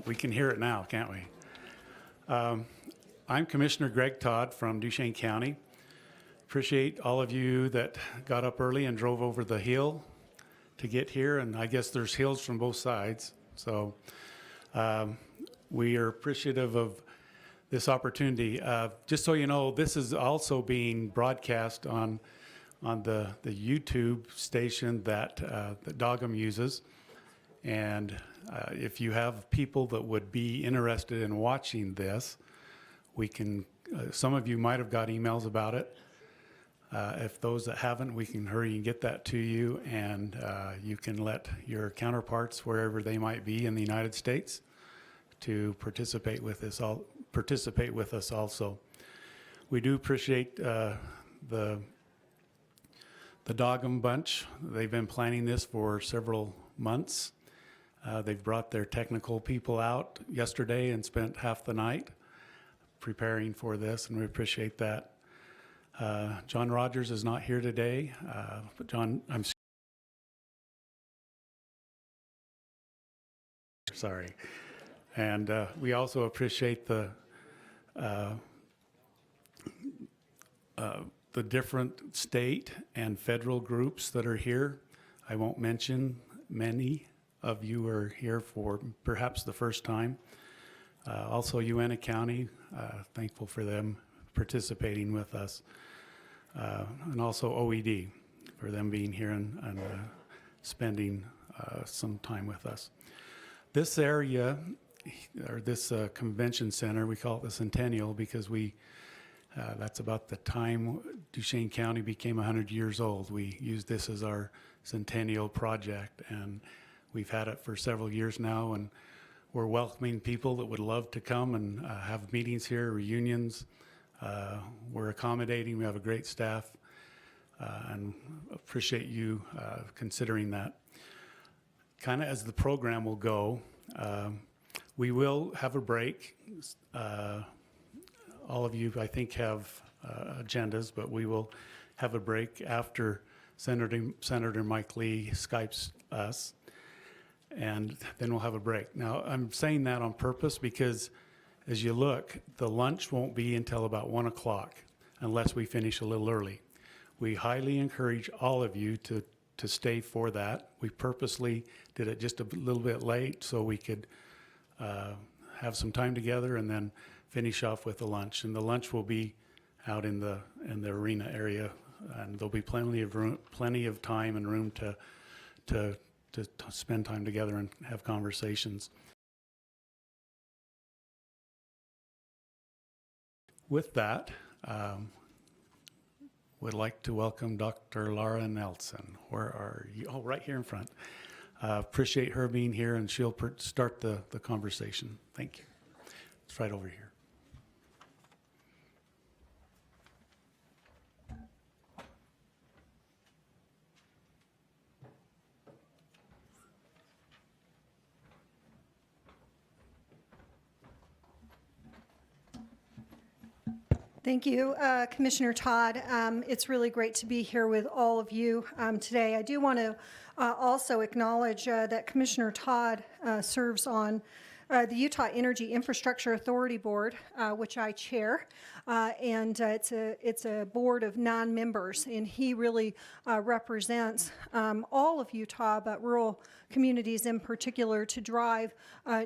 We can hear it now, can't we? I'm Commissioner Greg Todd from Duchesne County. Appreciate all of you that got up early and drove over the hill to get here, and I guess there's hills from both sides. So we are appreciative of this opportunity. Just so you know, this is also being broadcast on the YouTube station that Dogum uses. And if you have people that would be interested in watching this, we can, some of you might have got emails about it. If those that haven't, we can hurry and get that to you, and you can let your counterparts, wherever they might be in the United States, to participate with us also. We do appreciate the Dogum bunch. They've been planning this for several months. They've brought their technical people out yesterday and spent half the night preparing for this, and we appreciate that. John Rogers is not here today, but John, I'm sorry. And we also appreciate the different state and federal groups that are here. I won't mention many of you are here for perhaps the first time. Also Uinta County, thankful for them participating with us. And also OED for them being here and spending some time with us. This area, or this convention center, we call it the Centennial because that's about the time Duchesne County became 100 years old. We used this as our Centennial project, and we've had it for several years now, and we're welcoming people that would love to come and have meetings here, reunions. We're accommodating. We have a great staff, and appreciate you considering that. Kind of as the program will go, we will have a break. All of you, I think, have agendas, but we will have a break after Senator Mike Lee Skypes us, and then we'll have a break. Now, I'm saying that on purpose because as you look, the lunch won't be until about 1 o'clock unless we finish a little early. We highly encourage all of you to stay for that. We purposely did it just a little bit late so we could have some time together and then finish off with the lunch. And the lunch will be out in the arena area, and there'll be plenty of time and room to spend time together and have conversations. With that, would like to welcome Dr. Laura Nelson. Where are you? Oh, right here in front. Appreciate her being here, and she'll start the conversation. Thank you. It's right over here. Thank you, Commissioner Todd. It's really great to be here with all of you today. I do want to also acknowledge that Commissioner Todd serves on the Utah Energy Infrastructure Authority Board, which I chair, and it's a board of non-members, and he really represents all of Utah, but rural communities in particular, to drive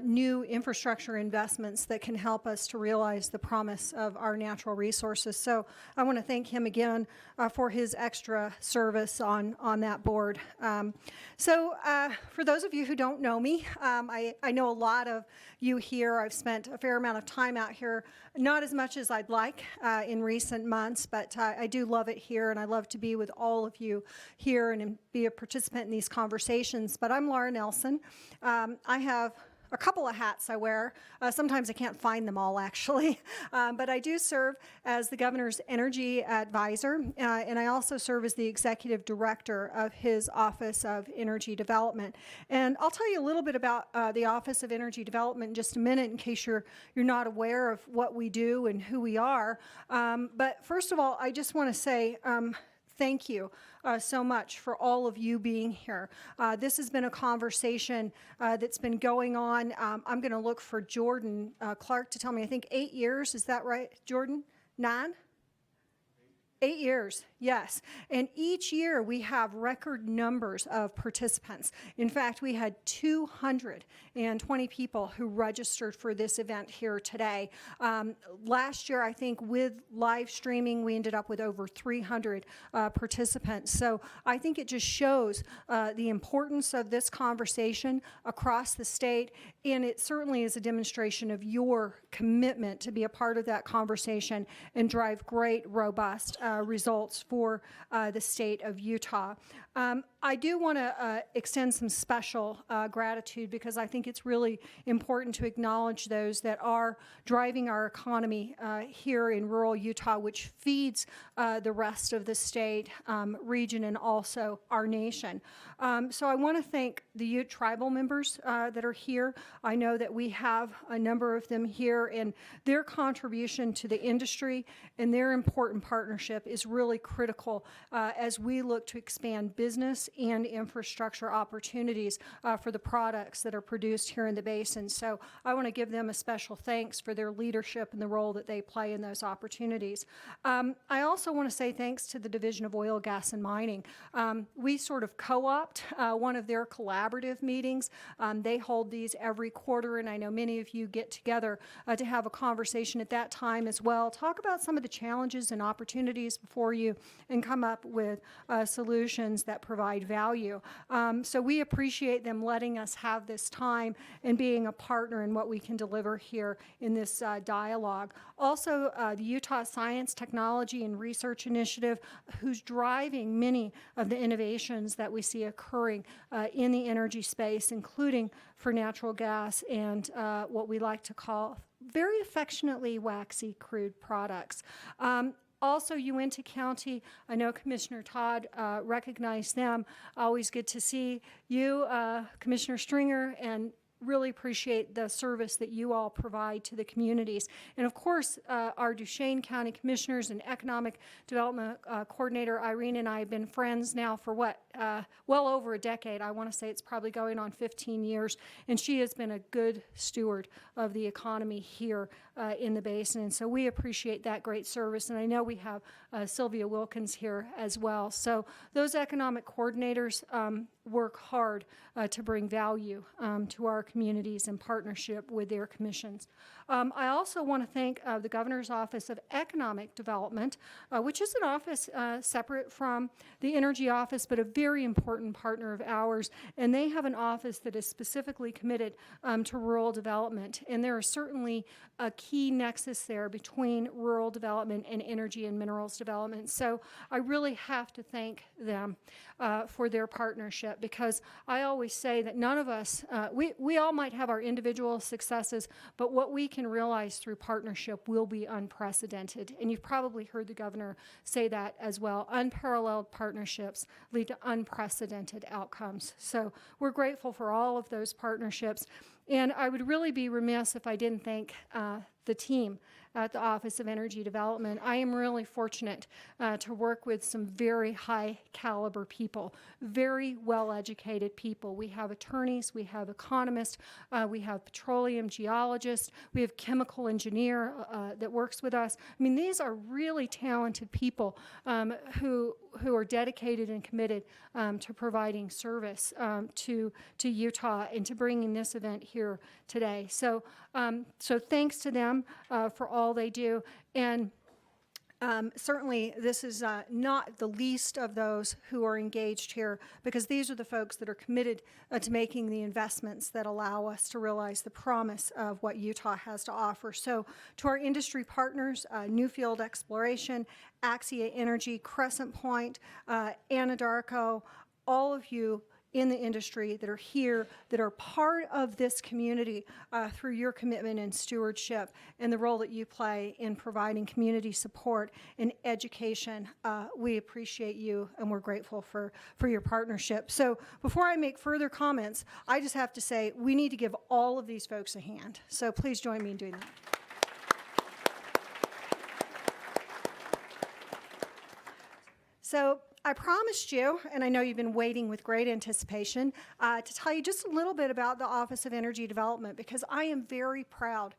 new infrastructure investments that can help us to realize the promise of our natural resources. So I want to thank him again for his extra service on that board. For those of you who don't know me, I know a lot of you here. I've spent a fair amount of time out here, not as much as I'd like in recent months, but I do love it here, and I love to be with all of you here and be a participant in these conversations. But I'm Laura Nelson. I have a couple of hats I wear. Sometimes I can't find them all, actually. But I do serve as the governor's energy advisor, and I also serve as the executive director of his Office of Energy Development. And I'll tell you a little bit about the Office of Energy Development in just a minute in case you're not aware of what we do and who we are. But first of all, I just want to say thank you so much for all of you being here. This has been a conversation that's been going on. I'm going to look for Jordan Clark to tell me, I think 8 years. Is that right, Jordan? 9? 8 years, yes. And each year we have record numbers of participants. In fact, we had 220 people who registered for this event here today. Last year, I think with live streaming, we ended up with over 300 participants. So I think it just shows the importance of this conversation across the state, and it certainly is a demonstration of your commitment to be a part of that conversation and drive great, robust results for the state of Utah. I do want to extend some special gratitude because I think it's really important to acknowledge those that are driving our economy here in rural Utah, which feeds the rest of the state, region, and also our nation. So I want to thank the Ute tribal members that are here. I know that we have a number of them here, and their contribution to the industry and their important partnership is really critical as we look to expand business and infrastructure opportunities for the products that are produced here in the basin. So I want to give them a special thanks for their leadership and the role that they play in those opportunities. I also want to say thanks to the Division of Oil, Gas, and Mining. We sort of co-opt one of their collaborative meetings. They hold these every quarter, and I know many of you get together to have a conversation at that time as well. Talk about some of the challenges and opportunities before you and come up with solutions that provide value. So we appreciate them letting us have this time and being a partner in what we can deliver here in this dialogue. Also, the Utah Science, Technology, and Research Initiative, who's driving many of the innovations that we see occurring in the energy space, including for natural gas and what we like to call very affectionately waxy crude products. Also, Uinta County, I know Commissioner Todd recognized them. Always good to see you, Commissioner Stringer, and really appreciate the service that you all provide to the communities. And of course, our Duchesne County Commissioners and Economic Development Coordinator Irene and I have been friends now for well over a decade. I want to say it's probably going on 15 years. And she has been a good steward of the economy here in the basin. And so we appreciate that great service. And I know we have Sylvia Wilkins here as well. So those economic coordinators work hard to bring value to our communities in partnership with their commissions. I also want to thank the Governor's Office of Economic Development, which is an office separate from the Energy Office, but a very important partner of ours. And they have an office that is specifically committed to rural development. And there is certainly a key nexus there between rural development and energy and minerals development. So I really have to thank them for their partnership, because I always say that none of us, we all might have our individual successes, but what we can realize through partnership will be unprecedented. And you've probably heard the governor say that as well. Unparalleled partnerships lead to unprecedented outcomes. So we're grateful for all of those partnerships. And I would really be remiss if I didn't thank the team at the Office of Energy Development. I am really fortunate to work with some very high caliber people, very well-educated people. We have attorneys, we have economists, we have petroleum geologists, we have chemical engineer that works with us. I mean, these are really talented people who are dedicated and committed to providing service to Utah and to bringing this event here today. So thanks to them for all they do. And certainly this is not the least of those who are engaged here, because these are the folks that are committed to making the investments that allow us to realize the promise of what Utah has to offer. So to our industry partners, Newfield Exploration, Axia Energy, Crescent Point, Anadarko, all of you in the industry that are here, that are part of this community through your commitment and stewardship and the role that you play in providing community support and education. We appreciate you, and we're grateful for your partnership. So before I make further comments, I just have to say we need to give all of these folks a hand. So please join me in doing that. So I promised you, and I know you've been waiting with great anticipation, to tell you just a little bit about the Office of Energy Development, because I am very proud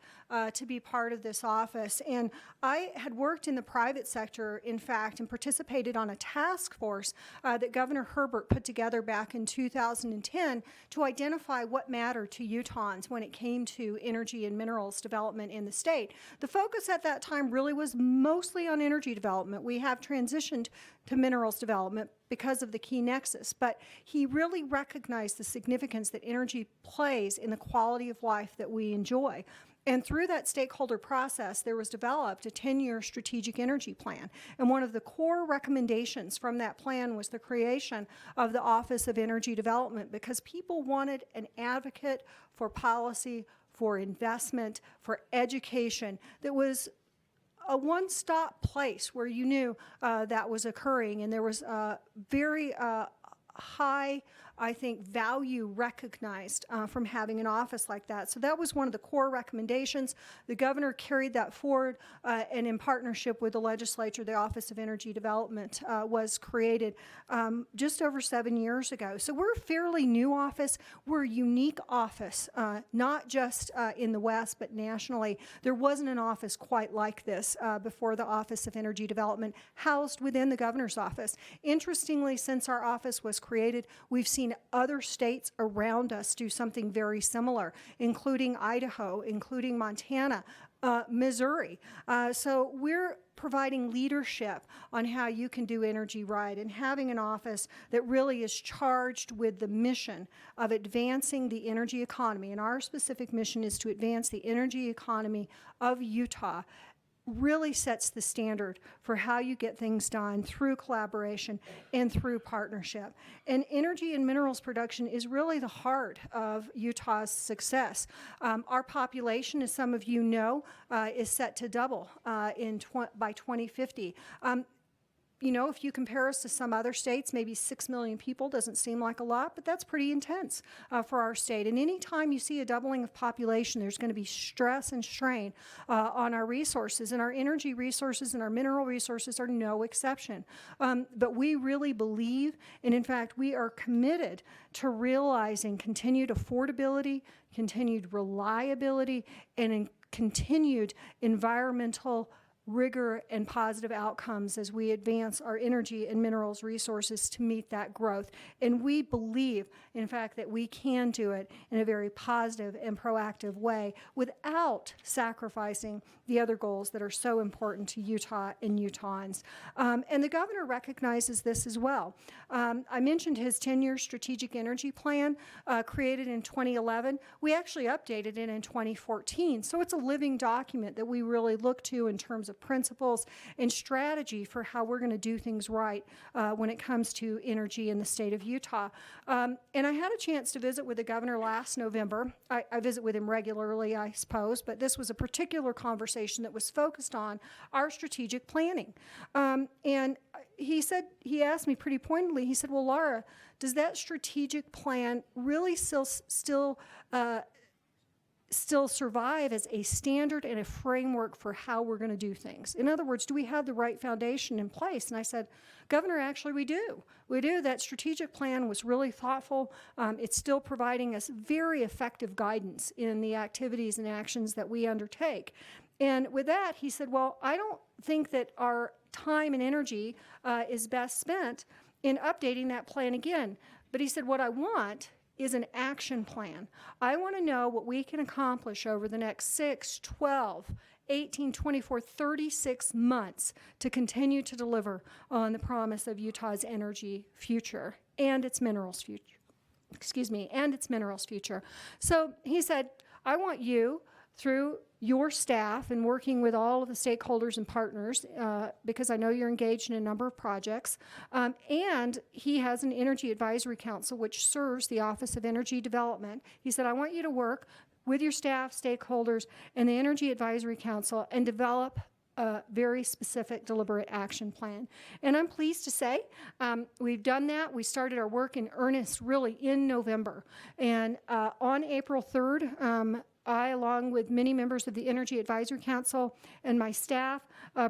to be part of this office. And I had worked in the private sector, in fact, and participated on a task force that Governor Herbert put together back in 2010 to identify what mattered to Utahns when it came to energy and minerals development in the state. The focus at that time really was mostly on energy development. We have transitioned to minerals development because of the key nexus, but he really recognized the significance that energy plays in the quality of life that we enjoy. And through that stakeholder process, there was developed a 10-year strategic energy plan. And one of the core recommendations from that plan was the creation of the Office of Energy Development, because people wanted an advocate for policy, for investment, for education that was a one-stop place where you knew that was occurring, and there was very high, I think, value recognized from having an office like that. So that was one of the core recommendations. The governor carried that forward, and in partnership with the legislature, the Office of Energy Development was created just over 7 years ago. So we're a fairly new office. We're a unique office, not just in the West, but nationally. There wasn't an office quite like this before the Office of Energy Development, housed within the governor's office. Interestingly, since our office was created, we've seen other states around us do something very similar, including Idaho, including Montana, Missouri. So we're providing leadership on how you can do energy right, and having an office that really is charged with the mission of advancing the energy economy. And our specific mission is to advance the energy economy of Utah. Really sets the standard for how you get things done through collaboration and through partnership. And energy and minerals production is really the heart of Utah's success. Our population, as some of you know, is set to double by 2050. You know, if you compare us to some other states, maybe 6 million people doesn't seem like a lot, but that's pretty intense for our state. And anytime you see a doubling of population, there's going to be stress and strain on our resources. And our energy resources and our mineral resources are no exception. But we really believe, and in fact, we are committed to realizing continued affordability, continued reliability, and continued environmental rigor and positive outcomes as we advance our energy and minerals resources to meet that growth. And we believe, in fact, that we can do it in a very positive and proactive way without sacrificing the other goals that are so important to Utah and Utahns. And the governor recognizes this as well. I mentioned his 10-year strategic energy plan created in 2011. We actually updated it in 2014. So it's a living document that we really look to in terms of principles and strategy for how we're going to do things right when it comes to energy in the state of Utah. And I had a chance to visit with the governor last November. I visit with him regularly, I suppose, but this was a particular conversation that was focused on our strategic planning. And he asked me pretty pointedly, he said, well, Laura, does that strategic plan really still survive as a standard and a framework for how we're going to do things? In other words, do we have the right foundation in place? And I said, Governor, actually we do. We do. That strategic plan was really thoughtful. It's still providing us very effective guidance in the activities and actions that we undertake. And with that, he said, well, I don't think that our time and energy is best spent in updating that plan again. But he said, what I want is an action plan. I want to know what we can accomplish over the next 6, 12, 18, 24, 36 months to continue to deliver on the promise of Utah's energy future and its minerals future. And its minerals future. So he said, I want you, through your staff and working with all of the stakeholders and partners, because I know you're engaged in a number of projects, and he has an Energy Advisory Council which serves the Office of Energy Development. He said, I want you to work with your staff, stakeholders, and the Energy Advisory Council and develop a very specific, deliberate action plan. And I'm pleased to say we've done that. We started our work in earnest really in November. And on April 3rd, I, along with many members of the Energy Advisory Council and my staff,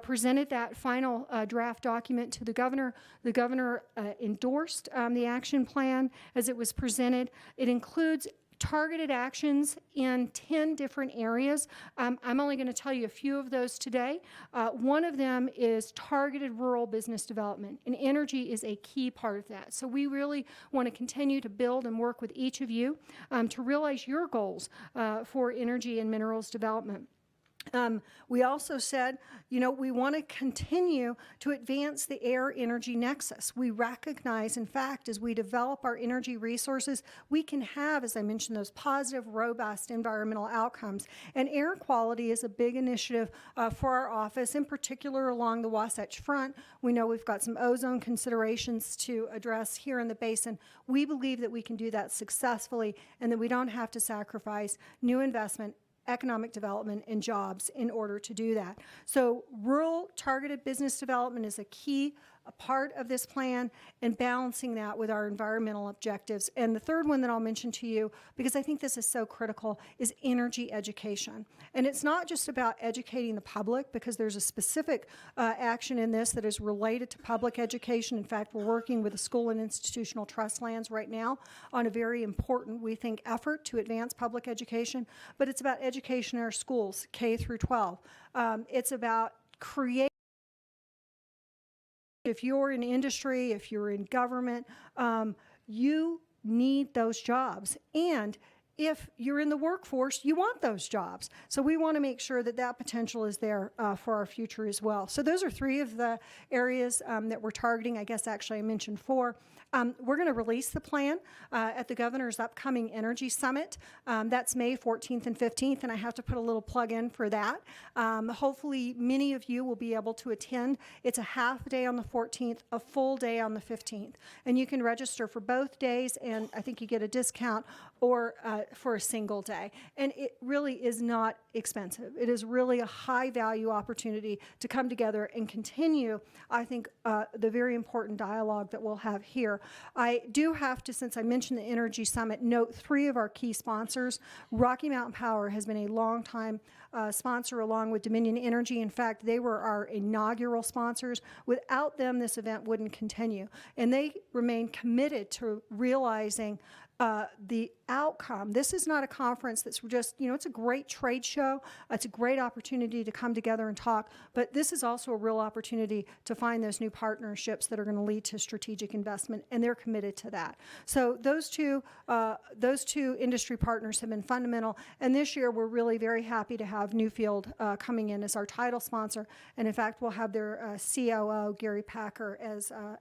presented that final draft document to the governor. The governor endorsed the action plan as it was presented. It includes targeted actions in 10 different areas. I'm only going to tell you a few of those today. One of them is targeted rural business development, and energy is a key part of that. So we really want to continue to build and work with each of you to realize your goals for energy and minerals development. We also said, we want to continue to advance the air-energy nexus. We recognize, in fact, as we develop our energy resources, we can have, as I mentioned, those positive, robust environmental outcomes. And air quality is a big initiative for our office, in particular along the Wasatch Front. We know we've got some ozone considerations to address here in the basin. We believe that we can do that successfully and that we don't have to sacrifice new investment, economic development, and jobs in order to do that. So rural targeted business development is a key part of this plan, and balancing that with our environmental objectives. And the third one that I'll mention to you, because I think this is so critical, is energy education. And it's not just about educating the public, because there's a specific action in this that is related to public education. In fact, we're working with the school and institutional trust lands right now on a very important, we think, effort to advance public education. But it's about education in our schools, K through 12. It's about creating. If you're in industry, if you're in government, you need those jobs. And if you're in the workforce, you want those jobs. So we want to make sure that that potential is there for our future as well. So those are three of the areas that we're targeting. I guess actually I mentioned four. We're going to release the plan at the governor's upcoming energy summit. That's May 14th and 15th, and I have to put a little plug in for that. Hopefully many of you will be able to attend. It's a half day on the 14th, a full day on the 15th. And you can register for both days, and I think you get a discount, or for a single day. And it really is not expensive. It is really a high value opportunity to come together and continue, I think, the very important dialogue that we'll have here. I do have to, since I mentioned the Energy Summit, note three of our key sponsors. Rocky Mountain Power has been a long-time sponsor along with Dominion Energy. In fact, they were our inaugural sponsors. Without them, this event wouldn't continue. And they remain committed to realizing the outcome. This is not a conference that's just, it's a great trade show. It's a great opportunity to come together and talk, but this is also a real opportunity to find those new partnerships that are going to lead to strategic investment, and they're committed to that. So those two industry partners have been fundamental, and this year we're really very happy to have Newfield coming in as our title sponsor, and in fact we'll have their COO, Gary Packer,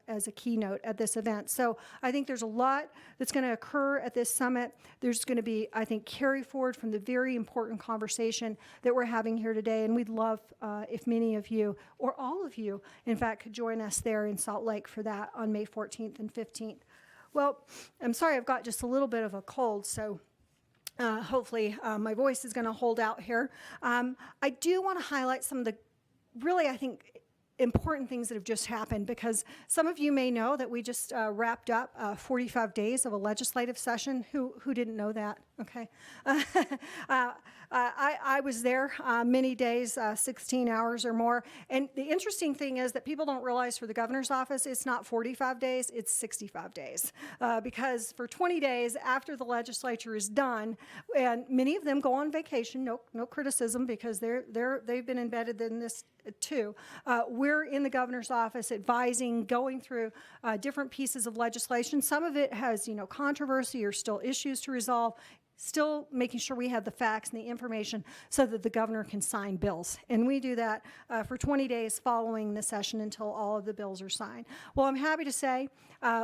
as a keynote at this event. So I think there's a lot that's going to occur at this summit. There's going to be, I think, carry forward from the very important conversation that we're having here today, and we'd love if many of you, or all of you, in fact, could join us there in Salt Lake for that on May 14th and 15th. Well, I'm sorry, I've got just a little bit of a cold, so hopefully my voice is going to hold out here. I do want to highlight some of the really, I think, important things that have just happened, because some of you may know that we just wrapped up 45 days of a legislative session. Who didn't know that? Okay. I was there many days, 16 hours or more. And the interesting thing is that people don't realize for the governor's office, it's not 45 days, it's 65 days. Because for 20 days after the legislature is done, and many of them go on vacation, no criticism, because they've been embedded in this too. We're in the governor's office advising, going through different pieces of legislation. Some of it has, controversy or still issues to resolve, still making sure we have the facts and the information so that the governor can sign bills. And we do that for 20 days following the session until all of the bills are signed. Well, I'm happy to say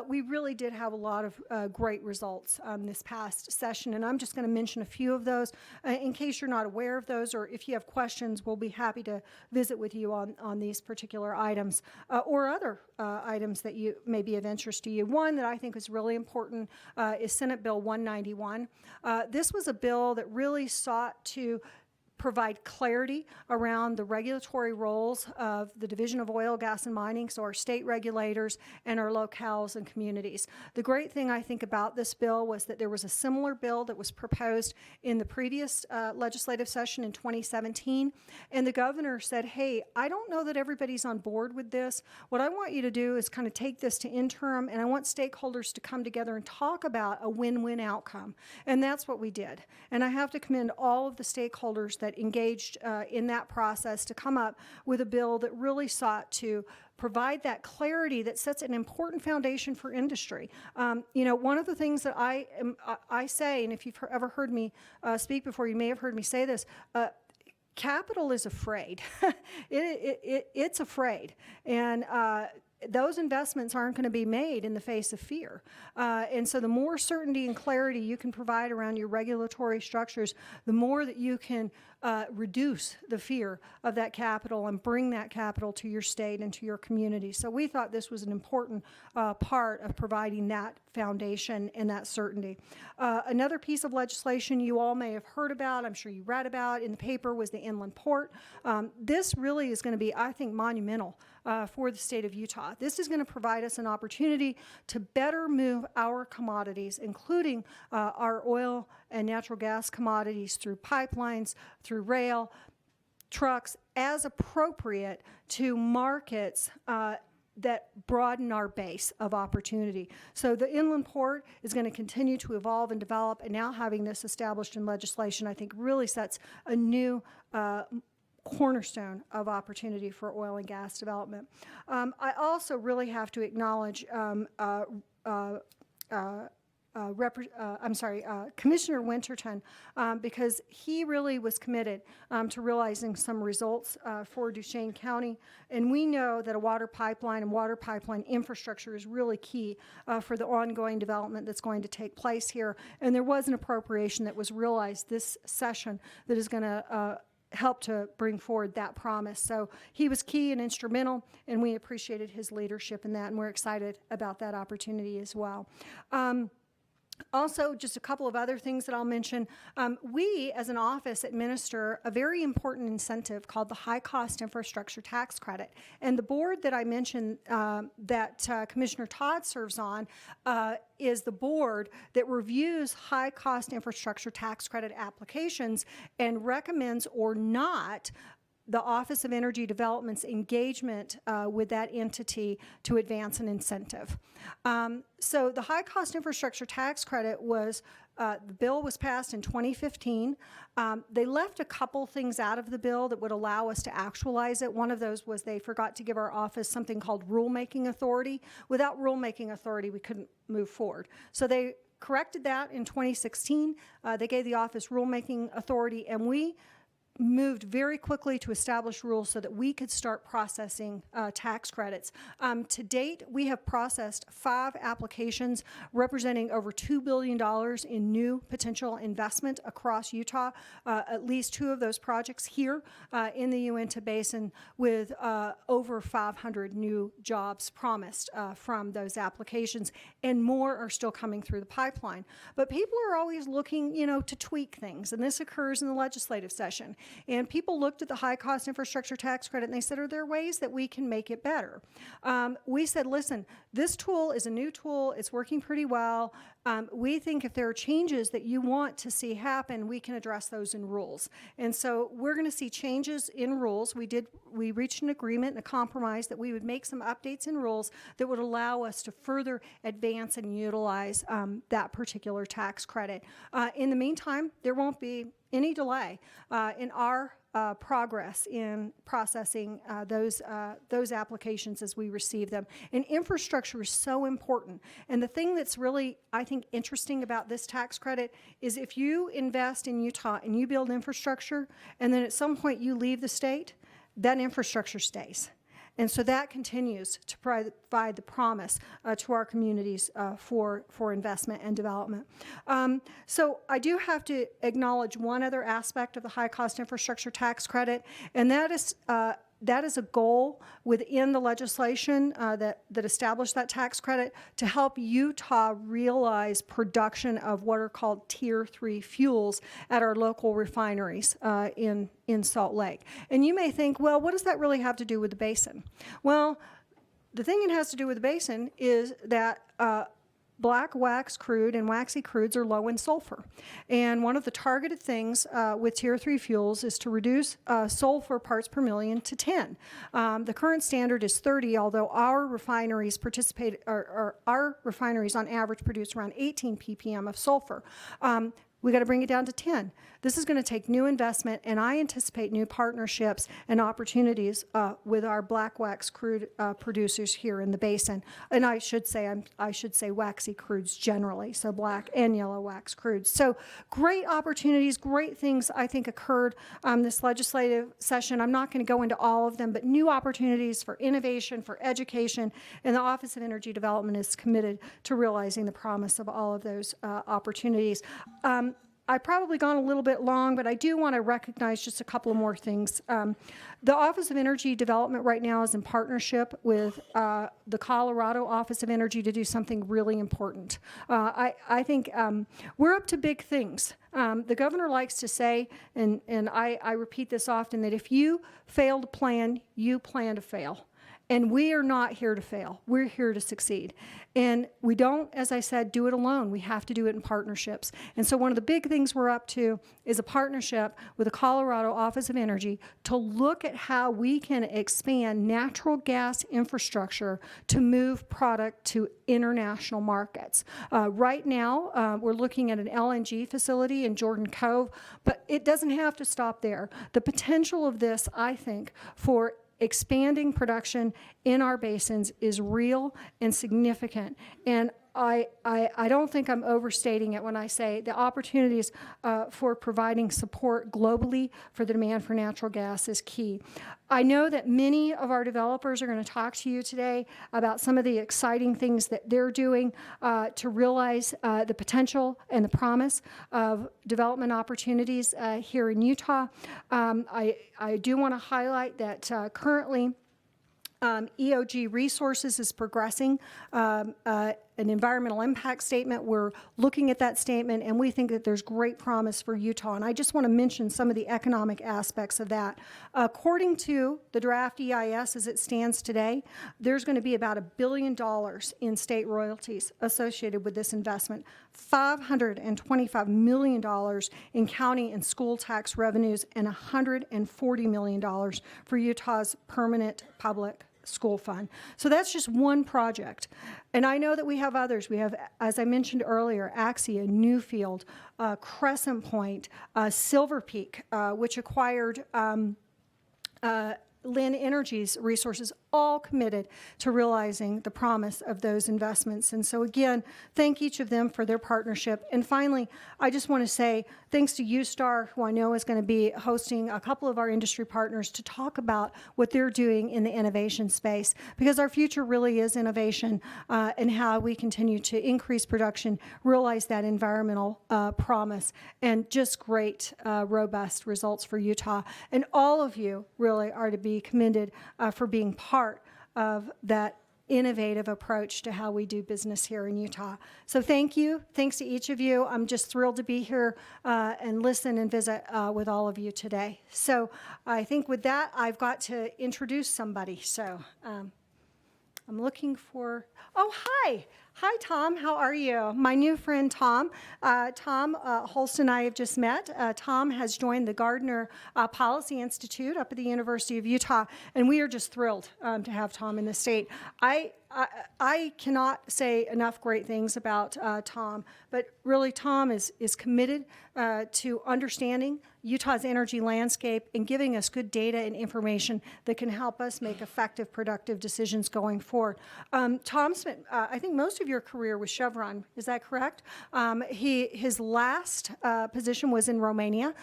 we really did have a lot of great results this past session, and I'm just going to mention a few of those in case you're not aware of those, or if you have questions, we'll be happy to visit with you on these particular items or other items that you may be of interest to you. One that I think is really important is Senate Bill 191. This was a bill that really sought to provide clarity around the regulatory roles of the Division of Oil, Gas, and Mining, so our state regulators and our locales and communities. The great thing I think about this bill was that there was a similar bill that was proposed in the previous legislative session in 2017, and the governor said, hey, I don't know that everybody's on board with this. What I want you to do is kind of take this to interim, and I want stakeholders to come together and talk about a win-win outcome. And that's what we did. And I have to commend all of the stakeholders that engaged in that process to come up with a bill that really sought to provide that clarity that sets an important foundation for industry. One of the things that I say, and if you've ever heard me speak before, you may have heard me say this, capital is afraid. It's afraid. And those investments aren't going to be made in the face of fear. And so the more certainty and clarity you can provide around your regulatory structures, the more that you can reduce the fear of that capital and bring that capital to your state and to your community. So we thought this was an important part of providing that foundation and that certainty. Another piece of legislation you all may have heard about, I'm sure you read about in the paper, was the inland port. This really is going to be, I think, monumental for the state of Utah. This is going to provide us an opportunity to better move our commodities, including our oil and natural gas commodities, through pipelines, through rail, trucks, as appropriate to markets that broaden our base of opportunity. So the inland port is going to continue to evolve and develop, and now having this established in legislation, I think, really sets a new cornerstone of opportunity for oil and gas development. I also really have to acknowledge Commissioner Winterton, because he really was committed to realizing some results for Duchesne County. And we know that a water pipeline and water pipeline infrastructure is really key for the ongoing development that's going to take place here. And there was an appropriation that was realized this session that is going to help to bring forward that promise. So he was key and instrumental, and we appreciated his leadership in that, and we're excited about that opportunity as well. Also, just a couple of other things that I'll mention. We, as an office, administer a very important incentive called the High Cost Infrastructure Tax Credit. And the board that I mentioned that Commissioner Todd serves on is the board that reviews high cost infrastructure tax credit applications and recommends or not the Office of Energy Development's engagement with that entity to advance an incentive. So the high cost infrastructure tax credit was, the bill was passed in 2015. They left a couple things out of the bill that would allow us to actualize it. One of those was they forgot to give our office something called rulemaking authority. Without rulemaking authority, we couldn't move forward. So they corrected that in 2016. They gave the office rulemaking authority, and we moved very quickly to establish rules so that we could start processing tax credits. To date, we have processed 5 applications representing over $2 billion in new potential investment across Utah, at least 2 of those projects here in the Uinta Basin, with over 500 new jobs promised from those applications, and more are still coming through the pipeline. But people are always looking, to tweak things, and this occurs in the legislative session. And people looked at the high cost infrastructure tax credit and they said, are there ways that we can make it better? We said, listen, this tool is a new tool. It's working pretty well. We think if there are changes that you want to see happen, we can address those in rules. And so we're going to see changes in rules. We reached an agreement and a compromise that we would make some updates in rules that would allow us to further advance and utilize that particular tax credit. In the meantime, there won't be any delay in our progress in processing those applications as we receive them. And infrastructure is so important. And the thing that's really, I think, interesting about this tax credit is if you invest in Utah and you build infrastructure, and then at some point you leave the state, that infrastructure stays. And so that continues to provide the promise to our communities for investment and development. So I do have to acknowledge one other aspect of the high cost infrastructure tax credit, and that is that is a goal within the legislation that established that tax credit to help Utah realize production of what are called Tier 3 fuels at our local refineries in Salt Lake. And you may think, well, what does that really have to do with the basin? Well, the thing it has to do with the basin is that black wax crude and waxy crudes are low in sulfur. And one of the targeted things with Tier 3 fuels is to reduce sulfur parts per million to 10. The current standard is 30, although our refineries our refineries on average produce around 18 ppm of sulfur. We got to bring it down to 10. This is going to take new investment, and I anticipate new partnerships and opportunities with our black wax crude producers here in the basin. And I should say waxy crudes generally, so black and yellow wax crudes. So great opportunities, great things I think occurred this legislative session. I'm not going to go into all of them, but new opportunities for innovation, for education, and the Office of Energy Development is committed to realizing the promise of all of those opportunities. I've probably gone a little bit long, but I do want to recognize just a couple of more things. The Office of Energy Development right now is in partnership with the Colorado Office of Energy to do something really important. I think we're up to big things. The governor likes to say, and I repeat this often, that if you fail to plan, you plan to fail. And we are not here to fail. We're here to succeed. And we don't, as I said, do it alone. We have to do it in partnerships. And so one of the big things we're up to is a partnership with the Colorado Office of Energy to look at how we can expand natural gas infrastructure to move product to international markets. Right now, we're looking at an LNG facility in Jordan Cove, but it doesn't have to stop there. The potential of this, I think, for expanding production in our basins is real and significant. And I don't think I'm overstating it when I say the opportunities for providing support globally for the demand for natural gas is key. I know that many of our developers are going to talk to you today about some of the exciting things that they're doing to realize the potential and the promise of development opportunities here in Utah. I do want to highlight that currently EOG Resources is progressing an environmental impact statement. We're looking at that statement, and we think that there's great promise for Utah. And I just want to mention some of the economic aspects of that. According to the draft EIS as it stands today, there's going to be about $1 billion in state royalties associated with this investment, $525 million in county and school tax revenues, and $140 million for Utah's permanent public school fund. So that's just one project. And I know that we have others. We have, as I mentioned earlier, Axia, Newfield, Crescent Point, Silver Peak, which acquired Lynn Energy's resources, all committed to realizing the promise of those investments. And so again, thank each of them for their partnership. And finally, I just want to say thanks to USTAR, who I know is going to be hosting a couple of our industry partners to talk about what they're doing in the innovation space, because our future really is innovation and how we continue to increase production, realize that environmental promise, and just great, robust results for Utah. And all of you really are to be commended for being part of that innovative approach to how we do business here in Utah. So thank you. Thanks to each of you. I'm just thrilled to be here and listen and visit with all of you today. So I think with that, I've got to introduce somebody. So I'm looking for, oh, hi. Hi, Tom. How are you? My new friend, Tom. Tom Holst and I have just met. Tom has joined the Gardner Policy Institute up at the University of Utah, and we are just thrilled to have Tom in the state. I cannot say enough great things about Tom, but really Tom is committed to understanding Utah's energy landscape and giving us good data and information that can help us make effective, productive decisions going forward. Tom spent, I think, most of your career with Chevron. Is that correct? His last position was in Romania,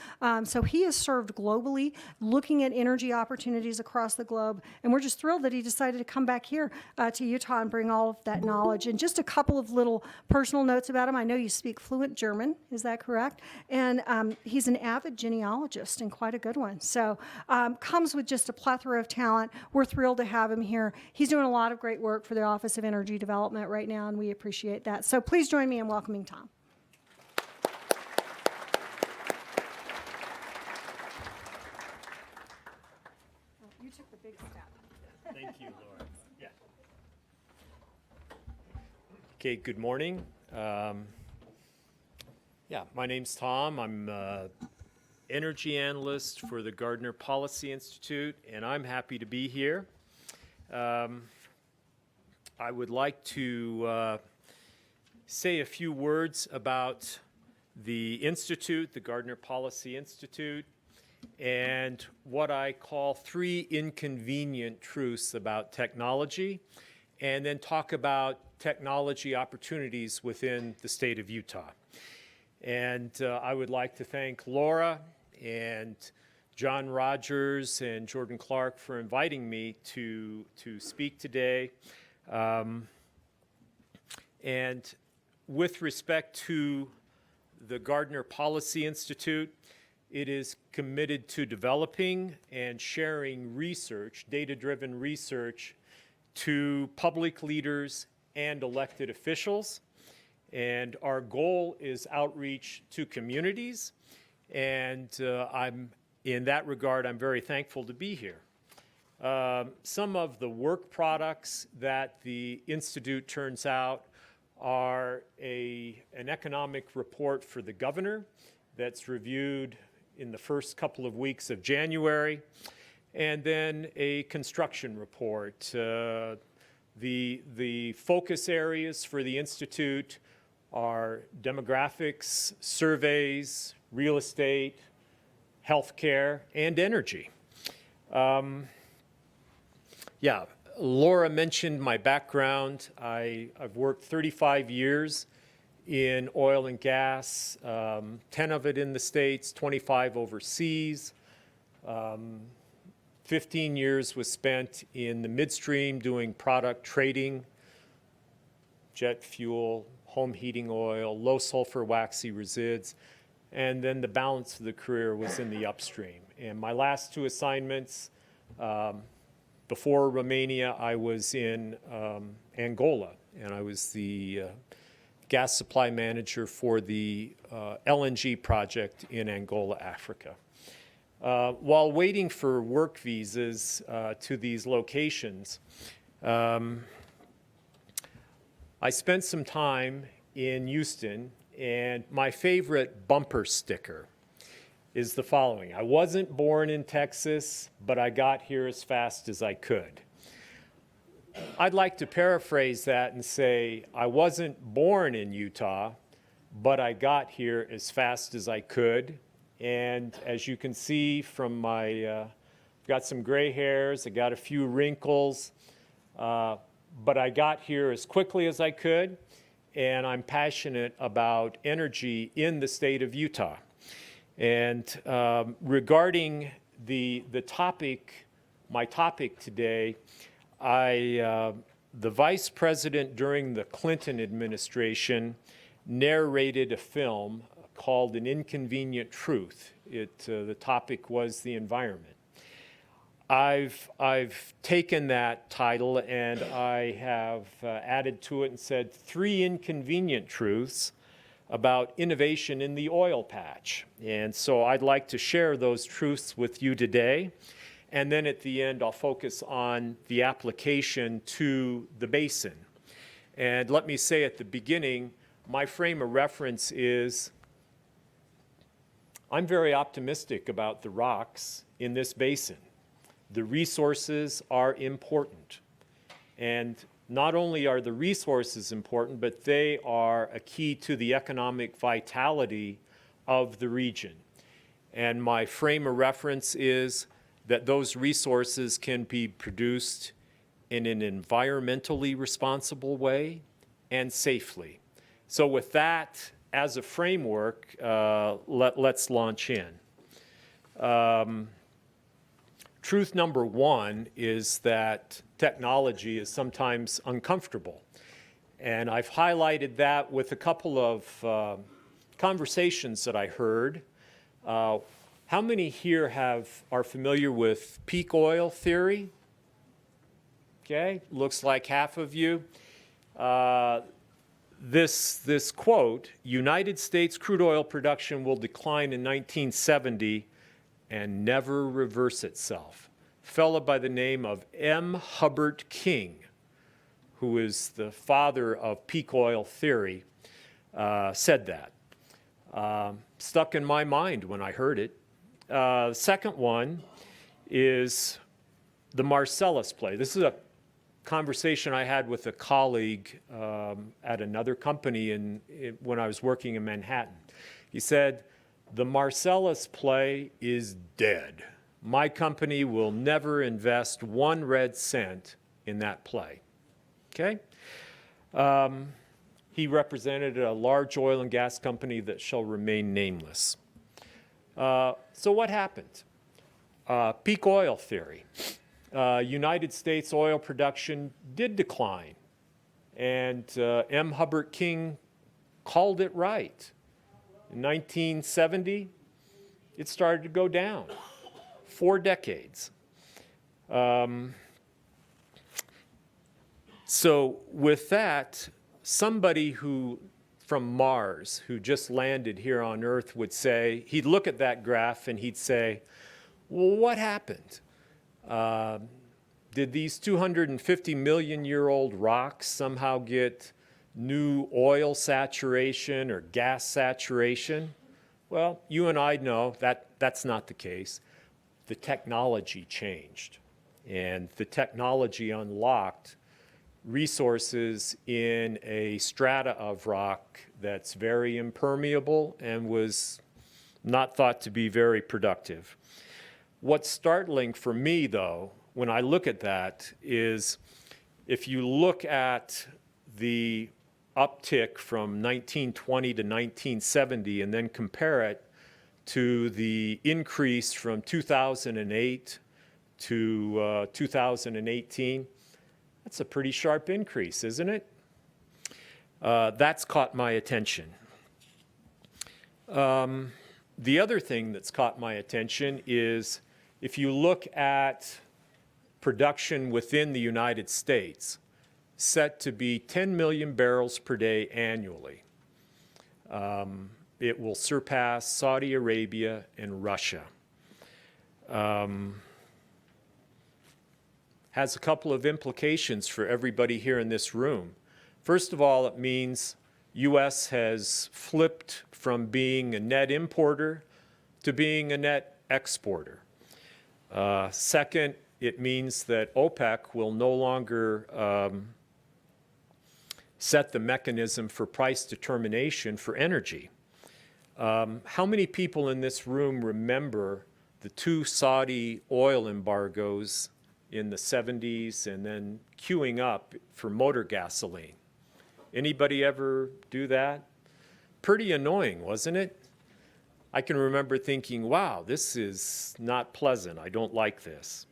so he has served globally, looking at energy opportunities across the globe, and we're just thrilled that he decided to come back here to Utah Utah and bring all of that knowledge. And just a couple of little personal notes about him. I know you speak fluent German, is that correct? And he's an avid genealogist and quite a good one. So comes with just a plethora of talent. We're thrilled to have him here. He's doing a lot of great work for the Office of Energy Development right now, and we appreciate that. So please join me in welcoming Tom. You took the big step. Thank you, Laura. Yeah. Okay, good morning. My name's Tom. I'm energy analyst for the Gardner Policy Institute, and I'm happy to be here. I would like to say a few words about the Institute, the Gardner Policy Institute, and what I call 3 inconvenient truths about technology, and then talk about technology opportunities within the state of Utah. And I would like to thank Laura and John Rogers and Jordan Clark for inviting me to speak today. And with respect to the Gardner Policy Institute, it is committed to developing and sharing research, data-driven research, to public leaders and elected officials. And our goal is outreach to communities. And in that regard, I'm very thankful to be here. Some of the work products that the Institute turns out are an economic report for the governor that's reviewed in the first couple of weeks of January, and then a construction report. The focus areas for the Institute are demographics, surveys, real estate, healthcare, and energy. Laura mentioned my background. I've worked 35 years in oil and gas, 10 of it in the States, 25 overseas. 15 years was spent in the midstream doing product trading, jet fuel, home heating oil, low sulfur waxy resids, and then the balance of the career was in the upstream. And my last 2 assignments, before Romania, I was in Angola, and I was the gas supply manager for the LNG project in Angola, Africa. While waiting for work visas to these locations, I spent some time in Houston, and my favorite bumper sticker is the following: I wasn't born in Texas, but I got here as fast as I could. I'd like to paraphrase that and say, I wasn't born in Utah, but I got here as fast as I could. And as you can see from my, got some gray hairs, I got a few wrinkles, but I got here as quickly as I could, and I'm passionate about energy in the state of Utah. And regarding the topic, my topic today, the vice president during the Clinton administration narrated a film called An Inconvenient Truth. The topic was the environment. I've taken that title and I have added to it and said 3 inconvenient truths about innovation in the oil patch. And so I'd like to share those truths with you today. And then at the end, I'll focus on the application to the basin. And let me say at the beginning, my frame of reference is I'm very optimistic about the rocks in this basin. The resources are important. And not only are the resources important, but they are a key to the economic vitality of the region. And my frame of reference is that those resources can be produced in an environmentally responsible way and safely. So with that as a framework, let's launch in. truth number one is that technology is sometimes uncomfortable. And I've highlighted that with a couple of conversations that I heard. How many here are familiar with peak oil theory? Okay, looks like half of you. This quote, United States crude oil production will decline in 1970 and never reverse itself. A fellow by the name of M. Hubbert King, who is the father of peak oil theory, said that. Stuck in my mind when I heard it. Second one is the Marcellus play. This is a conversation I had with a colleague at another company when I was working in Manhattan. He said, the Marcellus play is dead. My company will never invest 1 red cent in that play. Okay? He represented a large oil and gas company that shall remain nameless. So what happened? Peak oil theory. United States oil production did decline, and M. Hubbert King called it right. In 1970, it started to go down. 4 decades. So with that, somebody from Mars who just landed here on Earth would say, he'd look at that graph and he'd say, well, what happened? Did these 250 million year old rocks somehow get new oil saturation or gas saturation? Well, you and I know that that's not the case. The technology changed, and the technology unlocked resources in a strata of rock that's very impermeable and was not thought to be very productive. What's startling for me, though, when I look at that is if you look at the uptick from 1920 to 1970 and then compare it to the increase from 2008 to 2018, that's a pretty sharp increase, isn't it? That's caught my attention. The other thing that's caught my attention is if you look at production within the United States, set to be 10 million barrels per day annually. It will surpass Saudi Arabia and Russia. Has a couple of implications for everybody here in this room. First of all, it means U.S. has flipped from being a net importer to being a net exporter. Second, it means that OPEC will no longer set the mechanism for price determination for energy. How many people in this room remember the 2 Saudi oil embargoes in the 70s and then queuing up for motor gasoline? Anybody ever do that? Pretty annoying, wasn't it? I can remember thinking, wow, this is not pleasant. I don't like this.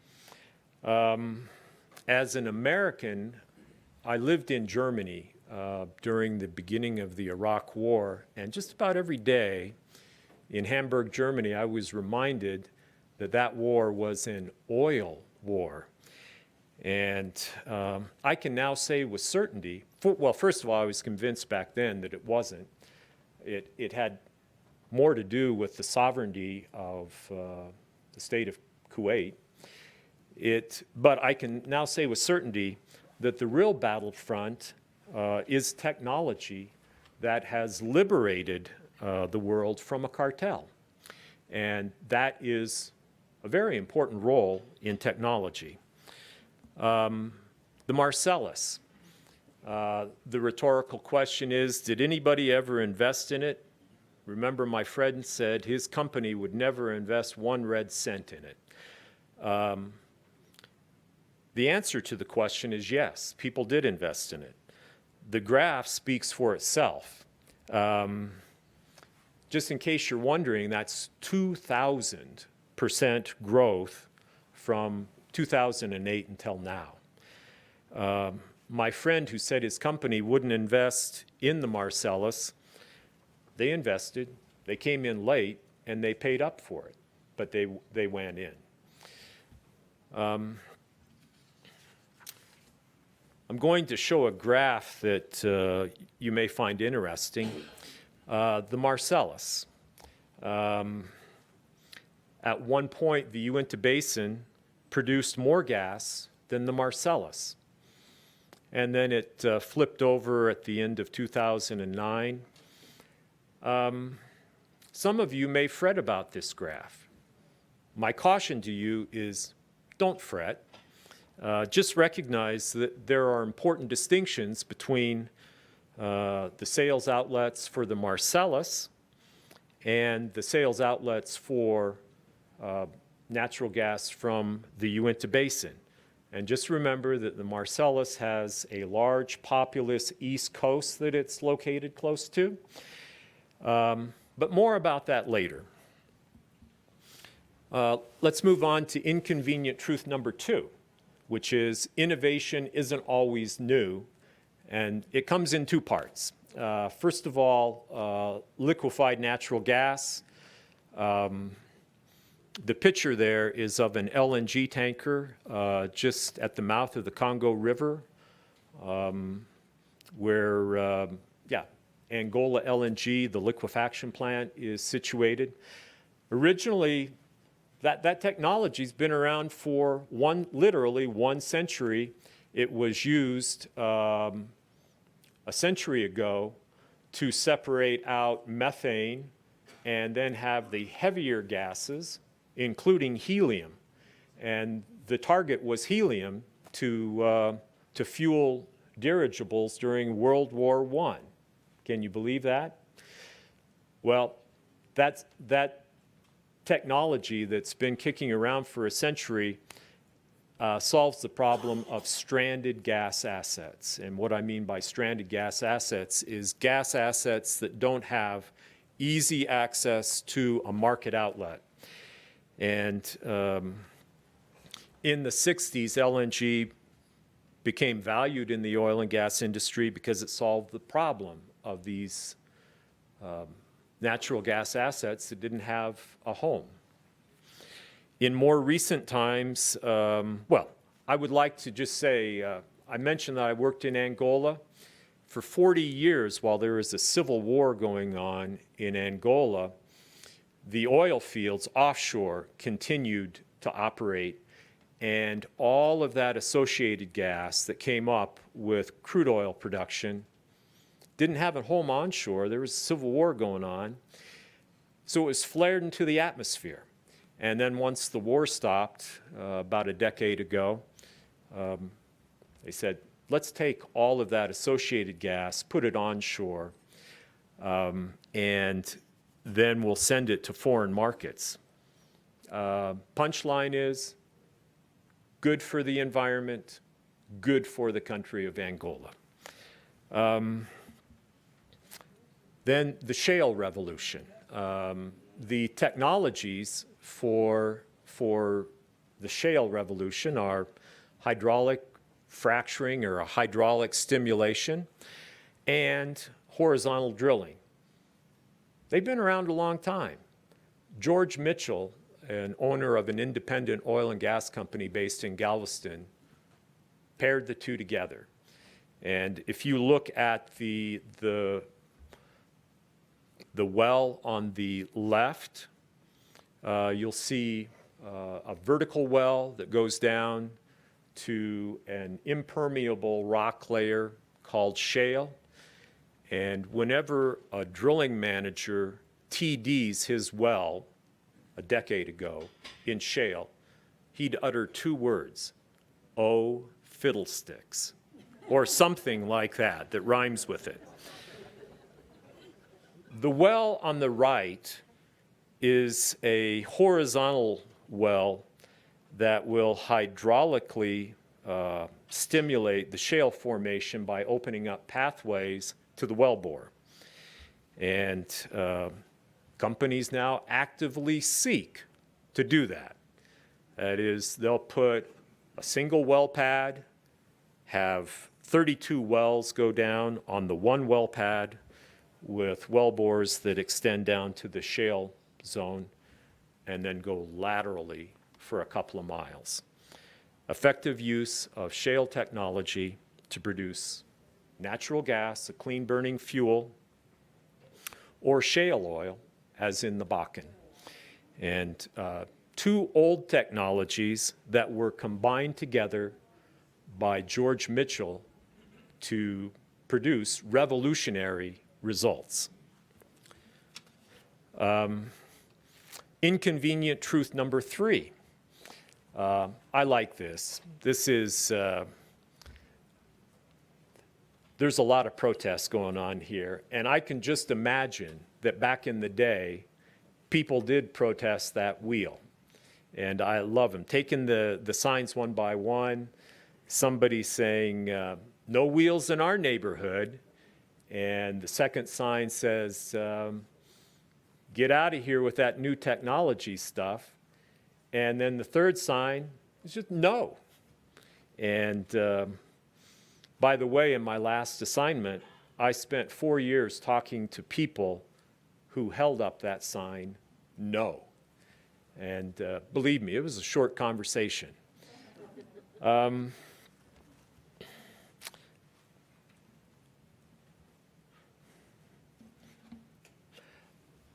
As an American, I lived in Germany during the beginning of the Iraq War, and just about every day in Hamburg, Germany, I was reminded that that war was an oil war. And I can now say with certainty, well, first of all, I was convinced back then that it wasn't. It had more to do with the sovereignty of the state of Kuwait. But I can now say with certainty that the real battlefront is technology that has liberated the world from a cartel. And that is a very important role in technology. The Marcellus. The rhetorical question is, did anybody ever invest in it? Remember, my friend said his company would never invest 1 red cent in it. The answer to the question is yes, people did invest in it. The graph speaks for itself. Just in case you're wondering, that's 2,000% growth from 2008 until now. My friend who said his company wouldn't invest in the Marcellus, they invested, they came in late, and they paid up for it, but they went in. I'm going to show a graph that you may find interesting. The Marcellus. At one point, the Uinta Basin produced more gas than the Marcellus. And then it flipped over at the end of 2009. Some of you may fret about this graph. My caution to you is don't fret. Just recognize that there are important distinctions between the sales outlets for the Marcellus and the sales outlets for natural gas from the Uinta Basin. And just remember that the Marcellus has a large populous east coast that it's located close to. But more about that later. Let's move on to inconvenient truth number 2, which is innovation isn't always new, and it comes in 2 parts. First of all, liquefied natural gas. The picture there is of an LNG tanker just at the mouth of the Congo River, where, Angola LNG, the liquefaction plant, is situated. Originally, that technology's been around for literally 1 century. It was used a century ago to separate out methane and then have the heavier gases, including helium. And the target was helium to fuel dirigibles during World War I. Can you believe that? Well, that technology that's been kicking around for a century solves the problem of stranded gas assets. And what I mean by stranded gas assets is gas assets that don't have easy access to a market outlet. And in the 60s, LNG became valued in the oil and gas industry because it solved the problem of these natural gas assets that didn't have a home. In more recent times, I would like to just say, I mentioned that I worked in Angola. For 40 years, while there was a civil war going on in Angola, the oil fields offshore continued to operate, and all of that associated gas that came up with crude oil production didn't have a home onshore. There was a civil war going on. So it was flared into the atmosphere. And then once the war stopped, about a decade ago, they said, let's take all of that associated gas, put it onshore, and then we'll send it to foreign markets. Punchline is, good for the environment, good for the country of Angola. Then the shale revolution. The technologies for the shale revolution are hydraulic fracturing or a hydraulic stimulation and horizontal drilling. They've been around a long time. George Mitchell, an owner of an independent oil and gas company based in Galveston, paired the two together. And if you look at the well on the left, you'll see a vertical well that goes down to an impermeable rock layer called shale. And whenever a drilling manager TDs his well a decade ago in shale, he'd utter 2 words, "Oh, fiddlesticks," or something like that that rhymes with it. The well on the right is a horizontal well that will hydraulically stimulate the shale formation by opening up pathways to the wellbore. And companies now actively seek to do that. That is, they'll put a single well pad, have 32 wells go down on the one well pad with well bores that extend down to the shale zone and then go laterally for a couple of miles. Effective use of shale technology to produce natural gas, a clean burning fuel, or shale oil, as in the Bakken. And two old technologies that were combined together by George Mitchell to produce revolutionary results. Inconvenient truth number 3. I like this. This is, there's a lot of protests going on here, and I can just imagine that back in the day, people did protest that wheel. And I love them. Taking the signs one by one, somebody saying, no wheels in our neighborhood. And the second sign says, get out of here with that new technology stuff. And then the third sign is just no. And by the way, in my last assignment, I spent 4 years talking to people who held up that sign, no. And believe me, it was a short conversation.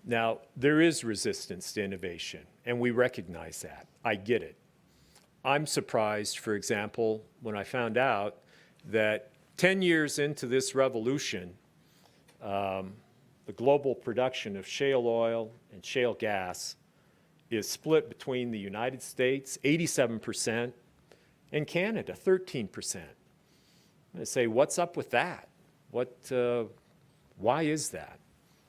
Now, there is resistance to innovation, and we recognize that. I get it. I'm surprised, for example, when I found out that 10 years into this revolution, the global production of shale oil and shale gas is split between the United States, 87%, and Canada, 13%. I say, what's up with that? Why is that?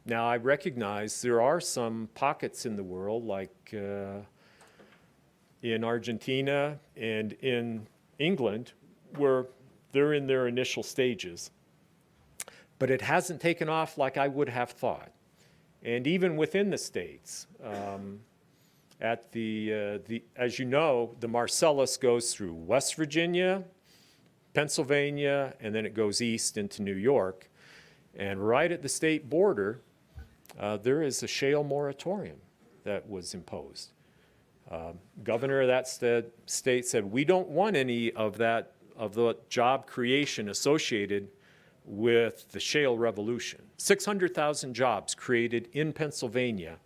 Now, I recognize there are some pockets in the world, like in Argentina and in England, where they're in their initial stages. But it hasn't taken off like I would have thought. And even within the states, as you know, the Marcellus goes through West Virginia, Pennsylvania, and then it goes east into New York. And right at the state border, there is a shale moratorium that was imposed. Governor of that state said, we don't want any of that, of the job creation associated with the shale revolution. 600,000 jobs created in Pennsylvania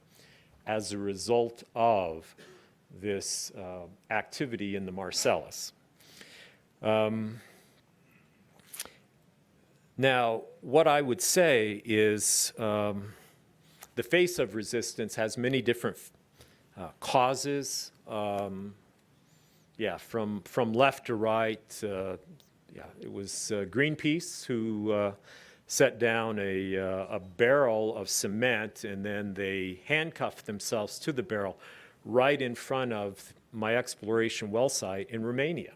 as a result of this activity in the Marcellus. Now, what I would say is the face of resistance has many different causes. From left to right, it was Greenpeace who set down a barrel of cement, and then they handcuffed themselves to the barrel right in front of my exploration well site in Romania.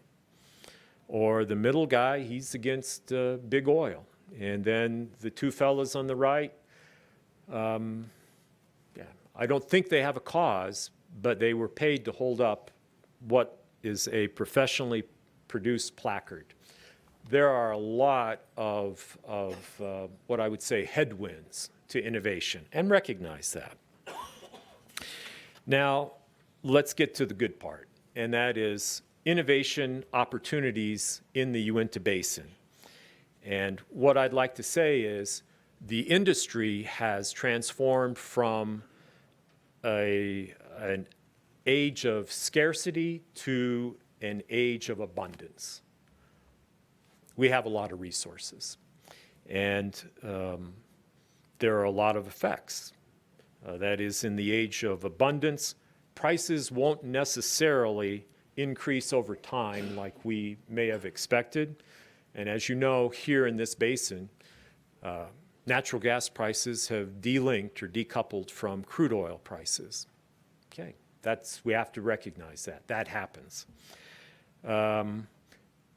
Or the middle guy, he's against big oil. And then the two fellas on the right, I don't think they have a cause, but they were paid to hold up what is a professionally produced placard. There are a lot of what I would say headwinds to innovation, and recognize that. Now, let's get to the good part, and that is innovation opportunities in the Uinta Basin. And what I'd like to say is the industry has transformed from an age of scarcity to an age of abundance. We have a lot of resources, and there are a lot of effects. That is, in the age of abundance, prices won't necessarily increase over time like we may have expected. And as you know, here in this basin, natural gas prices have delinked or decoupled from crude oil prices. Okay, we have to recognize that. That happens.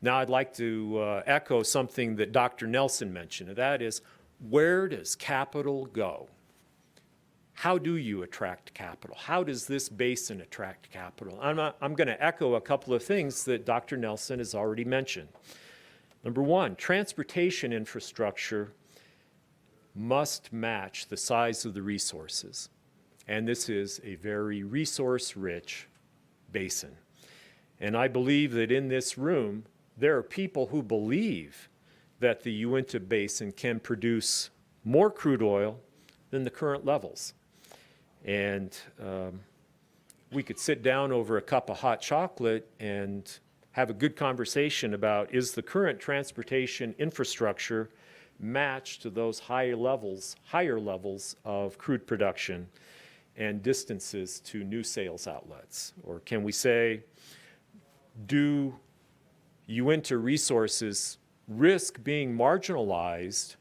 Now I'd like to echo something that Dr. Nelson mentioned, and that is, where does capital go? how do you attract capital? How does this basin attract capital? I'm going to echo a couple of things that Dr. Nelson has already mentioned. Number one, transportation infrastructure must match the size of the resources. And this is a very resource-rich basin. And I believe that in this room, there are people who believe that the Uinta Basin can produce more crude oil than the current levels. And we could sit down over a cup of hot chocolate and have a good conversation about, is the current transportation infrastructure matched to those higher levels of crude production and distances to new sales outlets? Or can we say, do Uinta resources risk being marginalized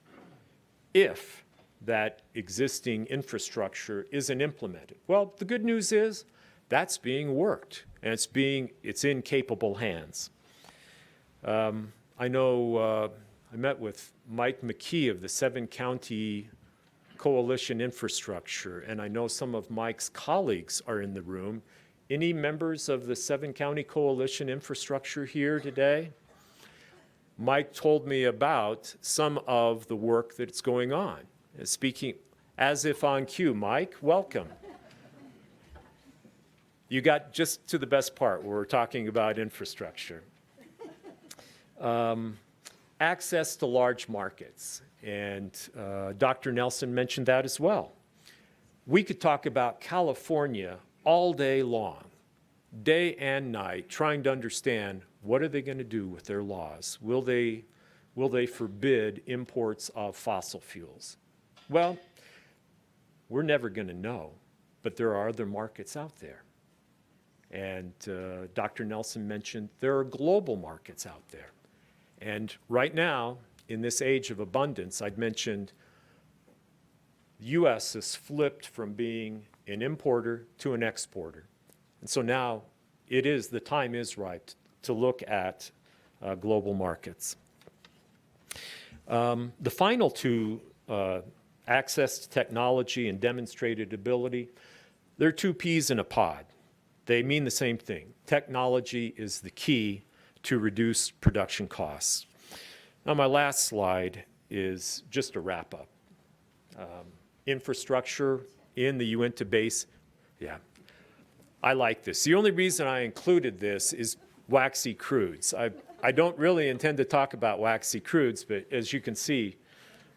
if that existing infrastructure isn't implemented? Well, the good news is that's being worked, and it's in capable hands. I know I met with Mike McKee of the 7-County Coalition Infrastructure, and I know some of Mike's colleagues are in the room. Any members of the 7-County Coalition Infrastructure here today? Mike told me about some of the work that's going on. Speaking as if on cue, Mike, welcome. You got just to the best part where we're talking about infrastructure. Access to large markets, and Dr. Nelson mentioned that as well. We could talk about California all day long, day and night, trying to understand what are they going to do with their laws. Will they forbid imports of fossil fuels? Well, we're never going to know, but there are other markets out there. And Dr. Nelson mentioned there are global markets out there. And right now, in this age of abundance, I'd mentioned the U.S. has flipped from being an importer to an exporter. And so now the time is right to look at global markets. The final two, access to technology and demonstrated ability, they're two peas in a pod. They mean the same thing. Technology is the key to reduce production costs. Now, my last slide is just a wrap-up. Infrastructure in the Uinta Basin. Yeah, I like this. The only reason I included this is waxy crudes. I don't really intend to talk about waxy crudes, but as you can see,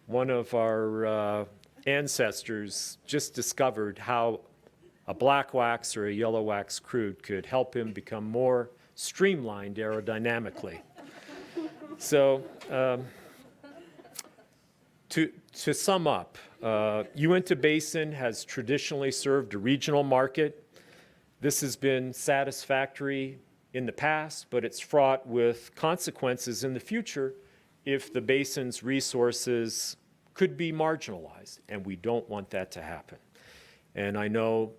one of our ancestors just discovered how a black wax or a yellow wax crude could help him become more streamlined aerodynamically. So to sum up, Uinta Basin has traditionally served a regional market. This has been satisfactory in the past, but it's fraught with consequences in the future if the basin's resources could be marginalized, and we don't want that to happen. And I know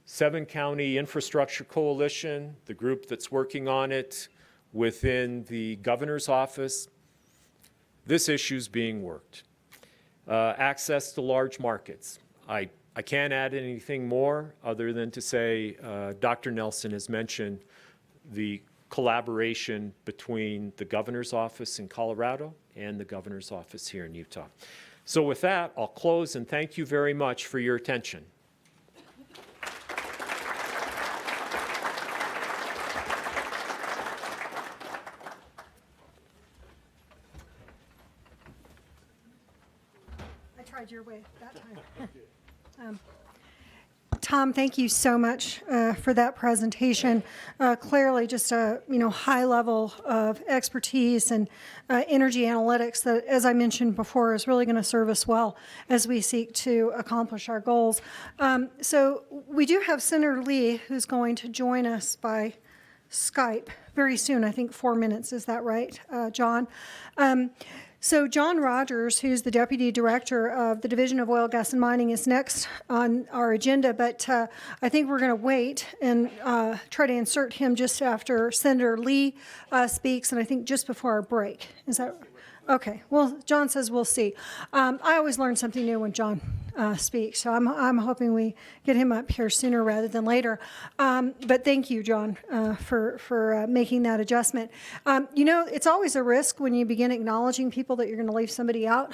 7-County Infrastructure Coalition, the group that's working on it within the governor's office, this issue's being worked. Access to large markets. I can't add anything more other than to say Dr. Nelson has mentioned the collaboration between the governor's office in Colorado and the governor's office here in Utah. So with that, I'll close and thank you very much for your attention. I tried your way that time. Tom, thank you so much for that presentation. Clearly, just a high level of expertise and energy analytics that, as I mentioned before, is really going to serve us well as we seek to accomplish our goals. So we do have Senator Lee, who's going to join us by Skype very soon. I think 4 minutes. Is that right, John? So John Rogers, who's the Deputy Director of the Division of Oil, Gas, and Mining, is next on our agenda, but I think we're going to wait and try to insert him just after Senator Lee speaks, and I think just before our break. Is that Okay, well, John says we'll see. I always learn something new when John speaks, so I'm hoping we get him up here sooner rather than later. But thank you, John, for making that adjustment. It's always a risk when you begin acknowledging people that you're going to leave somebody out.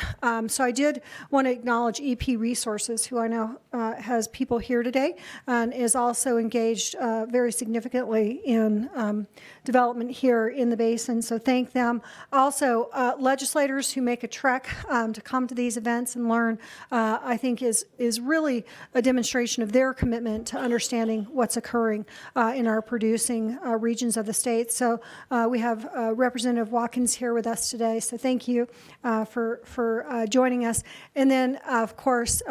So I did want to acknowledge EP Resources, who I know has people here today and is also engaged very significantly in development here in the basin. So thank them. Also, legislators who make a trek to come to these events and learn, I think is really a demonstration of their commitment to understanding what's occurring in our producing regions of the state. So we have Representative Watkins here with us today. So thank you for joining us. And then, of course,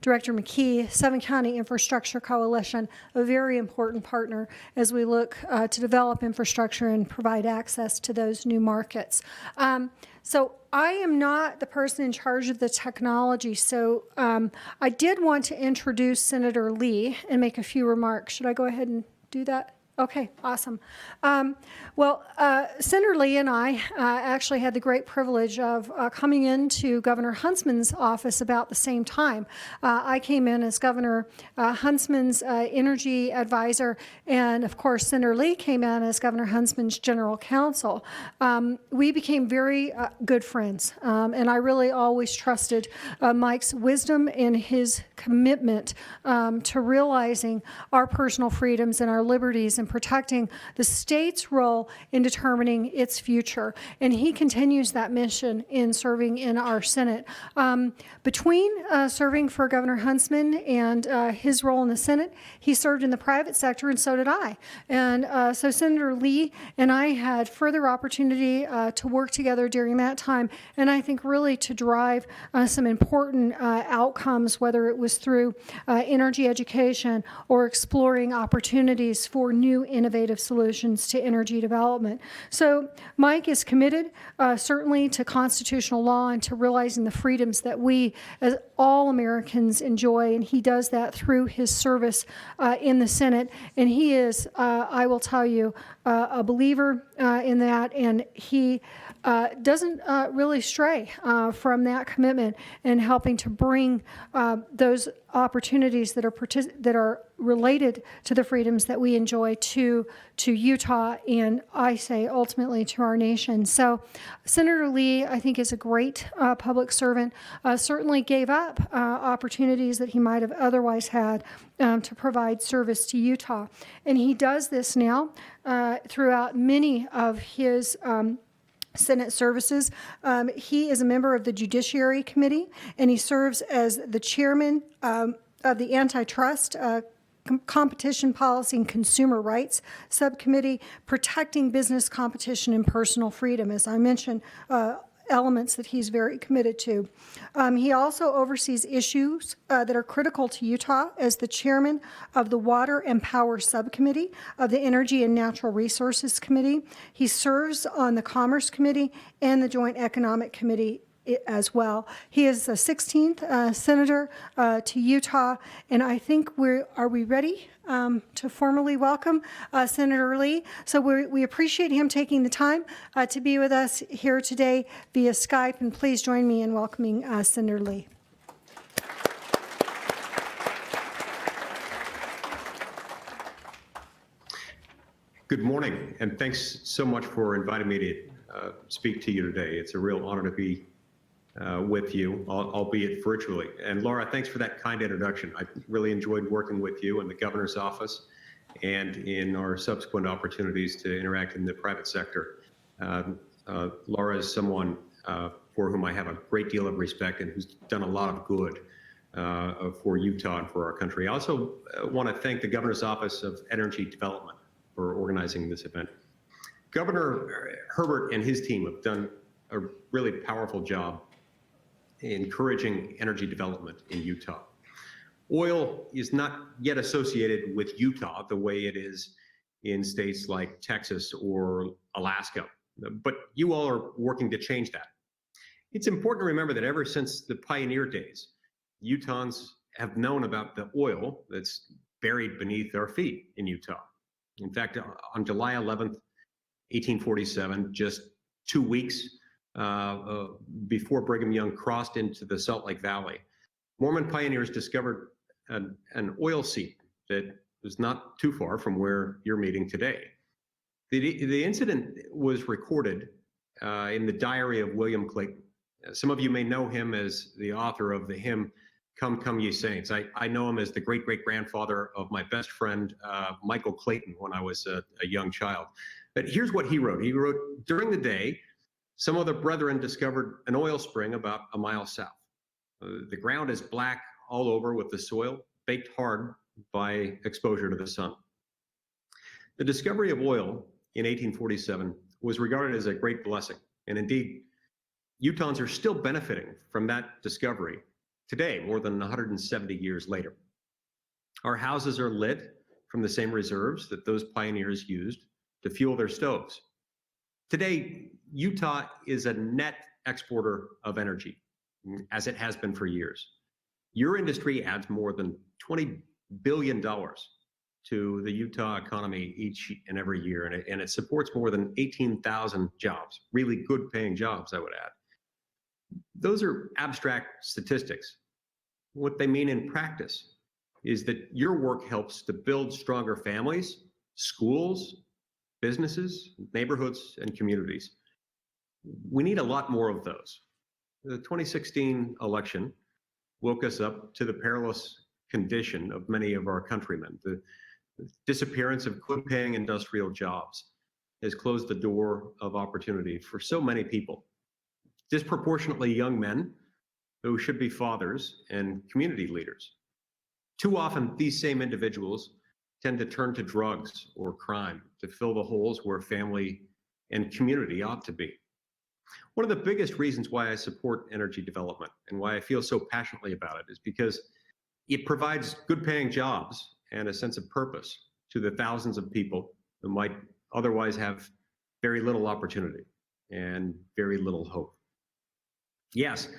Director McKee, Seven County Infrastructure Coalition, a very important partner as we look to develop infrastructure and provide access to those new markets. So I am not the person in charge of the technology, so I did want to introduce Senator Lee and make a few remarks. Should I go ahead and do that? Okay, awesome. Senator Lee and I actually had the great privilege of coming into Governor Huntsman's office about the same time. I came in as Governor Huntsman's energy advisor, and of course, Senator Lee came in as Governor Huntsman's general counsel. We became very good friends, and I really always trusted Mike's wisdom and his commitment to realizing our personal freedoms and our liberties and protecting the state's role in determining its future. And he continues that mission in serving in our Senate. Between serving for Governor Huntsman and his role in the Senate, he served in the private sector, and so did I. And so Senator Lee and I had further opportunity to work together during that time, and I think really to drive some important outcomes, whether it was through energy education or exploring opportunities for new innovative solutions to energy development. So Mike is committed certainly to constitutional law and to realizing the freedoms that we as all Americans enjoy, and he does that through his service in the Senate. And he is, I will tell you, a believer in that, and he doesn't really stray from that commitment in helping to bring those opportunities that are related to the freedoms that we enjoy to Utah, and I say ultimately to our nation. So Senator Lee, I think, is a great public servant, certainly gave up opportunities that he might have otherwise had to provide service to Utah. And he does this now throughout many of his Senate services. He is a member of the Judiciary Committee, and he serves as the chairman of the Antitrust Competition Policy and Consumer Rights Subcommittee, protecting business competition and personal freedom, as I mentioned, elements that he's very committed to. He also oversees issues that are critical to Utah as the chairman of the Water and Power Subcommittee of the Energy and Natural Resources Committee. He serves on the Commerce Committee and the Joint Economic Committee as well. He is the 16th senator to Utah, and I think are we ready to formally welcome Senator Lee? So we appreciate him taking the time to be with us here today via Skype, and please join me in welcoming Senator Lee. Good morning, and thanks so much for inviting me to speak to you today. It's a real honor to be with you, albeit virtually. And Laura, thanks for that kind introduction. I really enjoyed working with you in the governor's office and in our subsequent opportunities to interact in the private sector. Laura is someone for whom I have a great deal of respect and who's done a lot of good for Utah and for our country. I also want to thank the governor's office of energy development for organizing this event. Governor Herbert and his team have done a really powerful job encouraging energy development in Utah. Oil is not yet associated with Utah the way it is in states like Texas or Alaska, but you all are working to change that. It's important to remember that ever since the pioneer days, Utahns have known about the oil that's buried beneath our feet in Utah. In fact, on July 11th, 1847, just 2 weeks before Brigham Young crossed into the Salt Lake Valley. Mormon pioneers discovered an oil seep that was not too far from where you're meeting today. The incident was recorded in the diary of William Clayton. Some of you may know him as the author of the hymn, Come, Come Ye Saints. I know him as the great-great-grandfather of my best friend, Michael Clayton, when I was a young child. But here's what he wrote. He wrote, during the day, some of the brethren discovered an oil spring about a mile south. The ground is black all over with the soil, baked hard by exposure to the sun. The discovery of oil in 1847 was regarded as a great blessing. And indeed, Utahns are still benefiting from that discovery today, more than 170 years later. Our houses are lit from the same reserves that those pioneers used to fuel their stoves. Today, Utah is a net exporter of energy, as it has been for years. Your industry adds more than $20 billion to the Utah economy each and every year, and it supports more than 18,000 jobs, really good paying jobs, I would add. Those are abstract statistics. What they mean in practice is that your work helps to build stronger families, schools, businesses, neighborhoods, and communities. We need a lot more of those. The 2016 election woke us up to the perilous condition of many of our countrymen. The disappearance of good-paying industrial jobs has closed the door of opportunity for so many people, disproportionately young men who should be fathers and community leaders. Too often, these same individuals tend to turn to drugs or crime to fill the holes where family and community ought to be. One of the biggest reasons why I support energy development and why I feel so passionately about it is because it provides good-paying jobs and a sense of purpose to the thousands of people who might otherwise have very little opportunity and very little hope. Yes,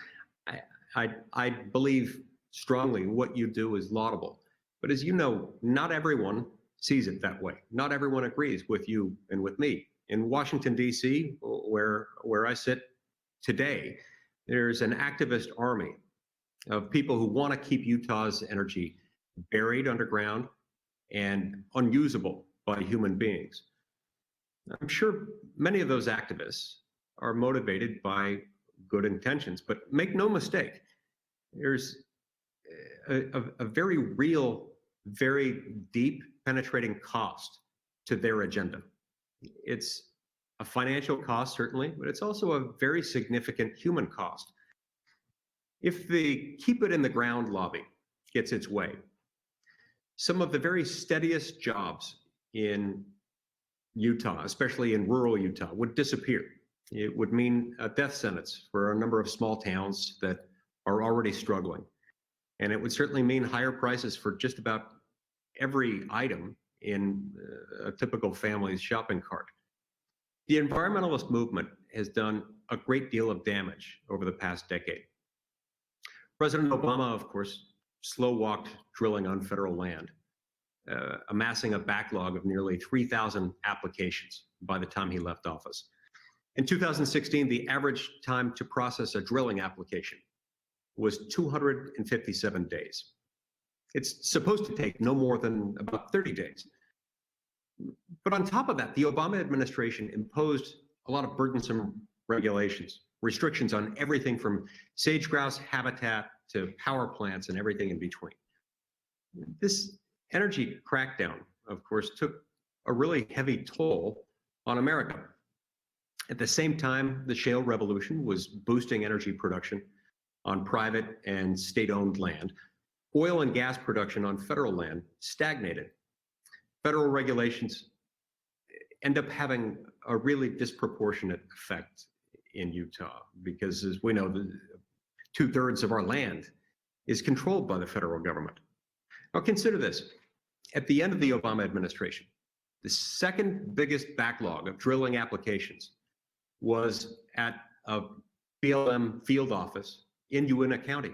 I believe strongly what you do is laudable, but as you know, not everyone sees it that way. Not everyone agrees with you and with me. In Washington, D.C., where I sit today, there's an activist army of people who want to keep Utah's energy buried underground and unusable by human beings. I'm sure many of those activists are motivated by good intentions, but make no mistake, there's a very real, very deep, penetrating cost to their agenda. It's a financial cost, certainly, but it's also a very significant human cost. If the keep it in the ground lobby gets its way, some of the very steadiest jobs in Utah, especially in rural Utah, would disappear. It would mean a death sentence for a number of small towns that are already struggling. And it would certainly mean higher prices for just about every item in a typical family's shopping cart. The environmentalist movement has done a great deal of damage over the past decade. President Obama, of course, slow-walked drilling on federal land, amassing a backlog of nearly 3,000 applications by the time he left office. In 2016, the average time to process a drilling application was 257 days. It's supposed to take no more than about 30 days. But on top of that, the Obama administration imposed a lot of burdensome regulations, restrictions on everything from sage-grouse habitat to power plants and everything in between. This energy crackdown, of course, took a really heavy toll on America. At the same time, the shale revolution was boosting energy production on private and state-owned land. Oil and gas production on federal land stagnated. Federal regulations end up having a really disproportionate effect in Utah because, as we know, 2/3 of our land is controlled by the federal government. Now consider this. At the end of the Obama administration, the second biggest backlog of drilling applications was at a BLM field office in Uinta County.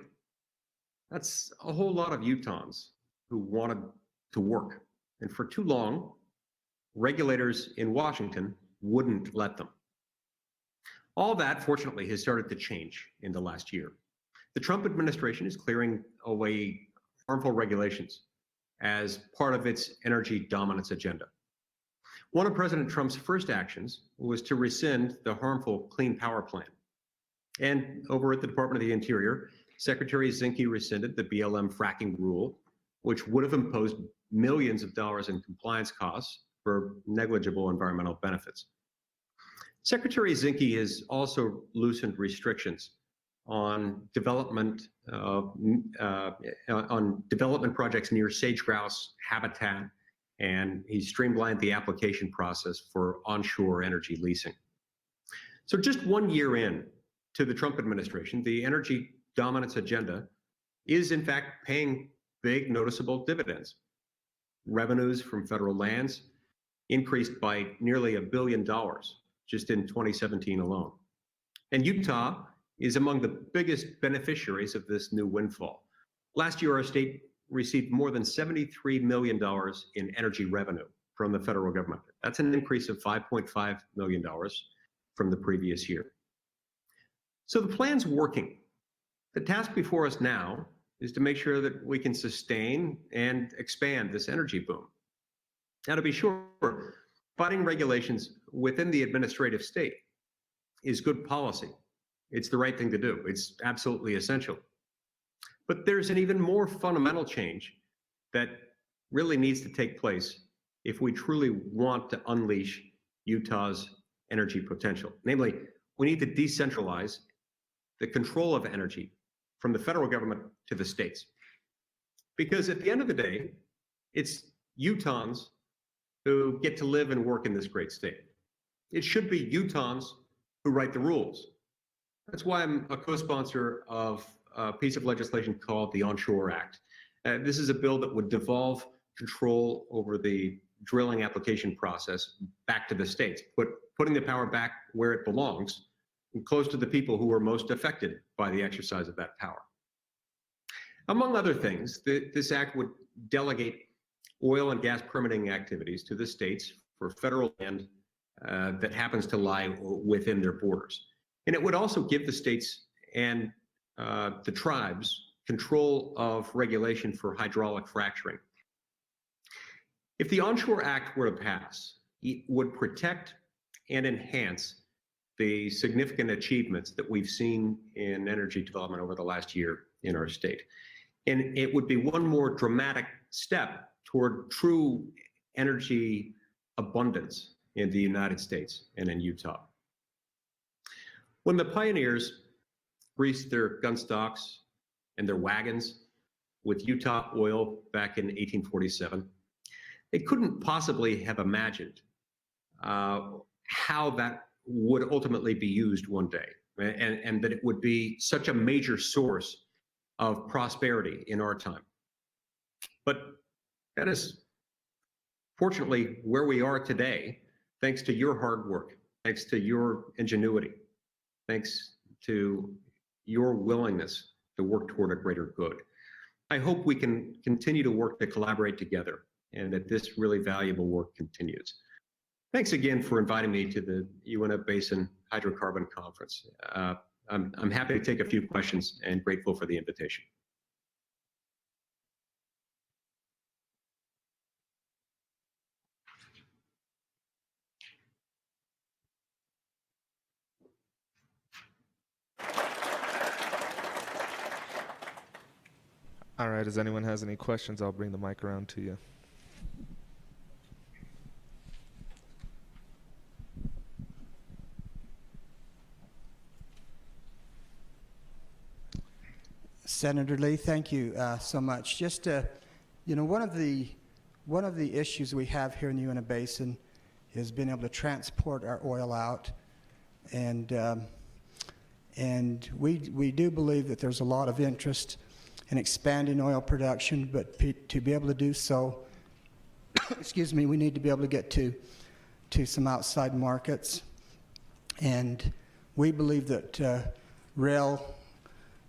That's a whole lot of Utahns who wanted to work. And for too long, regulators in Washington wouldn't let them. All that, fortunately, has started to change in the last year. The Trump administration is clearing away harmful regulations as part of its energy dominance agenda. One of President Trump's first actions was to rescind the harmful Clean Power Plan. And over at the Department of the Interior, Secretary Zinke rescinded the BLM fracking rule, which would have imposed millions of dollars in compliance costs for negligible environmental benefits. Secretary Zinke has also loosened restrictions on development projects near sage-grouse habitat, and he streamlined the application process for onshore energy leasing. So just 1 year in to the Trump administration, the energy dominance agenda is in fact paying big noticeable dividends. Revenues from federal lands increased by nearly $1 billion just in 2017 alone. And Utah is among the biggest beneficiaries of this new windfall. Last year, our state received more than $73 million in energy revenue from the federal government. That's an increase of $5.5 million from the previous year. So the plan's working. The task before us now is to make sure that we can sustain and expand this energy boom. Now, to be sure, fighting regulations within the administrative state is good policy. It's the right thing to do. It's absolutely essential. But there's an even more fundamental change that really needs to take place if we truly want to unleash Utah's energy potential. Namely, we need to decentralize the control of energy from the federal government to the states. Because at the end of the day, it's Utahns who get to live and work in this great state. It should be Utahns who write the rules. That's why I'm a co-sponsor of a piece of legislation called the Onshore Act. This is a bill that would devolve control over the drilling application process back to the states, putting the power back where it belongs and close to the people who are most affected by the exercise of that power. Among other things, this act would delegate oil and gas permitting activities to the states for federal land that happens to lie within their borders. And it would also give the states and the tribes control of regulation for hydraulic fracturing. If the Onshore Act were to pass, it would protect and enhance the significant achievements that we've seen in energy development over the last year in our state. And it would be one more dramatic step toward true energy abundance in the United States and in Utah. When the pioneers greased their gun stocks and their wagons with Utah oil back in 1847, they couldn't possibly have imagined how that would ultimately be used one day, and that it would be such a major source of prosperity in our time. But that is fortunately where we are today, thanks to your hard work, thanks to your ingenuity, thanks to your willingness to work toward a greater good. I hope we can continue to work to collaborate together and that this really valuable work continues. Thanks again for inviting me to the Uinta Basin Hydrocarbon Conference. I'm happy to take a few questions and grateful for the invitation. All right, if anyone has any questions, I'll bring the mic around to you. Senator Lee, thank you so much. Just one of the issues we have here in the Uinta Basin is being able to transport our oil out, and we do believe that there's a lot of interest in expanding oil production, but to be able to do so, excuse me, we need to be able to get to some outside markets, and we believe that rail.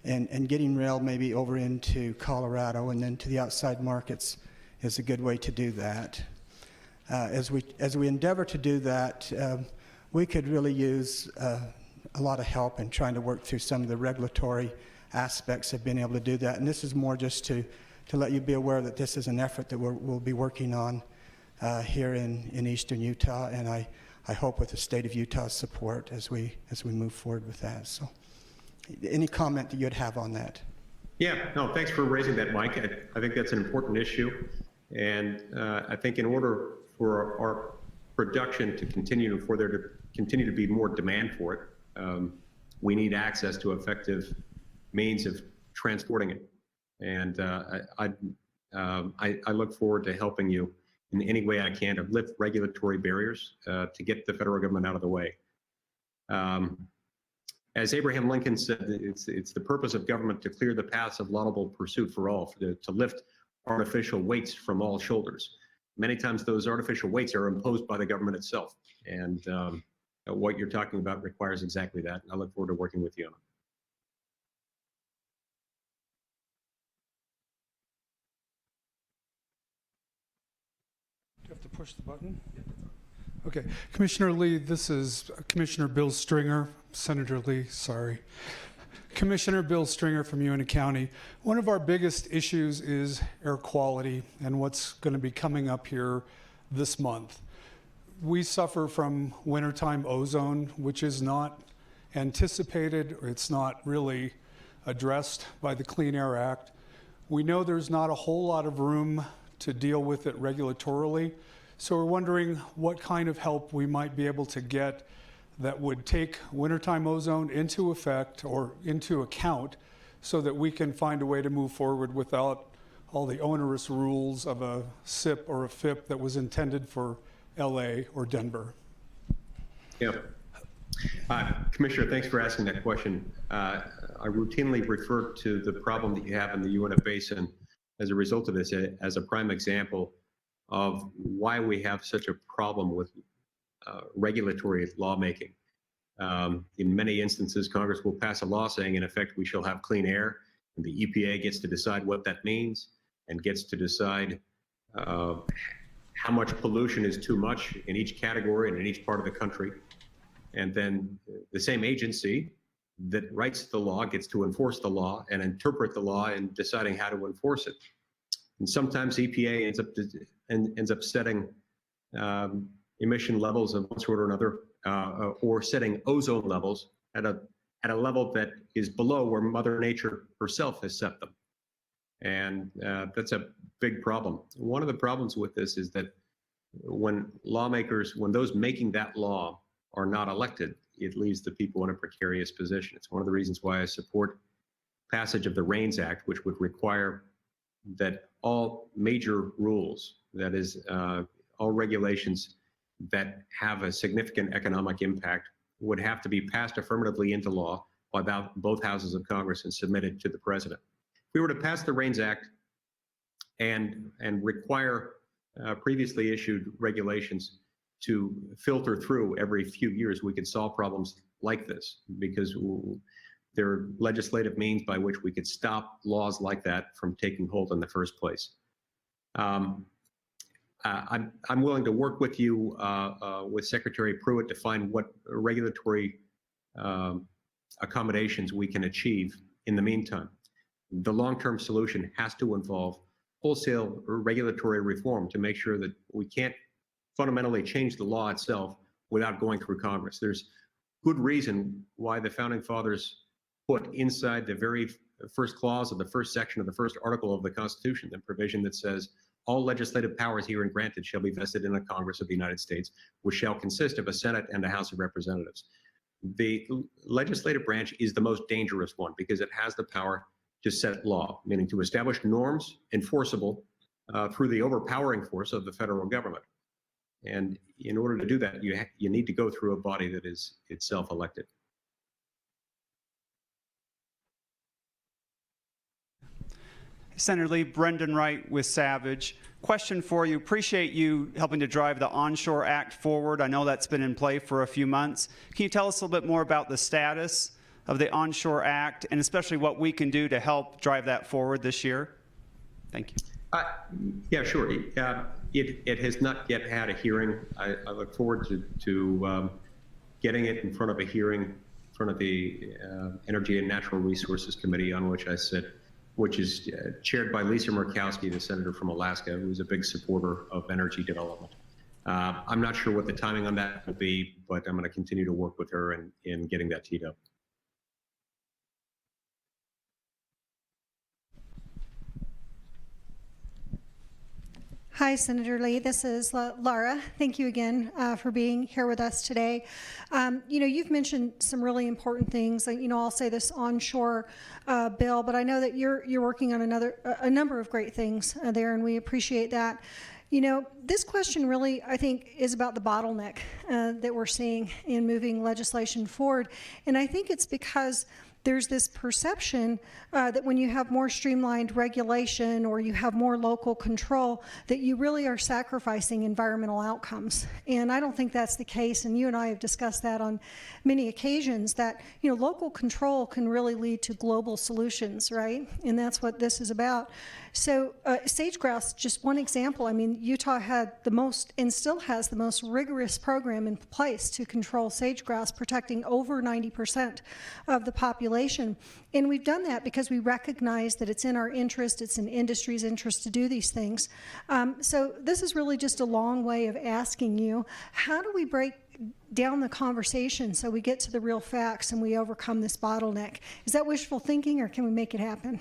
And getting rail maybe over into Colorado and then to the outside markets is a good way to do that. As we endeavor to do that, we could really use a lot of help in trying to work through some of the regulatory aspects of being able to do that. And this is more just to let you be aware that this is an effort that we'll be working on here in eastern Utah, and I hope with the state of Utah's support as we move forward with that. So any comment that you'd have on that? Yeah, no, thanks for raising that, Mike. I think that's an important issue. And I think in order for our production to continue, for there to continue to be more demand for it, we need access to effective means of transporting it. And I look forward to helping you in any way I can to lift regulatory barriers to get the federal government out of the way. As Abraham Lincoln said, it's the purpose of government to clear the paths of laudable pursuit for all, to lift artificial weights from all shoulders. Many times those artificial weights are imposed by the government itself. And what you're talking about requires exactly that. And I look forward to working with you on it. Do you have to push the button? Okay. Commissioner Lee, this is Commissioner Bill Stringer. Senator Lee, sorry. Commissioner Bill Stringer from Uinta County. One of our biggest issues is air quality and what's going to be coming up here this month. We suffer from wintertime ozone, which is not anticipated, or it's not really addressed by the Clean Air Act. We know there's not a whole lot of room to deal with it regulatorily. So we're wondering what kind of help we might be able to get that would take wintertime ozone into effect or into account so that we can find a way to move forward without all the onerous rules of a SIP or a FIP that was intended for LA or Denver. Yeah. Commissioner, thanks for asking that question. I routinely refer to the problem that you have in the Uinta Basin as a result of this as a prime example of why we have such a problem with regulatory lawmaking. In many instances, Congress will pass a law saying, in effect, we shall have clean air, and the EPA gets to decide what that means and gets to decide how much pollution is too much in each category and in each part of the country. And then the same agency that writes the law gets to enforce the law and interpret the law in deciding how to enforce it. And sometimes EPA ends up setting emission levels of one sort or another, or setting ozone levels at a level that is below where Mother Nature herself has set them. And that's a big problem. One of the problems with this is that when those making that law are not elected, it leaves the people in a precarious position. It's one of the reasons why I support passage of the RAINS Act, which would require that all major rules, that is, all regulations that have a significant economic impact would have to be passed affirmatively into law by both houses of Congress and submitted to the president. If we were to pass the RAINS Act and require previously issued regulations to filter through every few years, we could solve problems like this, because there are legislative means by which we could stop laws like that from taking hold in the first place. I'm willing to work with you, with Secretary Pruitt, to find what regulatory accommodations we can achieve in the meantime. The long-term solution has to involve wholesale regulatory reform to make sure that we can't fundamentally change the law itself without going through Congress. There's good reason why the Founding Fathers put inside the very first clause of the first section of the first article of the Constitution the provision that says, all legislative powers herein granted shall be vested in a Congress of the United States, which shall consist of a Senate and a House of Representatives. The legislative branch is the most dangerous one because it has the power to set law, meaning to establish norms enforceable through the overpowering force of the federal government. And in order to do that, you need to go through a body that is itself elected. Senator Lee, Brendan Wright with Savage. Question for you. Appreciate you helping to drive the Onshore Act forward. I know that's been in play for a few months. Can you tell us a little bit more about the status of the Onshore Act and especially what we can do to help drive that forward this year? Thank you. Yeah, sure. It has not yet had a hearing. I look forward to getting it in front of a hearing front of the Energy and Natural Resources Committee, on which I sit, which is chaired by Lisa Murkowski, the senator from Alaska, who's a big supporter of energy development. I'm not sure what the timing on that will be, but I'm going to continue to work with her in getting that teed up. Hi, Senator Lee. This is Laura. Thank you again for being here with us today. You've mentioned some really important things. I'll say this onshore bill, but I know that you're working on a number of great things there, and we appreciate that. This question really, I think, is about the bottleneck that we're seeing in moving legislation forward, and I think it's because there's this perception that when you have more streamlined regulation or you have more local control, that you really are sacrificing environmental outcomes. And I don't think that's the case, and you and I have discussed that on many occasions, that local control can really lead to global solutions, right? And that's what this is about. So sage grouse, just one example. I mean, Utah had the most, and still has the most rigorous program in place to control sage grouse, protecting over 90% of the population. And we've done that because we recognize that it's in our interest, it's in industry's interest to do these things. So this is really just a long way of asking you, how do we break down the conversation so we get to the real facts and we overcome this bottleneck? Is that wishful thinking, or can we make it happen?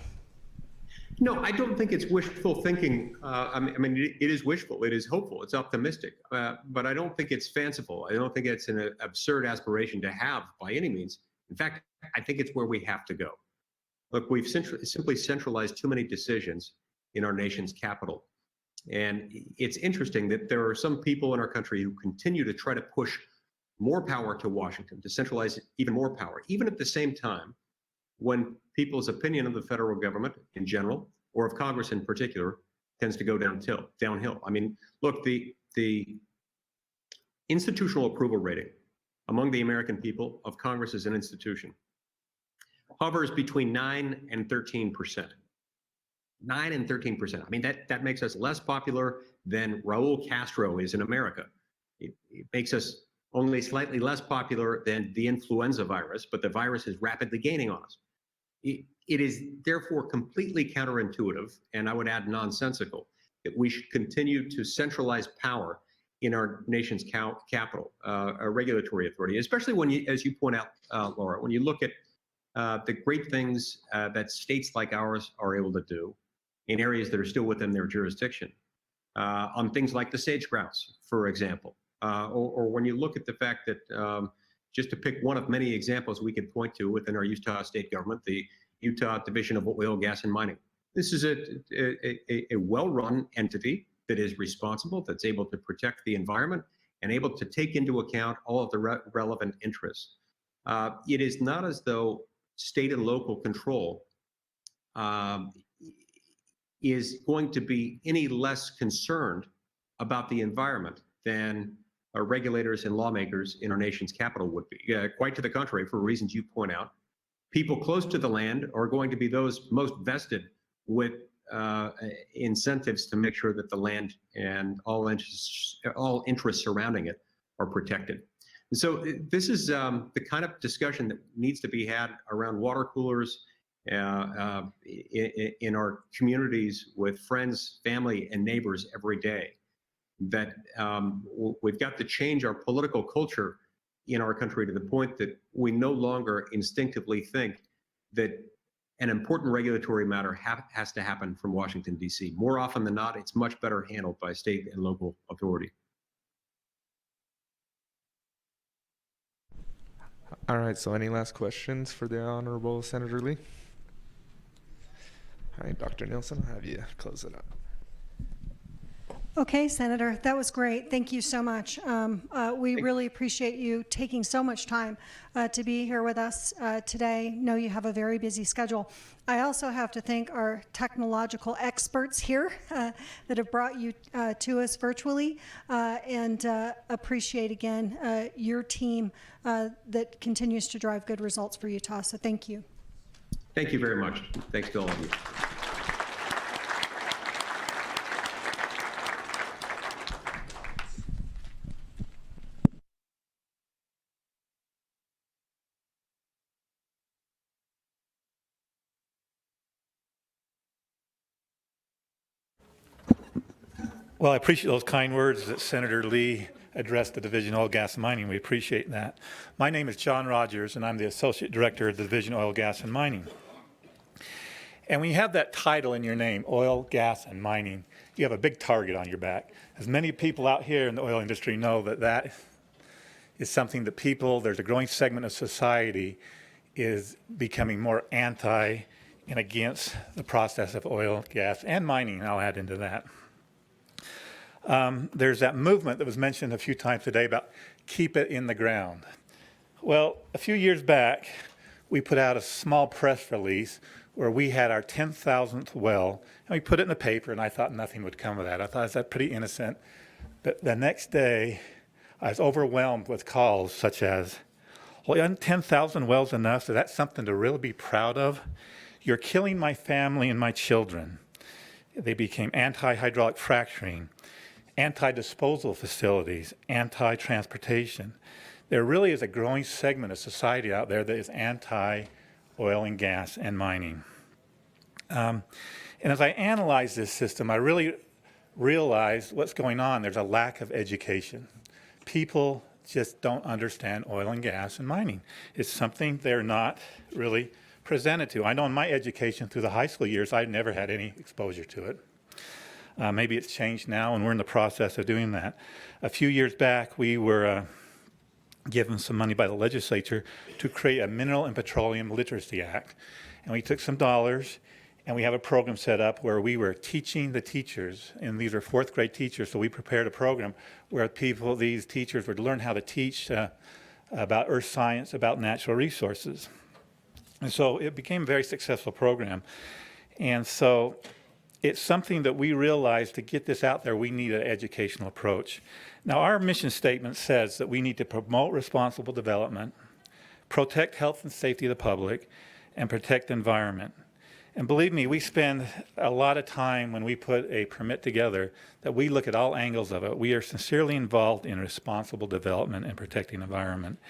No, I don't think it's wishful thinking. I mean, it is wishful, it is hopeful, it's optimistic, but I don't think it's fanciful. I don't think it's an absurd aspiration to have by any means. In fact, I think it's where we have to go. Look, we've simply centralized too many decisions in our nation's capital. And it's interesting that there are some people in our country who continue to try to push more power to Washington, to centralize even more power, even at the same time when people's opinion of the federal government in general, or of Congress in particular, tends to go downhill. I mean, look, the institutional approval rating among the American people of Congress as an institution hovers between 9 and 13%. 9 and 13%. I mean, that makes us less popular than Raul Castro is in America. It makes us only slightly less popular than the influenza virus, but the virus is rapidly gaining on us. It is therefore completely counterintuitive, and I would add nonsensical, that we should continue to centralize power in our nation's capital, a regulatory authority, especially when you, as you point out, Laura, when you look at the great things that states like ours are able to do in areas that are still within their jurisdiction, on things like the sage grouse, for example, or when you look at the fact that, just to pick one of many examples we could point to within our Utah state government, the Utah Division of Oil, Gas, and Mining. This is a well-run entity that is responsible, that's able to protect the environment and able to take into account all of the relevant interests. It is not as though state and local control is going to be any less concerned about the environment than our regulators and lawmakers in our nation's capital would be. Quite to the contrary, for reasons you point out. People close to the land are going to be those most vested with incentives to make sure that the land and all interests surrounding it are protected. And so this is the kind of discussion that needs to be had around water coolers in our communities with friends, family, and neighbors every day. That we've got to change our political culture in our country to the point that we no longer instinctively think that an important regulatory matter has to happen from Washington, D.C. More often than not, it's much better handled by state and local authority. All right, so any last questions for the Honorable Senator Lee? All right, Dr. Nielsen, I'll have you close it up. Okay, Senator, that was great. Thank you so much. We really appreciate you taking so much time to be here with us today. Know you have a very busy schedule. I also have to thank our technological experts here that have brought you to us virtually, and appreciate again your team that continues to drive good results for Utah. So thank you. Thank you very much. Thanks to all of you. Well, I appreciate those kind words that Senator Lee addressed the Division of Oil, Gas, and Mining. We appreciate that. My name is John Rogers, and I'm the Associate Director of the Division of Oil, Gas, and Mining. And when you have that title in your name, oil, gas, and mining, you have a big target on your back. As many people out here in the oil industry know that that is something that people, there's a growing segment of society is becoming more anti and against the process of oil, gas, and mining, and I'll add into that. There's that movement that was mentioned a few times today about keep it in the ground. Well, a few years back, we put out a small press release where we had our 10,000th well, and we put it in the paper, and I thought nothing would come of that. I thought, is that pretty innocent? But the next day, I was overwhelmed with calls such as, well, isn't 10,000 wells enough? So that's something to really be proud of? You're killing my family and my children. They became anti-hydraulic fracturing, anti-disposal facilities, anti-transportation. There really is a growing segment of society out there that is anti-oil and gas and mining. And as I analyze this system, I really realized what's going on. There's a lack of education. People just don't understand oil and gas and mining. It's something they're not really presented to. I know in my education through the high school years, I never had any exposure to it. Maybe it's changed now, and we're in the process of doing that. A few years back, we were given some money by the legislature to create a Mineral and Petroleum Literacy Act. And we took some dollars, and we have a program set up where we were teaching the teachers, and these are fourth grade teachers, so we prepared a program where these teachers would learn how to teach about earth science, about natural resources. And so it became a very successful program. And so it's something that we realized to get this out there, we need an educational approach. Now, our mission statement says that we need to promote responsible development, protect health and safety of the public, and protect the environment. And believe me, we spend a lot of time when we put a permit together that we look at all angles of it. We are sincerely involved in responsible development and protecting the environment.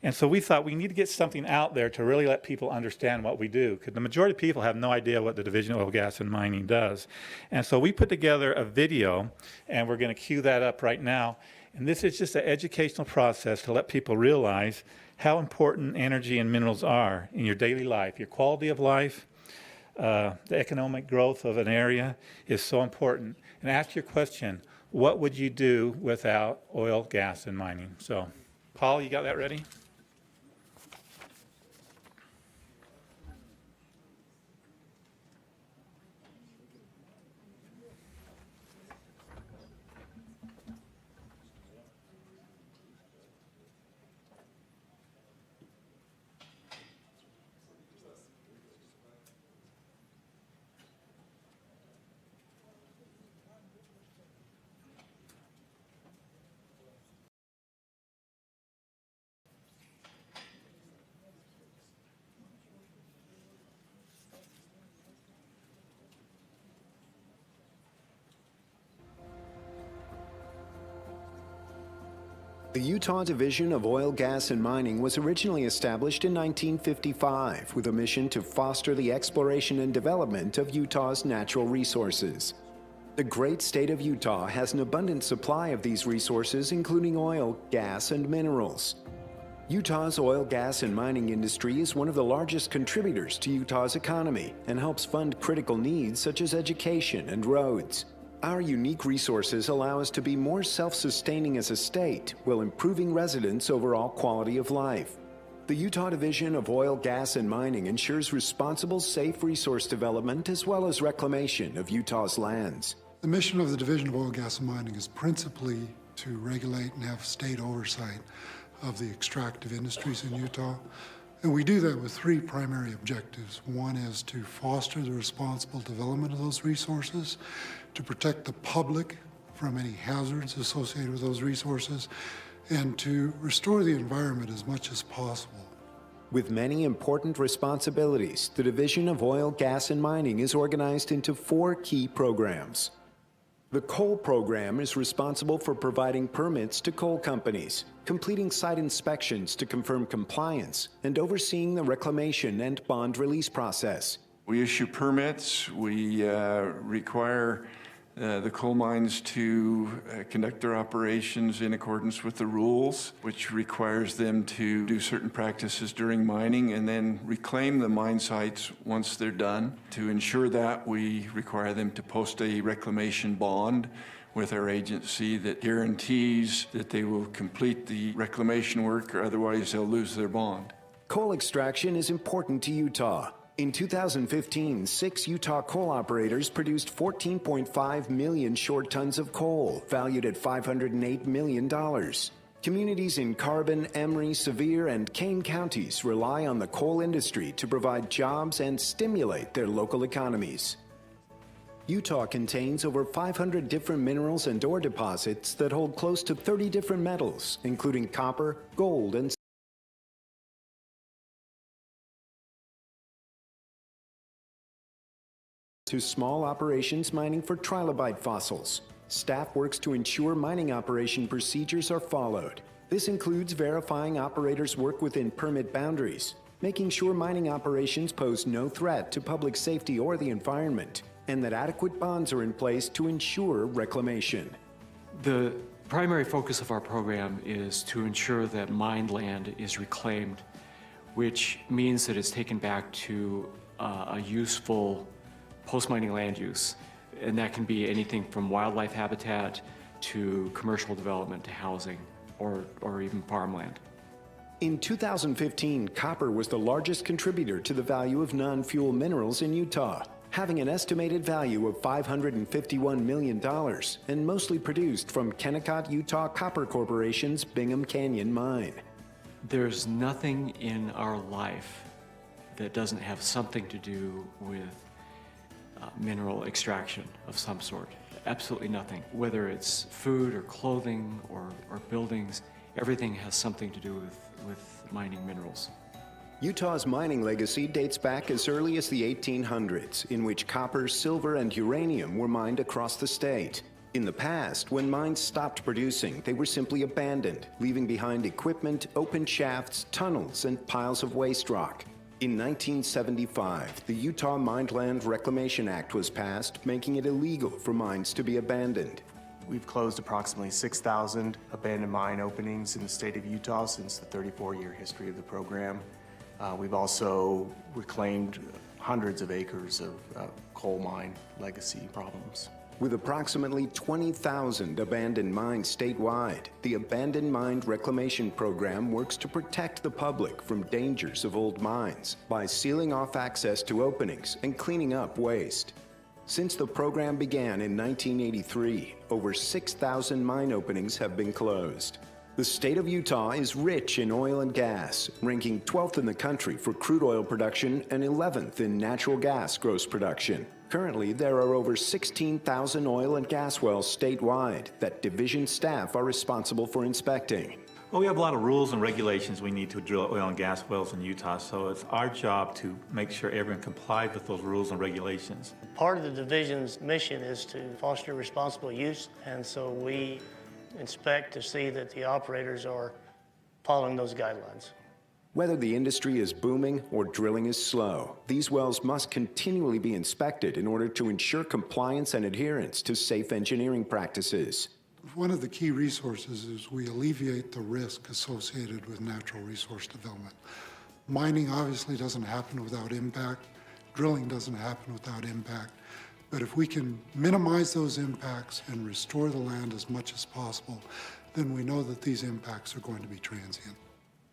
And so we thought we need to get something out there to really let people understand what we do, because the majority of people have no idea what the Division of Oil, Gas, and Mining does. And so we put together a video, and we're going to cue that up right now. And this is just an educational process to let people realize how important energy and minerals are in your daily life, your quality of life. The economic growth of an area is so important. And ask your question, what would you do without oil, gas, and mining? So, Paul, you got that ready? The Utah Division of Oil, Gas, and Mining was originally established in 1955 with a mission to foster the exploration and development of Utah's natural resources. The great state of Utah has an abundant supply of these resources, including oil, gas, and minerals. Utah's oil, gas, and mining industry is one of the largest contributors to Utah's economy and helps fund critical needs such as education and roads. Our unique resources allow us to be more self-sustaining as a state while improving residents' overall quality of life. The Utah Division of Oil, Gas, and Mining ensures responsible, safe resource development as well as reclamation of Utah's lands. The mission of the Division of Oil, Gas, and Mining is principally to regulate and have state oversight of the extractive industries in Utah. And we do that with three primary objectives. One is to foster the responsible development of those resources, to protect the public from any hazards associated with those resources, and to restore the environment as much as possible. With many important responsibilities, the Division of Oil, Gas, and Mining is organized into 4 key programs. The coal program is responsible for providing permits to coal companies, completing site inspections to confirm compliance, and overseeing the reclamation and bond release process. We issue permits, we require the coal mines to conduct their operations in accordance with the rules, which requires them to do certain practices during mining and then reclaim the mine sites once they're done. To ensure that, we require them to post a reclamation bond with our agency that guarantees that they will complete the reclamation work, or otherwise they'll lose their bond. Coal extraction is important to Utah. In 2015, 6 Utah coal operators produced 14.5 million short tons of coal, valued at $508 million. Communities in Carbon, Emery, Sevier, and Kane counties rely on the coal industry to provide jobs and stimulate their local economies. Utah contains over 500 different minerals and ore deposits that hold close to 30 different metals, including copper, gold, and to small operations mining for trilobite fossils. Staff works to ensure mining operation procedures are followed. This includes verifying operators work within permit boundaries, making sure mining operations pose no threat to public safety or the environment, and that adequate bonds are in place to ensure reclamation. The primary focus of our program is to ensure that mined land is reclaimed, which means that it's taken back to a useful post-mining land use. And that can be anything from wildlife habitat to commercial development to housing or even farmland. In 2015, copper was the largest contributor to the value of non-fuel minerals in Utah, having an estimated value of $551 million and mostly produced from Kennecott Utah Copper Corporation's Bingham Canyon mine. There's nothing in our life that doesn't have something to do with mineral extraction of some sort. Absolutely nothing. Whether it's food or clothing or buildings, everything has something to do with mining minerals. Utah's mining legacy dates back as early as the 1800s, in which copper, silver, and uranium were mined across the state. In the past, when mines stopped producing, they were simply abandoned, leaving behind equipment, open shafts, tunnels, and piles of waste rock. In 1975, the Utah Mined Land Reclamation Act was passed, making it illegal for mines to be abandoned. We've closed approximately 6,000 abandoned mine openings in the state of Utah since the 34-year history of the program. We've also reclaimed hundreds of acres of coal mine legacy problems. With approximately 20,000 abandoned mines statewide, the Abandoned Mine Reclamation Program works to protect the public from dangers of old mines by sealing off access to openings and cleaning up waste. Since the program began in 1983, over 6,000 mine openings have been closed. The state of Utah is rich in oil and gas, ranking 12th in the country for crude oil production and 11th in natural gas gross production. Currently, there are over 16,000 oil and gas wells statewide that division staff are responsible for inspecting. Well, we have a lot of rules and regulations we need to drill oil and gas wells in Utah, so it's our job to make sure everyone complies with those rules and regulations. Part of the division's mission is to foster responsible use, and so we inspect to see that the operators are following those guidelines. Whether the industry is booming or drilling is slow, these wells must continually be inspected in order to ensure compliance and adherence to safe engineering practices. One of the key resources is we alleviate the risk associated with natural resource development. Mining obviously doesn't happen without impact. Drilling doesn't happen without impact. But if we can minimize those impacts and restore the land as much as possible, then we know that these impacts are going to be transient.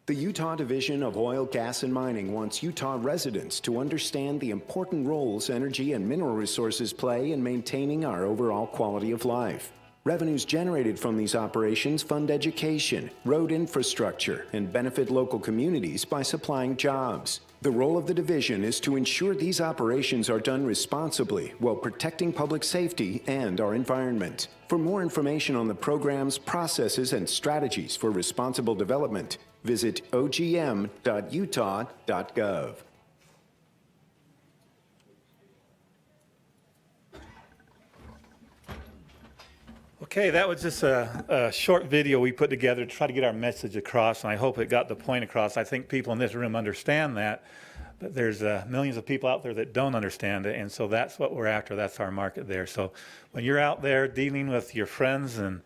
The Utah Division of Oil, Gas, and Mining wants Utah residents to understand the important roles energy and mineral resources play in maintaining our overall quality of life. Revenues generated from these operations fund education, road infrastructure, and benefit local communities by supplying jobs. The role of the division is to ensure these operations are done responsibly while protecting public safety and our environment. For more information on the programs, processes, and strategies for responsible development, visit ogm.utah.gov. Okay, that was just a short video we put together to try to get our message across, and I hope it got the point across. I think people in this room understand that. But there's millions of people out there that don't understand it, and so that's what we're after. That's our market there. So when you're out there dealing with your friends and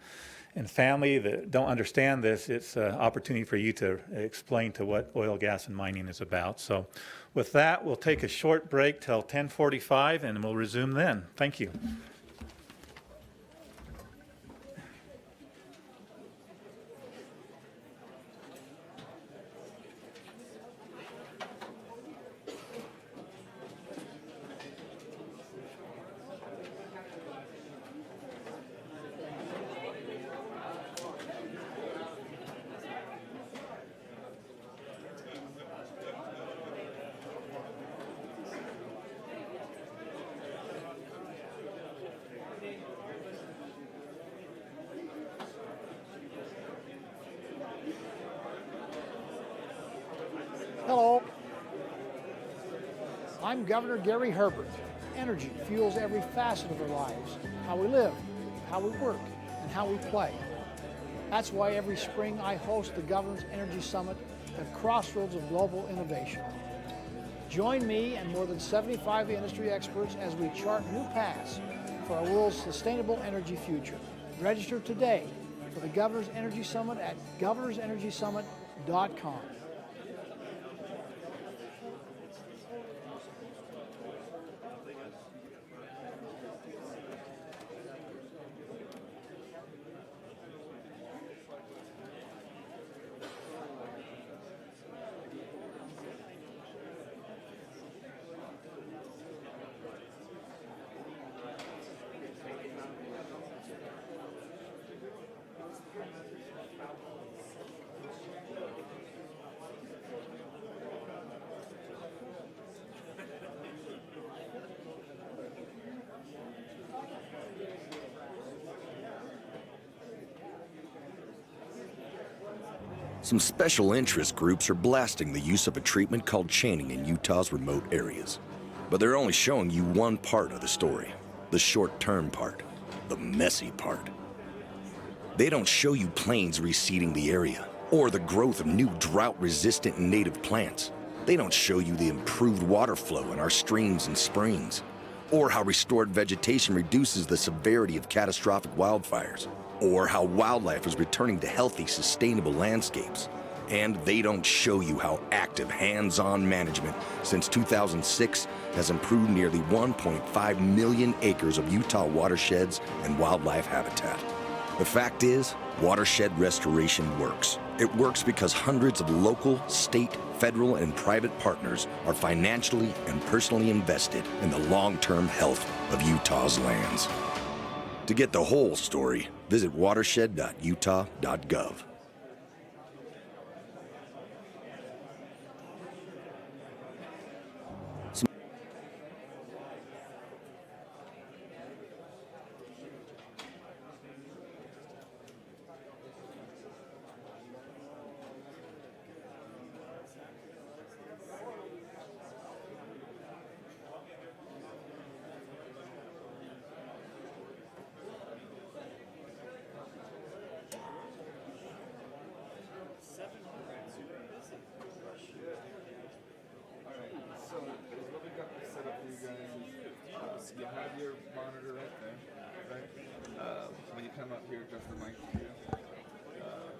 family that don't understand this, it's an opportunity for you to explain to what oil, gas, and mining is about. So with that, we'll take a short break till 10:45, and we'll resume then. Thank you. Hello. I'm Governor Gary Herbert. Energy fuels every facet of our lives, how we live, how we work, and how we play. That's why every spring I host the Governor's Energy Summit, the crossroads of global innovation. Join me and more than 75 industry experts as we chart new paths for our world's sustainable energy future. Register today for the Governor's Energy Summit at governorsenergysummit.com. Some special interest groups are blasting the use of a treatment called chaining in Utah's remote areas. But they're only showing you one part of the story, the short-term part, the messy part. They don't show you planes reseeding the area, or the growth of new drought-resistant native plants. They don't show you the improved water flow in our streams and springs, or how restored vegetation reduces the severity of catastrophic wildfires, or how wildlife is returning to healthy, sustainable landscapes. And they don't show you how active hands-on management since 2006 has improved nearly 1.5 million acres of Utah watersheds and wildlife habitat. The fact is, watershed restoration works. It works because hundreds of local, state, federal, and private partners are financially and personally invested in the long-term health of Utah's lands. To get the whole story, visit watershed.utah.gov. You have your monitor right there, right? When you come up here, adjust the mic to you.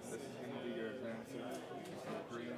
This is going to be your answer. Green, go.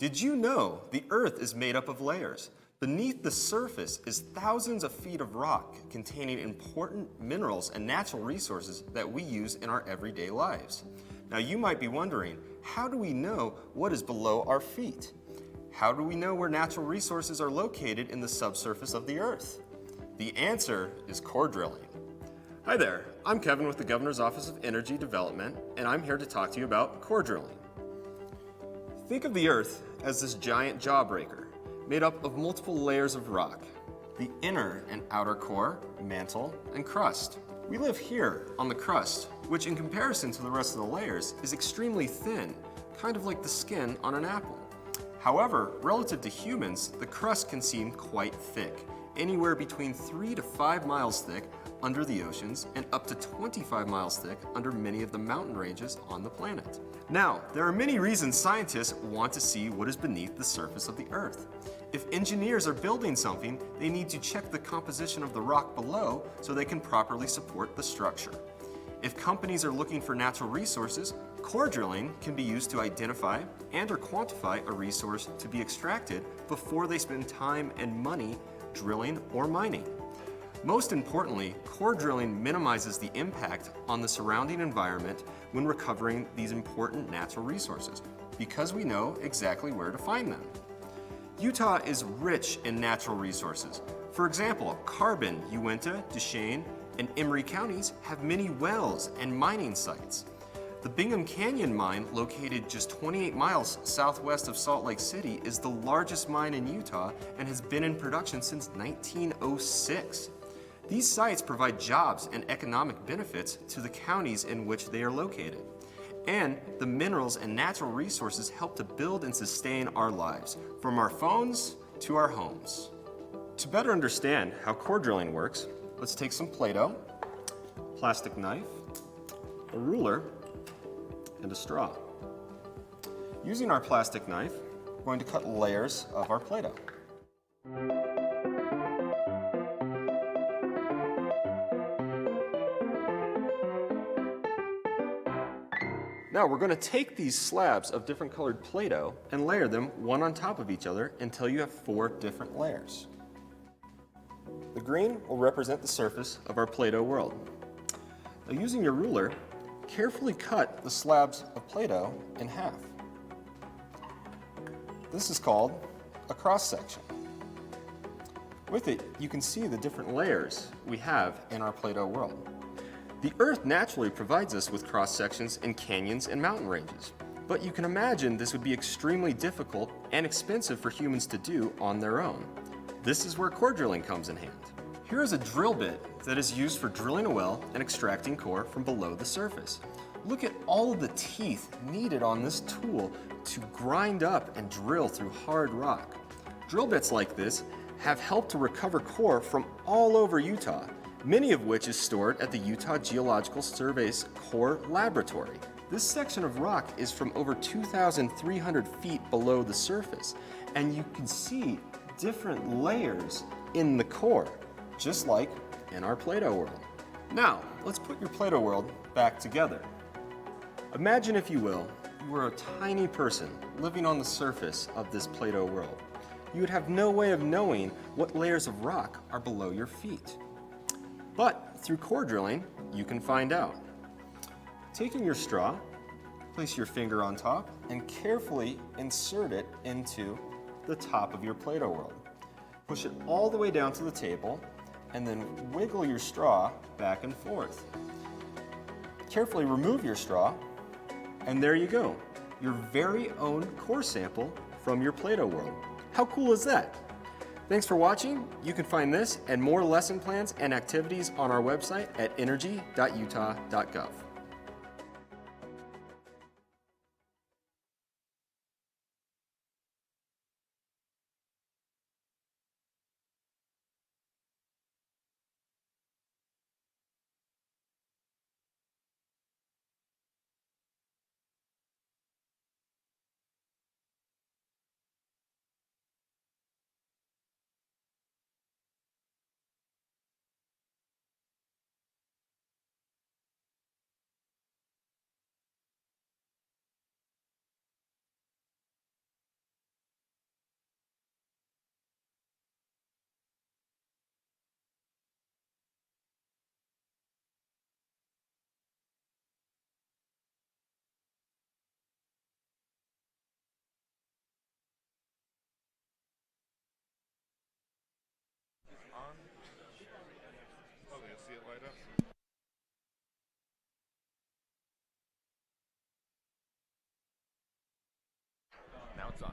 Did you know the Earth is made up of layers? Beneath the surface is thousands of feet of rock containing important minerals and natural resources that we use in our everyday lives. Now you might be wondering, how do we know what is below our feet? How do we know where natural resources are located in the subsurface of the Earth? The answer is core drilling. Hi there, I'm Kevin with the Governor's Office of Energy Development, and I'm here to talk to you about core drilling. Think of the Earth as this giant jawbreaker, made up of multiple layers of rock. The inner and outer core, mantle, and crust. We live here on the crust, which in comparison to the rest of the layers is extremely thin, kind of like the skin on an apple. However, relative to humans, the crust can seem quite thick, anywhere between 3 to 5 miles thick under the oceans and up to 25 miles thick under many of the mountain ranges on the planet. Now, there are many reasons scientists want to see what is beneath the surface of the Earth. If engineers are building something, they need to check the composition of the rock below so they can properly support the structure. If companies are looking for natural resources, core drilling can be used to identify and/or quantify a resource to be extracted before they spend time and money drilling or mining. Most importantly, core drilling minimizes the impact on the surrounding environment when recovering these important natural resources, because we know exactly where to find them. Utah is rich in natural resources. For example, Carbon, Uinta, Duchesne, and Emery counties have many wells and mining sites. The Bingham Canyon mine, located just 28 miles southwest of Salt Lake City, is the largest mine in Utah and has been in production since 1906. These sites provide jobs and economic benefits to the counties in which they are located. And the minerals and natural resources help to build and sustain our lives, from our phones to our homes. To better understand how core drilling works, let's take some Play-Doh, plastic knife, a ruler, and a straw. Using our plastic knife, we're going to cut layers of our Play-Doh. Now we're going to take these slabs of different colored Play-Doh and layer them one on top of each other until you have 4 different layers. The green will represent the surface of our Play-Doh world. Now using your ruler, carefully cut the slabs of Play-Doh in half. This is called a cross-section. With it, you can see the different layers we have in our Play-Doh world. The Earth naturally provides us with cross-sections in canyons and mountain ranges, but you can imagine this would be extremely difficult and expensive for humans to do on their own. This is where core drilling comes in hand. Here is a drill bit that is used for drilling a well and extracting core from below the surface. Look at all of the teeth needed on this tool to grind up and drill through hard rock. Drill bits like this have helped to recover core from all over Utah, many of which is stored at the Utah Geological Survey's core laboratory. This section of rock is from over 2,300 feet below the surface, and you can see different layers in the core, just like in our Play-Doh world. Now, let's put your Play-Doh world back together. Imagine, if you will, you were a tiny person living on the surface of this Play-Doh world. You would have no way of knowing what layers of rock are below your feet. But through core drilling, you can find out. Taking your straw, place your finger on top and carefully insert it into the top of your Play-Doh world. Push it all the way down to the table and then wiggle your straw back and forth. Carefully remove your straw, and there you go, your very own core sample from your Play-Doh world. How cool is that? Thanks for watching. You can find this and more lesson plans and activities on our website at energy.utah.gov. On. Oh, you'll see it light up. Now it's on.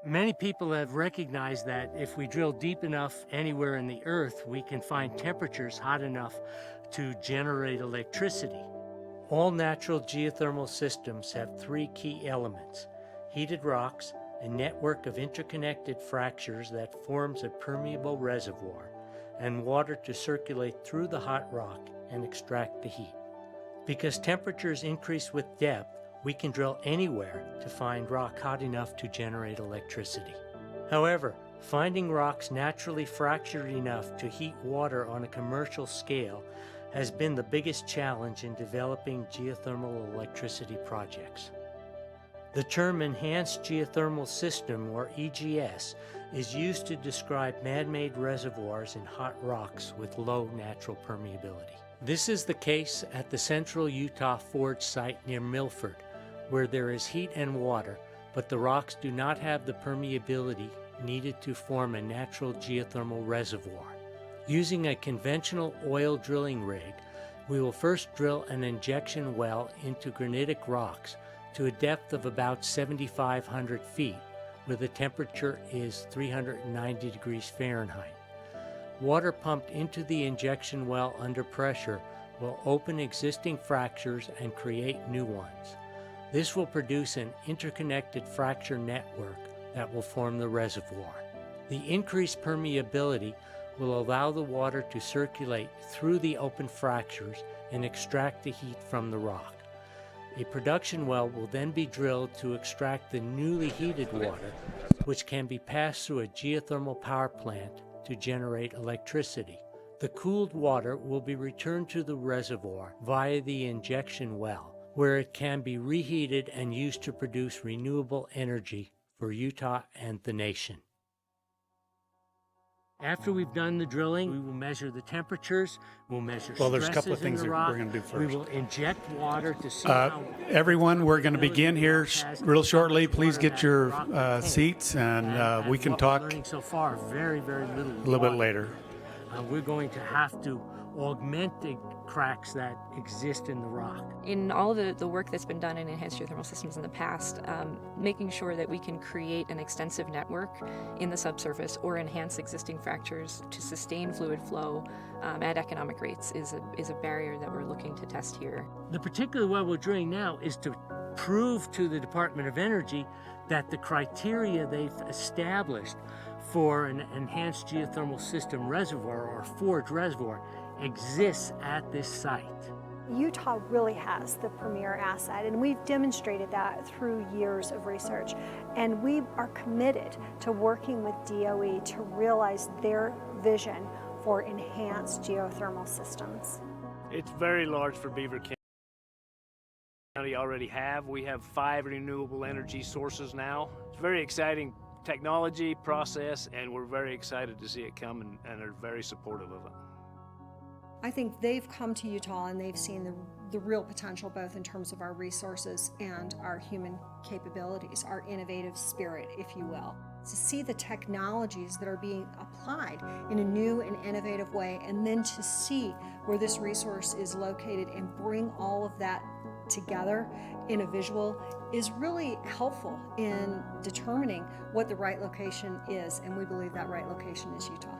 Many people have recognized that if we drill deep enough anywhere in the earth, we can find temperatures hot enough to generate electricity. All natural geothermal systems have three key elements: heated rocks, a network of interconnected fractures that forms a permeable reservoir, and water to circulate through the hot rock and extract the heat. Because temperatures increase with depth, we can drill anywhere to find rock hot enough to generate electricity. However, finding rocks naturally fractured enough to heat water on a commercial scale has been the biggest challenge in developing geothermal electricity projects. The term Enhanced Geothermal System, or EGS, is used to describe man-made reservoirs in hot rocks with low natural permeability. This is the case at the Central Utah Forge site near Milford, where there is heat and water, but the rocks do not have the permeability needed to form a natural geothermal reservoir. Using a conventional oil drilling rig, we will first drill an injection well into granitic rocks to a depth of about 7,500 feet, where the temperature is 390 degrees Fahrenheit. Water pumped into the injection well under pressure will open existing fractures and create new ones. This will produce an interconnected fracture network that will form the reservoir. The increased permeability will allow the water to circulate through the open fractures and extract the heat from the rock. A production well will then be drilled to extract the newly heated water, which can be passed through a geothermal power plant to generate electricity. The cooled water will be returned to the reservoir via the injection well, where it can be reheated and used to produce renewable energy for Utah and the nation. After we've done the drilling, we will measure the temperatures, we'll measure There's a couple of stresses in things the that rock. we're going to do first. We will inject water to see how... Everyone, we're going to begin here real shortly. Please get your seats, and we can what talk we're learning so far, very, very little a little bit water. later. We're going to have to augment the cracks that exist in the rock. In all of the work that's been done in enhanced geothermal systems in the past, making sure that we can create an extensive network in the subsurface or enhance existing fractures to sustain fluid flow at economic rates is a barrier that we're looking to test here. The particular well we're drilling now is to prove to the Department of Energy that the criteria they've established for an enhanced geothermal system reservoir or forge reservoir exists at this site. Utah really has the premier asset, and we've demonstrated that through years of research. And we are committed to working with DOE to realize their vision for enhanced geothermal systems. It's very large for Beaver County already have. We have 5 renewable energy sources now. It's very exciting technology process, and we're very excited to see it come and are very supportive of it. I think they've come to Utah and they've seen the real potential, both in terms of our resources and our human capabilities, our innovative spirit, if you will. To see the technologies that are being applied in a new and innovative way, and then to see where this resource is located and bring all of that together in a visual is really helpful in determining what the right location is, and we believe that right location is Utah.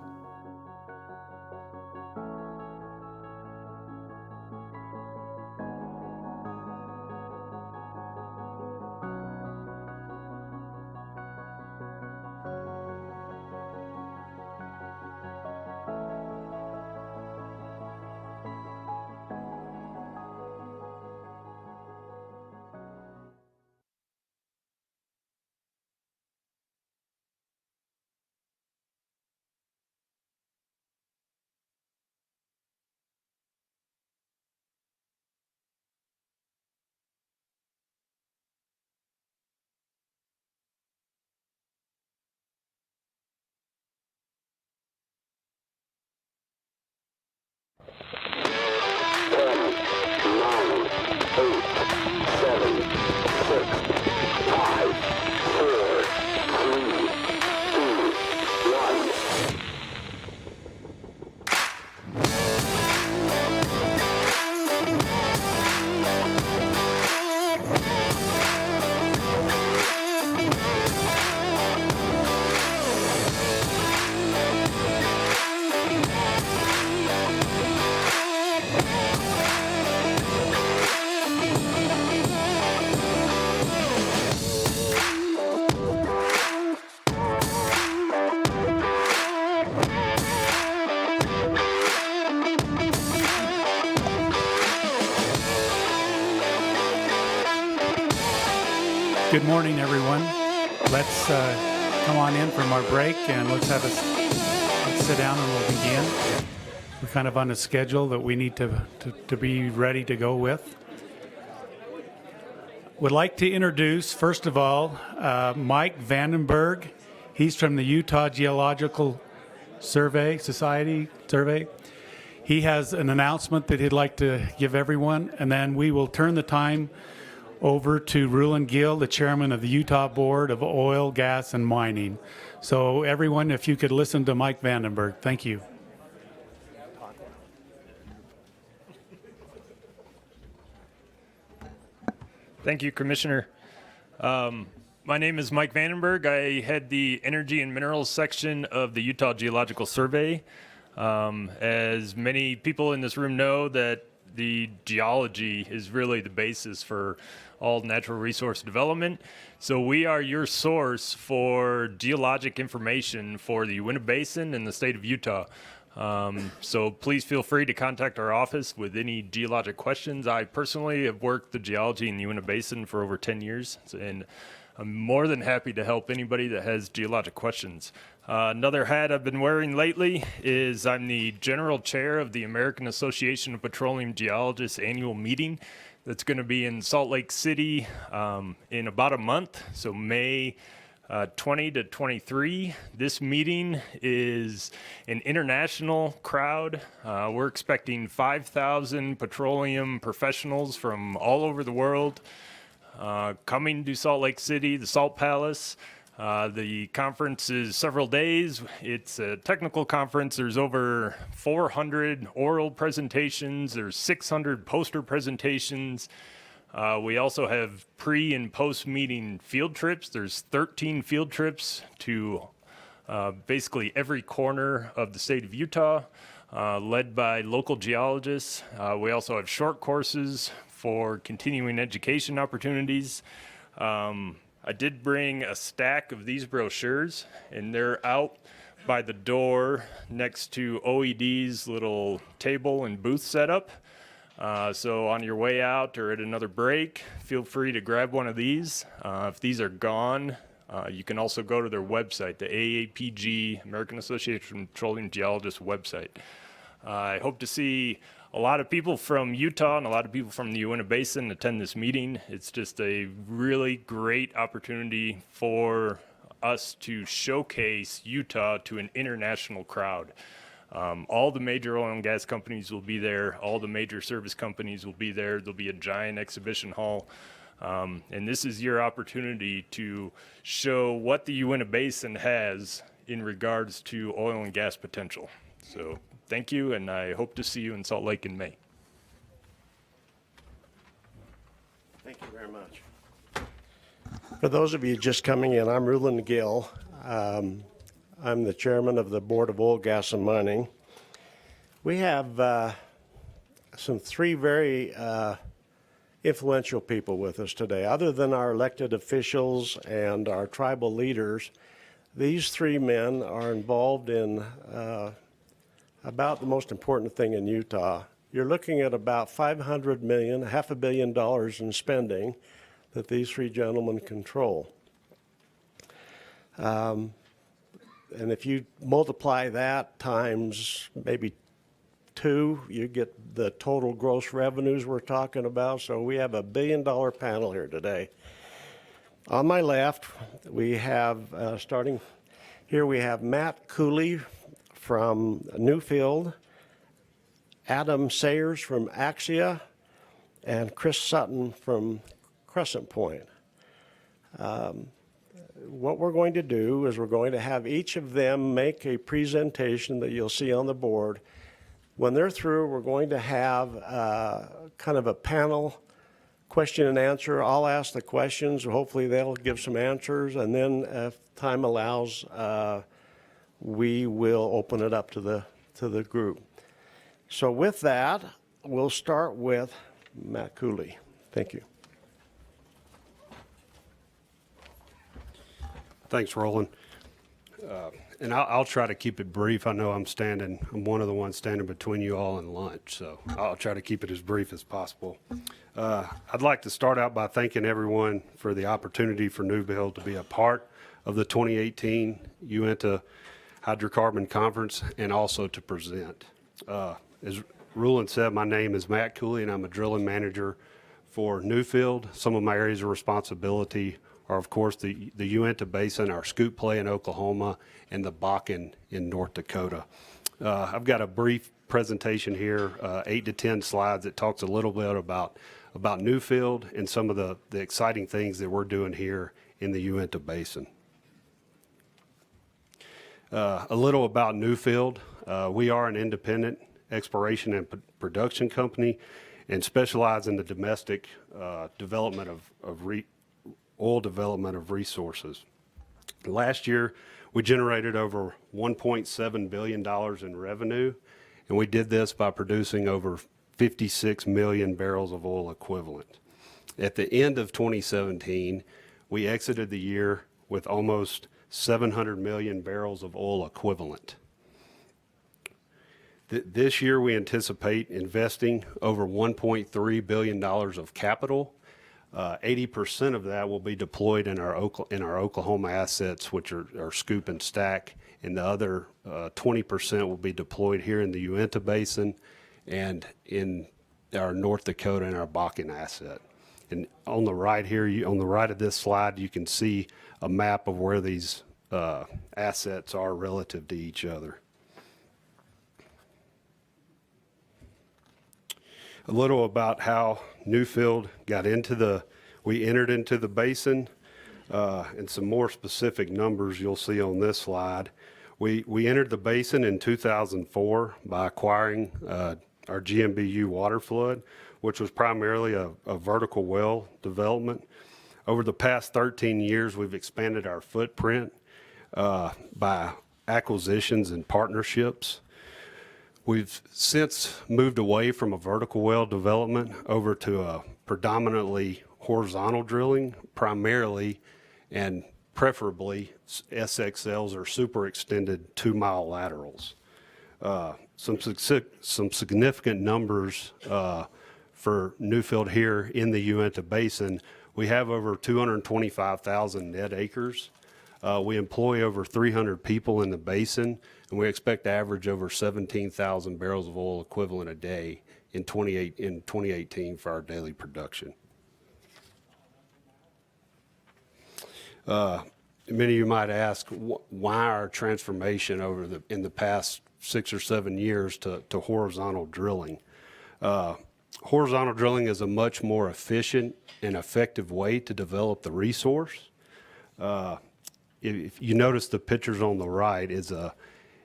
Good morning, everyone. Let's come on in from our break and let's sit down and we'll begin. We're kind of on a schedule that we need to be ready to go with. Would like to introduce, first of all, Mike Vandenberg. He's from the Utah Geological Society. He has an announcement that he'd like to give everyone, and then we will turn the time over to Rulon Gill, the chairman of the Utah Board of Oil, Gas, and Mining. So everyone, if you could listen to Mike Vandenberg. Thank you. Thank you, Commissioner. My name is Mike Vandenberg. I head the Energy and Minerals section of the Utah Geological Survey. As many people in this room know, that the geology is really the basis for all natural resource development. So we are your source for geologic information for the Uinta Basin and the state of Utah. So please feel free to contact our office with any geologic questions. I personally have worked the geology in the Uinta Basin for over 10 years, and I'm more than happy to help anybody that has geologic questions. Another hat I've been wearing lately is I'm the general chair of the American Association of Petroleum Geologists annual meeting that's going to be in Salt Lake City in about a month, so May 20 to 23. This meeting is an international crowd. We're expecting 5,000 petroleum professionals from all over the world coming to Salt Lake City, the Salt Palace. The conference is several days. It's a technical conference. There's over 400 oral presentations. There's 600 poster presentations. We also have pre and post meeting field trips. There's 13 field trips to basically every corner of the state of Utah, led by local geologists. We also have short courses for continuing education opportunities. I did bring a stack of these brochures, and they're out by the door next to OED's little table and booth setup. So on your way out or at another break, feel free to grab one of these. If these are gone, you can also go to their website, the AAPG, American Association of Petroleum Geologists website. I hope to see a lot of people from Utah and a lot of people from the Uinta Basin attend this meeting. It's just a really great opportunity for us to showcase Utah to an international crowd. All the major oil and gas companies will be there. All the major service companies will be there. There'll be a giant exhibition hall. And this is your opportunity to show what the Uinta Basin has in regards to oil and gas potential. So thank you, and I hope to see you in Salt Lake in May. Thank you very much. For those of you just coming in, I'm Rulon Gill. I'm the chairman of the Board of Oil, Gas, and Mining. We have three very influential people with us today. Other than our elected officials and our tribal leaders, these three men are involved in about the most important thing in Utah. You're looking at about $500 million, $500 million in spending that these three gentlemen control. And if you multiply that times maybe 2, you get the total gross revenues we're talking about. So we have a $1 billion panel here today. On my left, we have, starting here, we have Matt Cooley from Newfield, Adam Sayers from Axia, and Chris Sutton from Crescent Point. What we're going to do is we're going to have each of them make a presentation that you'll see on the board. When they're through, we're going to have kind of a panel question and answer. I'll ask the questions. Hopefully they'll give some answers, and then if time allows, we will open it up to the group. So with that, we'll start with Matt Cooley. Thank you. Thanks, Roland. And I'll try to keep it brief. I know I'm one of the ones standing between you all and lunch, so I'll try to keep it as brief as possible. I'd like to start out by thanking everyone for the opportunity for Newville to be a part of the 2018 Uinta Hydrocarbon Conference and also to present. As Rulon said, my name is Matt Cooley and I'm a drilling manager for Newfield. Some of my areas of responsibility are, of course, the Uinta Basin, our Scoop Play in Oklahoma, and the Bakken in North Dakota. I've got a brief presentation here, 8 to 10 slides that talks a little bit about Newfield and some of the exciting things that we're doing here in the Uinta Basin. A little about Newfield. We are an independent exploration and production company and specialize in the domestic development of oil development of resources. Last year, we generated over $1.7 billion in revenue, and we did this by producing over 56 million barrels of oil equivalent. At the end of 2017, we exited the year with almost 700 million barrels of oil equivalent. This year, we anticipate investing over $1.3 billion of capital. 80% of that will be deployed in our Oklahoma assets, which are Scoop and Stack, and the other 20% will be deployed here in the Uinta Basin and in our North Dakota and our Bakken asset. And on the right here, on the right of this slide, you can see a map of where these assets are relative to each other. A little about how Newfield we entered into the basin, and some more specific numbers you'll see on this slide. We entered the basin in 2004 by acquiring our GMBU water flood, which was primarily a vertical well development. Over the past 13 years, we've expanded our footprint by acquisitions and partnerships. We've since moved away from a vertical well development over to a predominantly horizontal drilling, primarily and preferably SXLs or super extended 2-mile laterals. Some significant numbers for Newfield here in the Uinta Basin. We have over 225,000 net acres. We employ over 300 people in the basin, and we expect to average over 17,000 barrels of oil equivalent a day in 2018 for our daily production. Many of you might ask, why our transformation in the past 6 or 7 years to horizontal drilling? Horizontal drilling is a much more efficient and effective way to develop the resource. If you notice the pictures on the right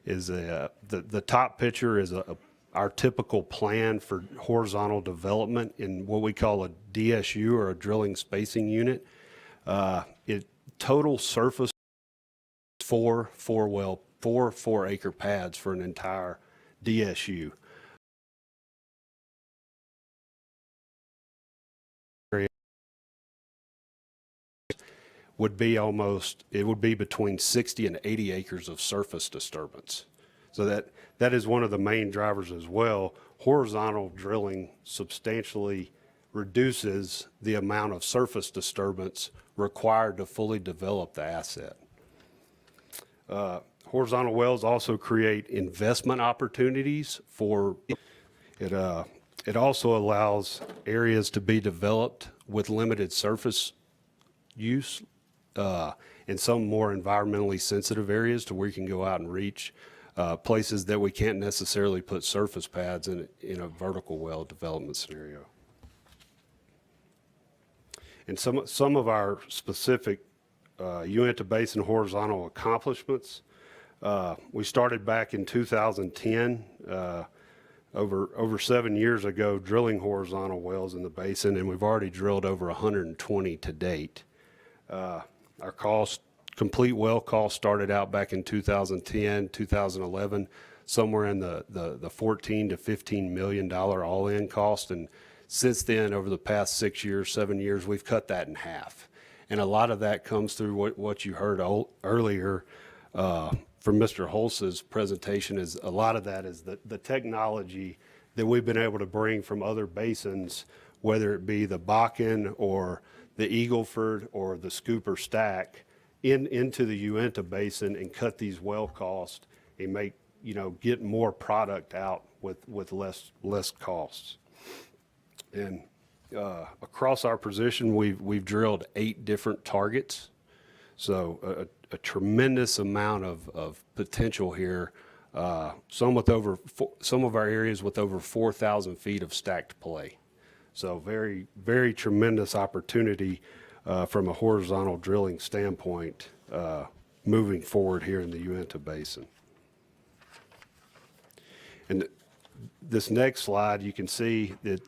the top picture is our typical plan for horizontal development in what we call a DSU, or a drilling spacing unit. Total surface 4 4-acre pads for an entire DSU. Would be between 60 and 80 acres of surface disturbance. So that is one of the main drivers as well. Horizontal drilling substantially reduces the amount of surface disturbance required to fully develop the asset. Horizontal wells also create investment opportunities for it. It also allows areas to be developed with limited surface use, in some more environmentally sensitive areas to where you can go out and reach places that we can't necessarily put surface pads in a vertical well development scenario. And some of our specific Uinta Basin horizontal accomplishments, we started back in 2010, over 7 years ago, drilling horizontal wells in the basin, and we've already drilled over 120 to date. Our complete well cost started out back in 2010, 2011, somewhere in the $14 to $15 million all-in cost. And since then, over the past 6 years, 7 years, we've cut that in half. And a lot of that comes through what you heard earlier from Mr. Holz's presentation. Is a lot of that is the technology that we've been able to bring from other basins whether it be the Bakken or the Eagleford or the Scooper Stack, into the Uinta Basin and cut these well costs and make, get more product out with less costs. And across our position, we've drilled 8 different targets. So a tremendous amount of potential here. Some of our areas with over 4,000 feet of stacked play. So very, very tremendous opportunity from a horizontal drilling standpoint moving forward here in the Uinta Basin. And this next slide, you can see that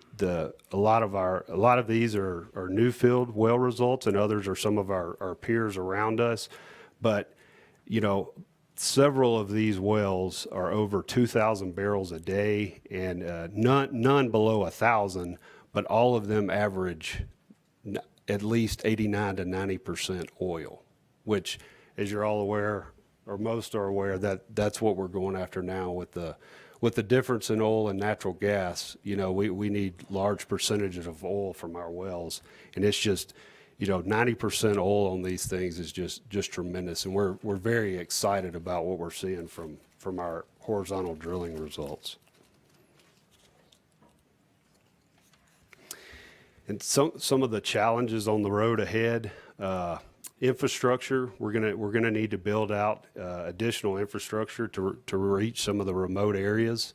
a lot of these are new field well results, and others are some of our peers around us. But several of these wells are over 2,000 barrels a day, and none below 1,000. But all of them average at least 89 to 90% oil, which, as you're all aware, or most are aware, that's what we're going after now with the difference in oil and natural gas. We need large percentages of oil from our wells, and it's just 90% oil on these things is just tremendous, and we're very excited about what we're seeing from our horizontal drilling results. And some of the challenges on the road ahead, infrastructure. We're gonna need to build out additional infrastructure to reach some of the remote areas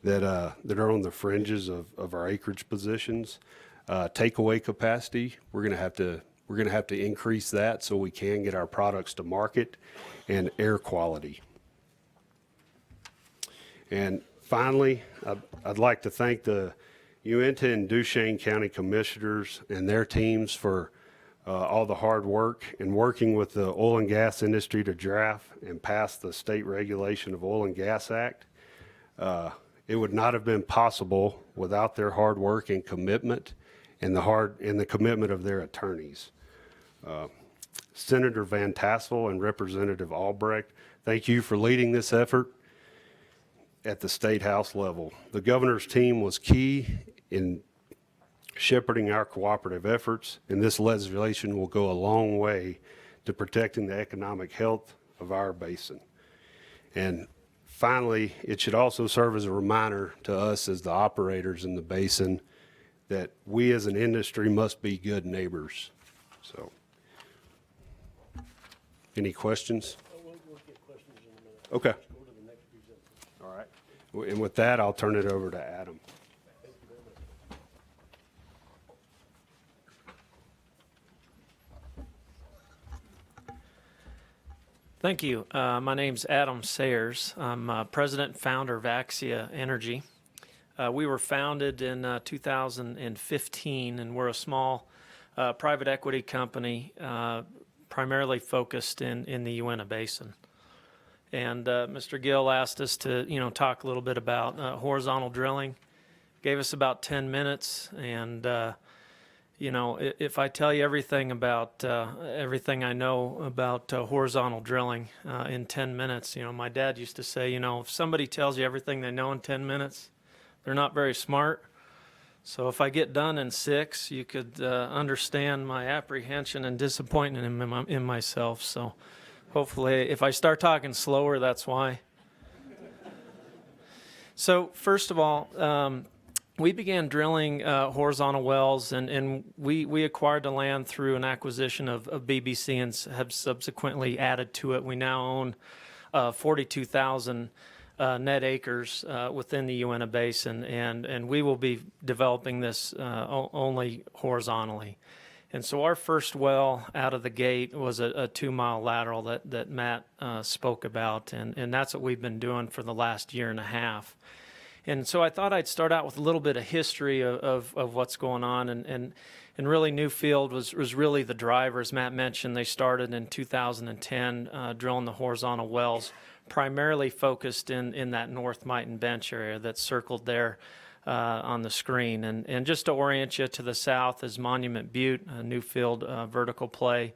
that are on the fringes of our acreage positions. Takeaway capacity. We're gonna have to increase that so we can get our products to market, and air quality. And finally, I'd like to thank the Uinta and Duchesne County Commissioners and their teams for all the hard work and working with the oil and gas industry to draft and pass the State Regulation of Oil and Gas Act. It would not have been possible without their hard work and commitment, and the commitment of their attorneys. Senator Van Tassel and Representative Albrecht, thank you for leading this effort at the State House level. The governor's team was key in shepherding our cooperative efforts, and this legislation will go a long way to protecting the economic health of our basin. And finally, it should also serve as a reminder to us as the operators in the basin that we as an industry must be good neighbors. So, any questions? We'll get questions in a minute. Okay. Let's go to the next presenter. All right. And with that, I'll turn it over to Adam. Thank you very much. Thank you. My name's Adam Sayers. I'm president and founder of Axia Energy. We were founded in 2015, and we're a small private equity company primarily focused in the Uinta Basin. And Mr. Gill asked us to, talk a little bit about horizontal drilling. Gave us about 10 minutes, and if I tell you everything about everything I know about horizontal drilling in 10 minutes, my dad used to say, if somebody tells you everything they know in 10 minutes, they're not very smart. So if I get done in 6, you could understand my apprehension and disappointment in myself. So hopefully, if I start talking slower, that's why. So first of all, we began drilling horizontal wells, and we acquired the land through an acquisition of BBC and have subsequently added to it. We now own 42,000 net acres within the Uinta Basin, and we will be developing this only horizontally. And so our first well out of the gate was a 2-mile lateral that Matt spoke about, and that's what we've been doing for the last year and a half. And so I thought I'd start out with a little bit of history of what's going on, and really Newfield was really the driver. As Matt mentioned, they started in 2010 drilling the horizontal wells, primarily focused in that North Mighton Bench area that's circled there on the screen. And just to orient you, to the south is Monument Butte, a Newfield vertical play.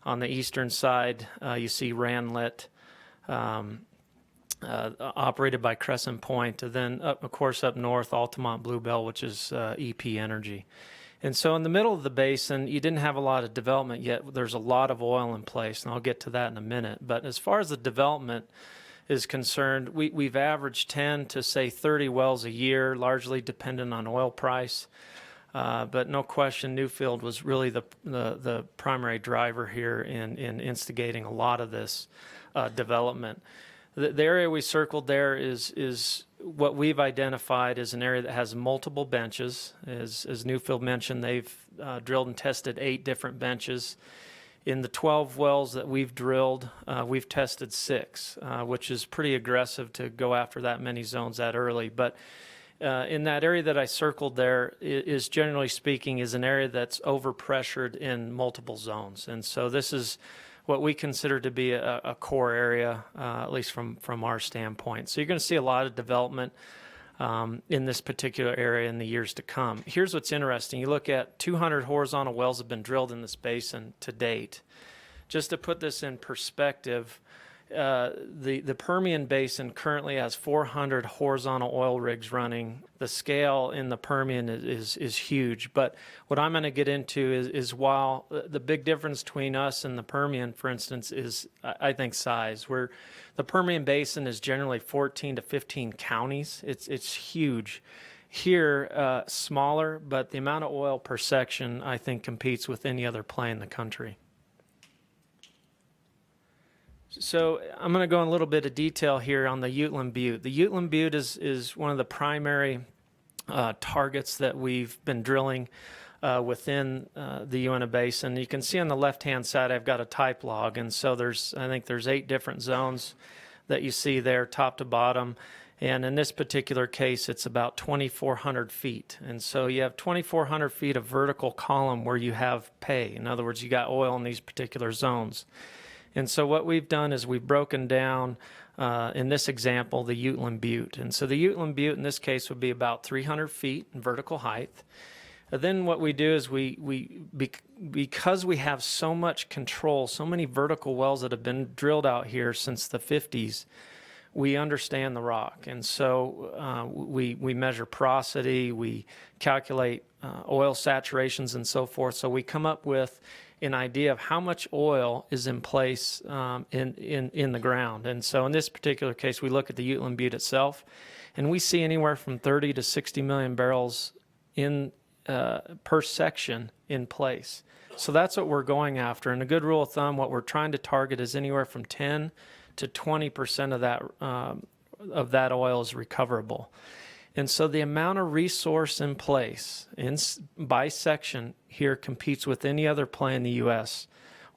On the eastern side, you see Ranlet. operated by Crescent Point, and then up, of course, up north, Altamont Bluebell, which is EP Energy. And so in the middle of the basin, you didn't have a lot of development yet. There's a lot of oil in place, and I'll get to that in a minute. But as far as the development is concerned, we've averaged 10 to, say, 30 wells a year, largely dependent on oil price. But no question, Newfield was really the primary driver here in instigating a lot of this development. The area we circled there is what we've identified as an area that has multiple benches. As Newfield mentioned, they've drilled and tested 8 different benches. In the 12 wells that we've drilled, we've tested 6, which is pretty aggressive to go after that many zones that early. But in that area that I circled there is, generally speaking, is an area that's overpressured in multiple zones. And so this is what we consider to be a core area, at least from our standpoint. So you're going to see a lot of development in this particular area in the years to come. Here's what's interesting. You look at 200 horizontal wells have been drilled in this basin to date. Just to put this in perspective, the Permian Basin currently has 400 horizontal oil rigs running. The scale in the Permian is huge. But what I'm going to get into is while the big difference between us and the Permian, for instance, is, I think, size. Where the Permian Basin is generally 14 to 15 counties. It's huge. Here, smaller, but the amount of oil per section, I think, competes with any other play in the country. So I'm going to go in a little bit of detail here on the Uteland Butte. The Uteland Butte is one of the primary targets that we've been drilling within the Uinta Basin. You can see on the left-hand side I've got a type log, and so I think there's 8 different zones that you see there, top to bottom. And in this particular case, it's about 2,400 feet. And so you have 2,400 feet of vertical column where you have pay. In other words, you got oil in these particular zones. And so what we've done is we've broken down, in this example, the Uteland Butte. And so the Uteland Butte in this case would be about 300 feet in vertical height. And then what we do is because we have so much control, so many vertical wells that have been drilled out here since the 50s, we understand the rock. And so we measure porosity, we calculate oil saturations and so forth. So we come up with an idea of how much oil is in place in the ground. And so in this particular case, we look at the Uteland Butte itself, and we see anywhere from 30 to 60 million barrels per section in place. So that's what we're going after. And a good rule of thumb, what we're trying to target is anywhere from 10 to 20% of that oil is recoverable. And so the amount of resource in place by section here competes with any other play in the U.S.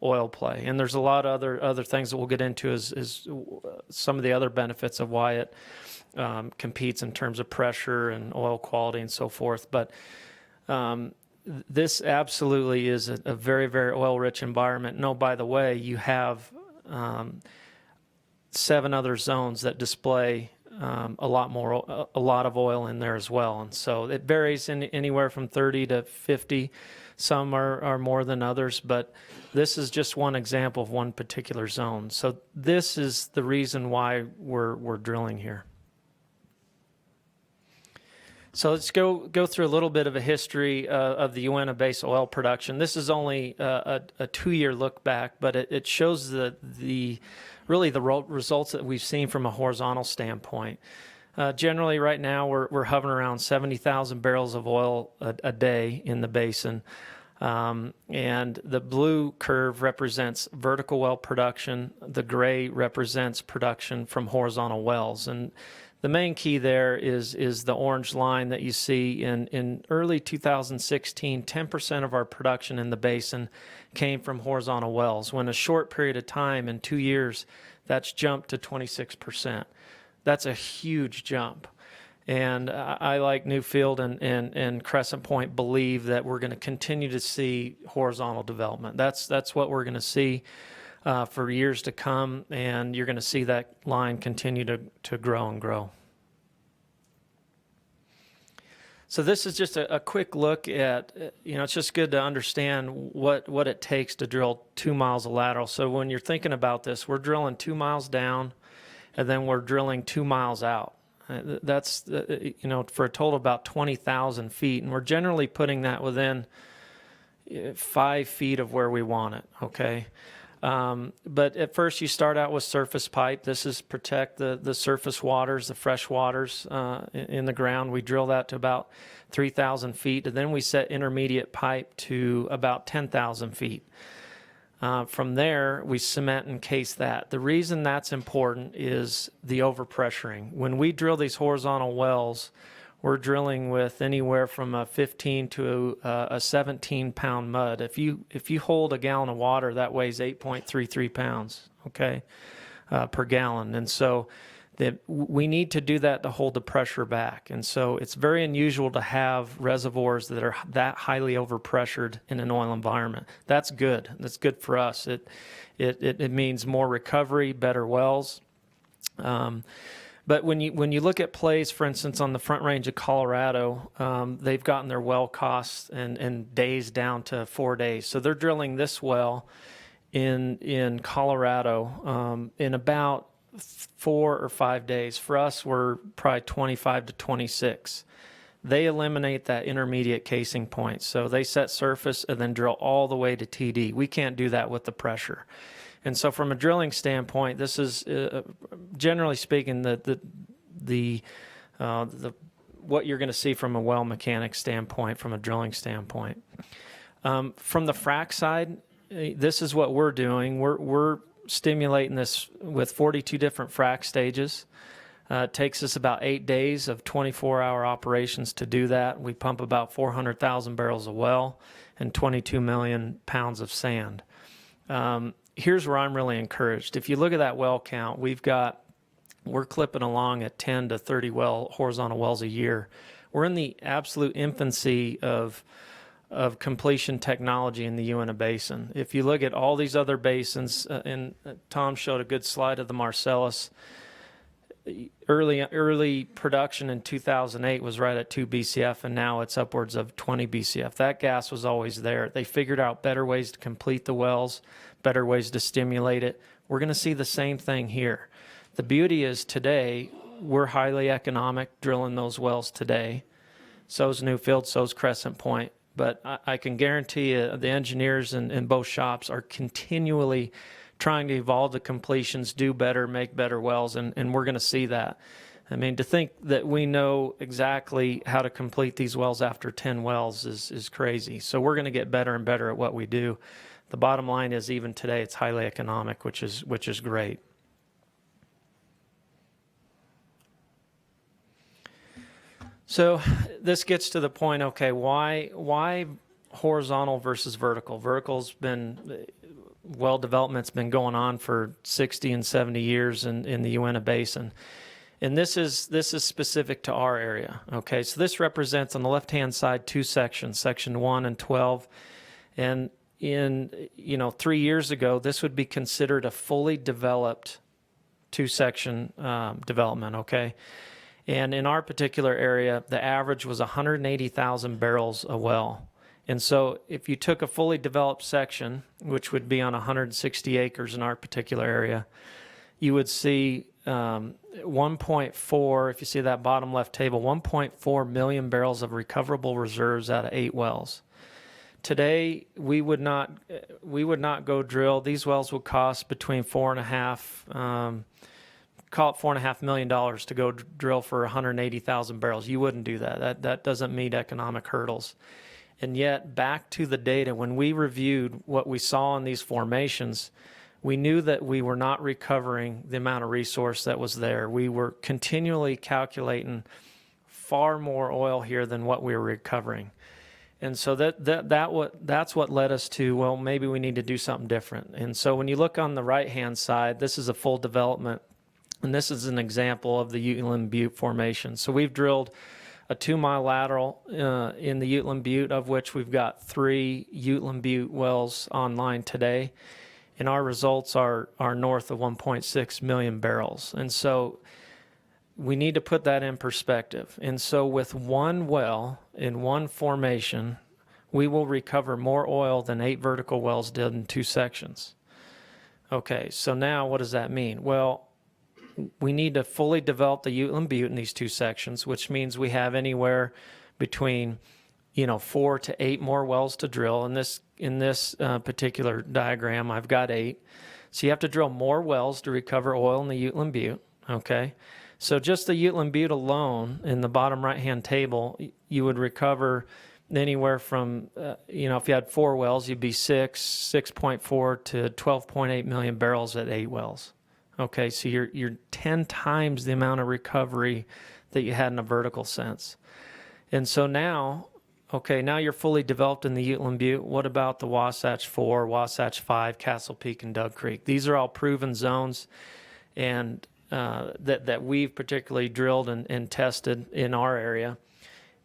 oil play. And there's a lot of other things that we'll get into is some of the other benefits of why it competes in terms of pressure and oil quality and so forth. But this absolutely is a very, very oil-rich environment. No, by the way, you have 7 other zones that display a lot of oil in there as well. And so it varies anywhere from 30 to 50. Some are more than others, but this is just one example of one particular zone. So this is the reason why we're drilling here. So let's go through a little bit of a history of the Uinta Basin oil production. This is only a 2-year look back, but it shows the results that we've seen from a horizontal standpoint. Generally, right now, we're hovering around 70,000 barrels of oil a day in the basin. And the blue curve represents vertical well production. The gray represents production from horizontal wells. And the main key there is the orange line that you see in early 2016, 10% of our production in the basin came from horizontal wells. When a short period of time, in 2 years, that's jumped to 26%. That's a huge jump. And I, like Newfield and Crescent Point, believe that we're going to continue to see horizontal development. That's what we're going to see for years to come, and you're going to see that line continue to grow and grow. So this is just a quick look at, it's just good to understand what it takes to drill 2 miles of lateral. So when you're thinking about this, we're drilling 2 miles down, and then we're drilling 2 miles out. That's, for a total of about 20,000 feet, and we're generally putting that within 5 feet of where we want it, okay? But at first you start out with surface pipe. This is protect the surface waters, the fresh waters in the ground. We drill that to about 3,000 feet, and then we set intermediate pipe to about 10,000 feet. From there, we cement and case that. The reason that's important is the overpressuring. When we drill these horizontal wells, we're drilling with anywhere from a 15 to a 17-pound mud. If you hold a gallon of water, that weighs 8.33 pounds, okay, per gallon. And so we need to do that to hold the pressure back. And so it's very unusual to have reservoirs that are that highly overpressured in an oil environment. That's good. That's good for us. It means more recovery, better wells. But when you look at plays, for instance, on the Front Range of Colorado, they've gotten their well costs and days down to 4 days. So they're drilling this well in Colorado in about 4 or 5 days. For us, we're probably 25 to 26. They eliminate that intermediate casing point. So they set surface and then drill all the way to TD. We can't do that with the pressure. And so from a drilling standpoint, this is, generally speaking, the what you're going to see from a well mechanic standpoint, from a drilling standpoint. From the frac side, this is what we're doing. We're stimulating this with 42 different frac stages. It takes us about 8 days of 24-hour operations to do that. We pump about 400,000 barrels of well and 22 million pounds of sand. Here's where I'm really encouraged. If you look at that well count, we're clipping along at 10 to 30 horizontal wells a year. We're in the absolute infancy of completion technology in the Uinta Basin. If you look at all these other basins, and Tom showed a good slide of the Marcellus, early production in 2008 was right at 2 BCF, and now it's upwards of 20 BCF. That gas was always there. They figured out better ways to complete the wells, better ways to stimulate it. We're going to see the same thing here. The beauty is today, we're highly economic drilling those wells today. So's Newfield, so's Crescent Point. But I can guarantee you the engineers in both shops are continually trying to evolve the completions, do better, make better wells, and we're going to see that. I mean, to think that we know exactly how to complete these wells after 10 wells is crazy. So we're going to get better and better at what we do. The bottom line is even today it's highly economic, which is great. So this gets to the point, okay, why horizontal versus vertical? Well development's been going on for 60 and 70 years in the Uinta Basin. And this is specific to our area, okay? So this represents on the left-hand side 2 sections, section 1 and 12. And 3 years ago, this would be considered a fully developed 2-section development, okay? And in our particular area, the average was 180,000 barrels a well. And so if you took a fully developed section, which would be on 160 acres in our particular area, you would see 1.4, if you see that bottom left table, 1.4 million barrels of recoverable reserves out of 8 wells. Today, we would not go drill. These wells would cost between call it $4.5 million to go drill for 180,000 barrels. You wouldn't do that. That doesn't meet economic hurdles. And yet, back to the data, when we reviewed what we saw in these formations, we knew that we were not recovering the amount of resource that was there. We were continually calculating far more oil here than what we were recovering. And so that's what led us to, well, maybe we need to do something different. And so when you look on the right-hand side, this is a full development. And this is an example of the Uteland Butte formation. So we've drilled a 2-mile lateral in the Uteland Butte, of which we've got 3 Uteland Butte wells online today. And our results are north of 1.6 million barrels. And so we need to put that in perspective. And so with one well in one formation, we will recover more oil than 8 vertical wells did in 2 sections. Okay, so now what does that mean? Well, we need to fully develop the Uteland Butte in these two sections, which means we have anywhere between 4 to 8 more wells to drill. In this particular diagram, I've got 8. So you have to drill more wells to recover oil in the Uteland Butte, okay? So just the Uteland Butte alone, in the bottom right-hand table, you would recover anywhere from, if you had 4 wells, you'd be 6.4 to 12.8 million barrels at 8 wells. Okay, so you're 10 times the amount of recovery that you had in a vertical sense. And so now you're fully developed in the Uteland Butte. What about the Wasatch 4, Wasatch 5, Castle Peak, and Doug Creek? These are all proven zones, and that we've particularly drilled and tested in our area.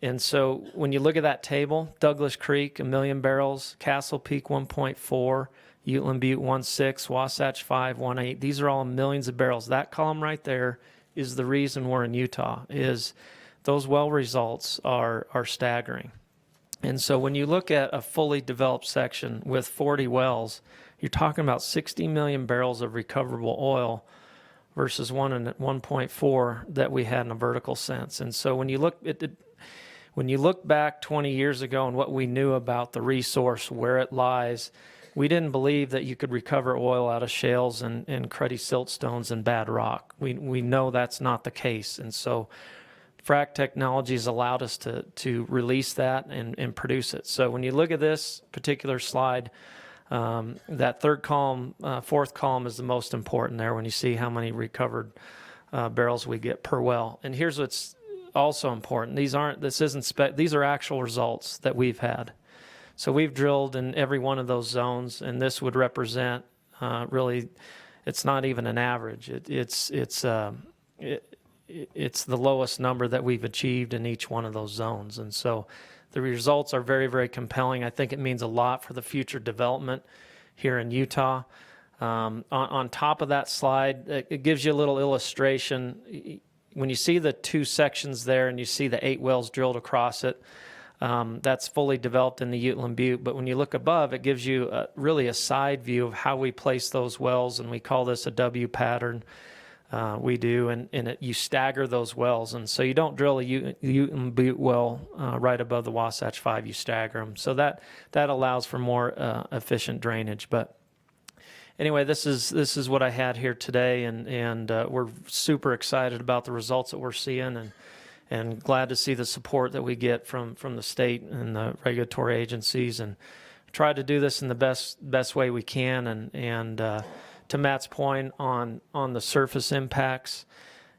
And so when you look at that table, Douglas Creek, 1 million barrels, Castle Peak, 1.4, Uteland Butte, 1.6, Wasatch 5, 1.8. These are all millions of barrels. That column right there is the reason we're in Utah, is those well results are staggering. And so when you look at a fully developed section with 40 wells, you're talking about 60 million barrels of recoverable oil versus 1.4 that we had in a vertical sense. And so when you look back 20 years ago and what we knew about the resource, where it lies, we didn't believe that you could recover oil out of shales and cruddy siltstones and bad rock. We know that's not the case. And so frac technologies allowed us to release that and produce it. So when you look at this particular slide, that third column, fourth column is the most important there when you see how many recovered barrels we get per well. And here's what's also important. These are actual results that we've had. So we've drilled in every one of those zones, and this would represent really, it's not even an average. It's the lowest number that we've achieved in each one of those zones. And so the results are very, very compelling. I think it means a lot for the future development here in Utah. On top of that slide, it gives you a little illustration. When you see the 2 sections there and you see the 8 wells drilled across it, that's fully developed in the Uteland Butte. But when you look above, it gives you really a side view of how we place those wells, and we call this a W pattern. We do, and you stagger those wells. And so you don't drill a Uteland Butte well right above the Wasatch 5, you stagger them. So that allows for more efficient drainage. But anyway, this is what I had here today, and we're super excited about the results that we're seeing, and glad to see the support that we get from the state and the regulatory agencies, and try to do this in the best way we can. And to Matt's point on the surface impacts,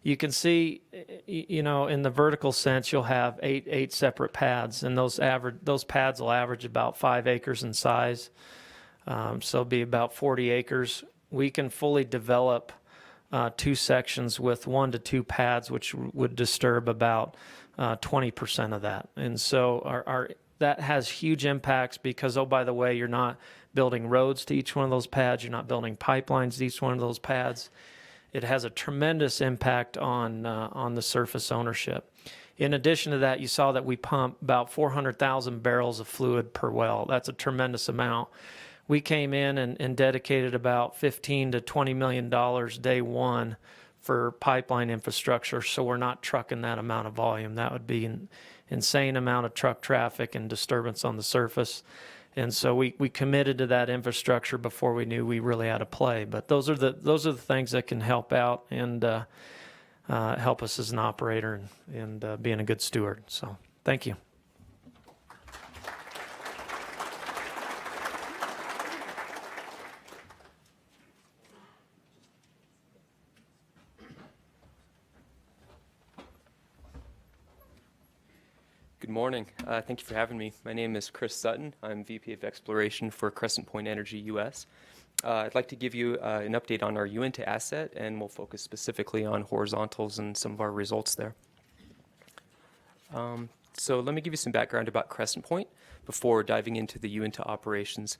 you can see, in the vertical sense, you'll have eight separate pads, and those pads will average about 5 acres in size. So it'll be about 40 acres. We can fully develop 2 sections with 1 to 2 pads, which would disturb about 20% of that. And so that has huge impacts because, oh, by the way, you're not building roads to each one of those pads. You're not building pipelines to each one of those pads. It has a tremendous impact on the surface ownership. In addition to that, you saw that we pump about 400,000 barrels of fluid per well. That's a tremendous amount. We came in and dedicated about $15 to $20 million day one for pipeline infrastructure, so we're not trucking that amount of volume. That would be an insane amount of truck traffic and disturbance on the surface. And so we committed to that infrastructure before we knew we really had to play. But those are the things that can help out and help us as an operator and being a good steward. So thank you. Good morning. Thank you for having me. My name is Chris Sutton. I'm VP of Exploration for Crescent Point Energy US. I'd like to give you an update on our Uinta asset, and we'll focus specifically on horizontals and some of our results there. So let me give you some background about Crescent Point before diving into the Uinta operations.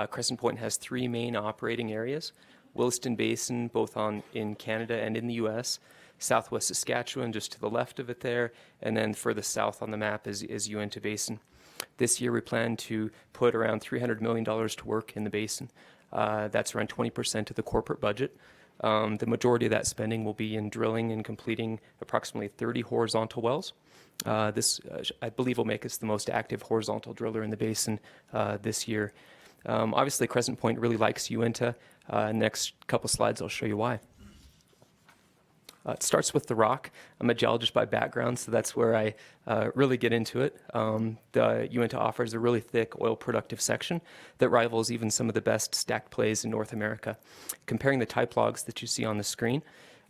Crescent Point has 3 main operating areas: Williston Basin, both in Canada and in the US, Southwest Saskatchewan, just to the left of it there, and then further south on the map is Uinta Basin. This year we plan to put around $300 million to work in the basin. That's around 20% of the corporate budget. The majority of that spending will be in drilling and completing approximately 30 horizontal wells. This, I believe, will make us the most active horizontal driller in the basin this year. Obviously, Crescent Point really likes Uinta. Next couple slides, I'll show you why. It starts with the rock. I'm a geologist by background, so that's where I really get into it. The Uinta offers a really thick oil productive section that rivals even some of the best stacked plays in North America. Comparing the type logs that you see on the screen,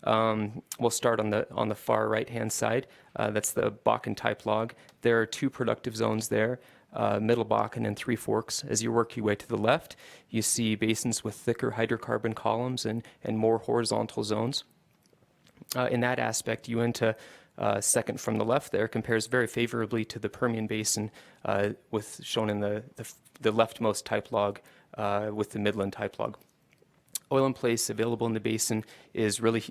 we'll start on the far right-hand side. That's the Bakken type log. There are 2 productive zones there, Middle Bakken and Three Forks. As you work your way to the left, you see basins with thicker hydrocarbon columns and more horizontal zones. In that aspect, Uinta, second from the left there, compares very favorably to the Permian Basin, with shown in the leftmost type log with the Midland type log. Oil in place available in the basin is really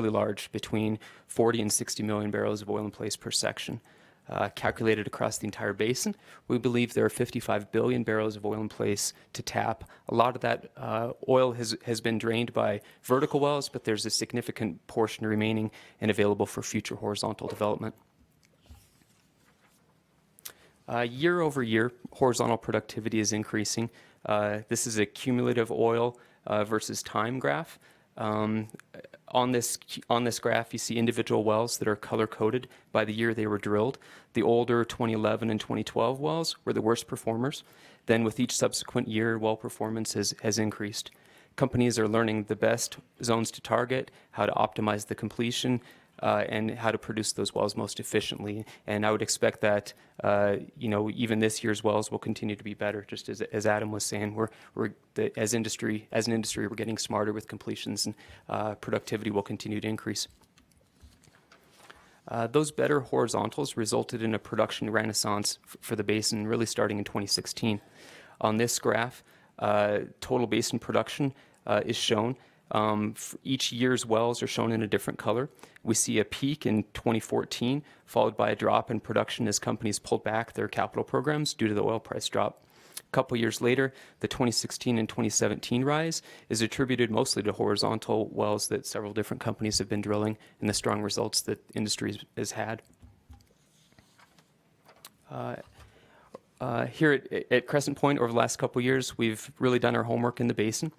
large, between 40 and 60 million barrels of oil in place per section. Calculated across the entire basin, we believe there are 55 billion barrels of oil in place to tap. A lot of that oil has been drained by vertical wells, but there's a significant portion remaining and available for future horizontal development. Year over year, horizontal productivity is increasing. This is a cumulative oil versus time graph. On this graph, you see individual wells that are color-coded by the year they were drilled. The older 2011 and 2012 wells were the worst performers. Then with each subsequent year, well performance has increased. Companies are learning the best zones to target, how to optimize the completion, and how to produce those wells most efficiently. And I would expect that even this year's wells will continue to be better. Just as Adam was saying, as an industry, we're getting smarter with completions, and productivity will continue to increase. Those better horizontals resulted in a production renaissance for the basin, really starting in 2016. On this graph, total basin production is shown. Each year's wells are shown in a different color. We see a peak in 2014, followed by a drop in production as companies pulled back their capital programs due to the oil price drop. A couple years later, the 2016 and 2017 rise is attributed mostly to horizontal wells that several different companies have been drilling and the strong results that industry has had. Here at Crescent Point, over the last couple years, we've really done our homework in the basin.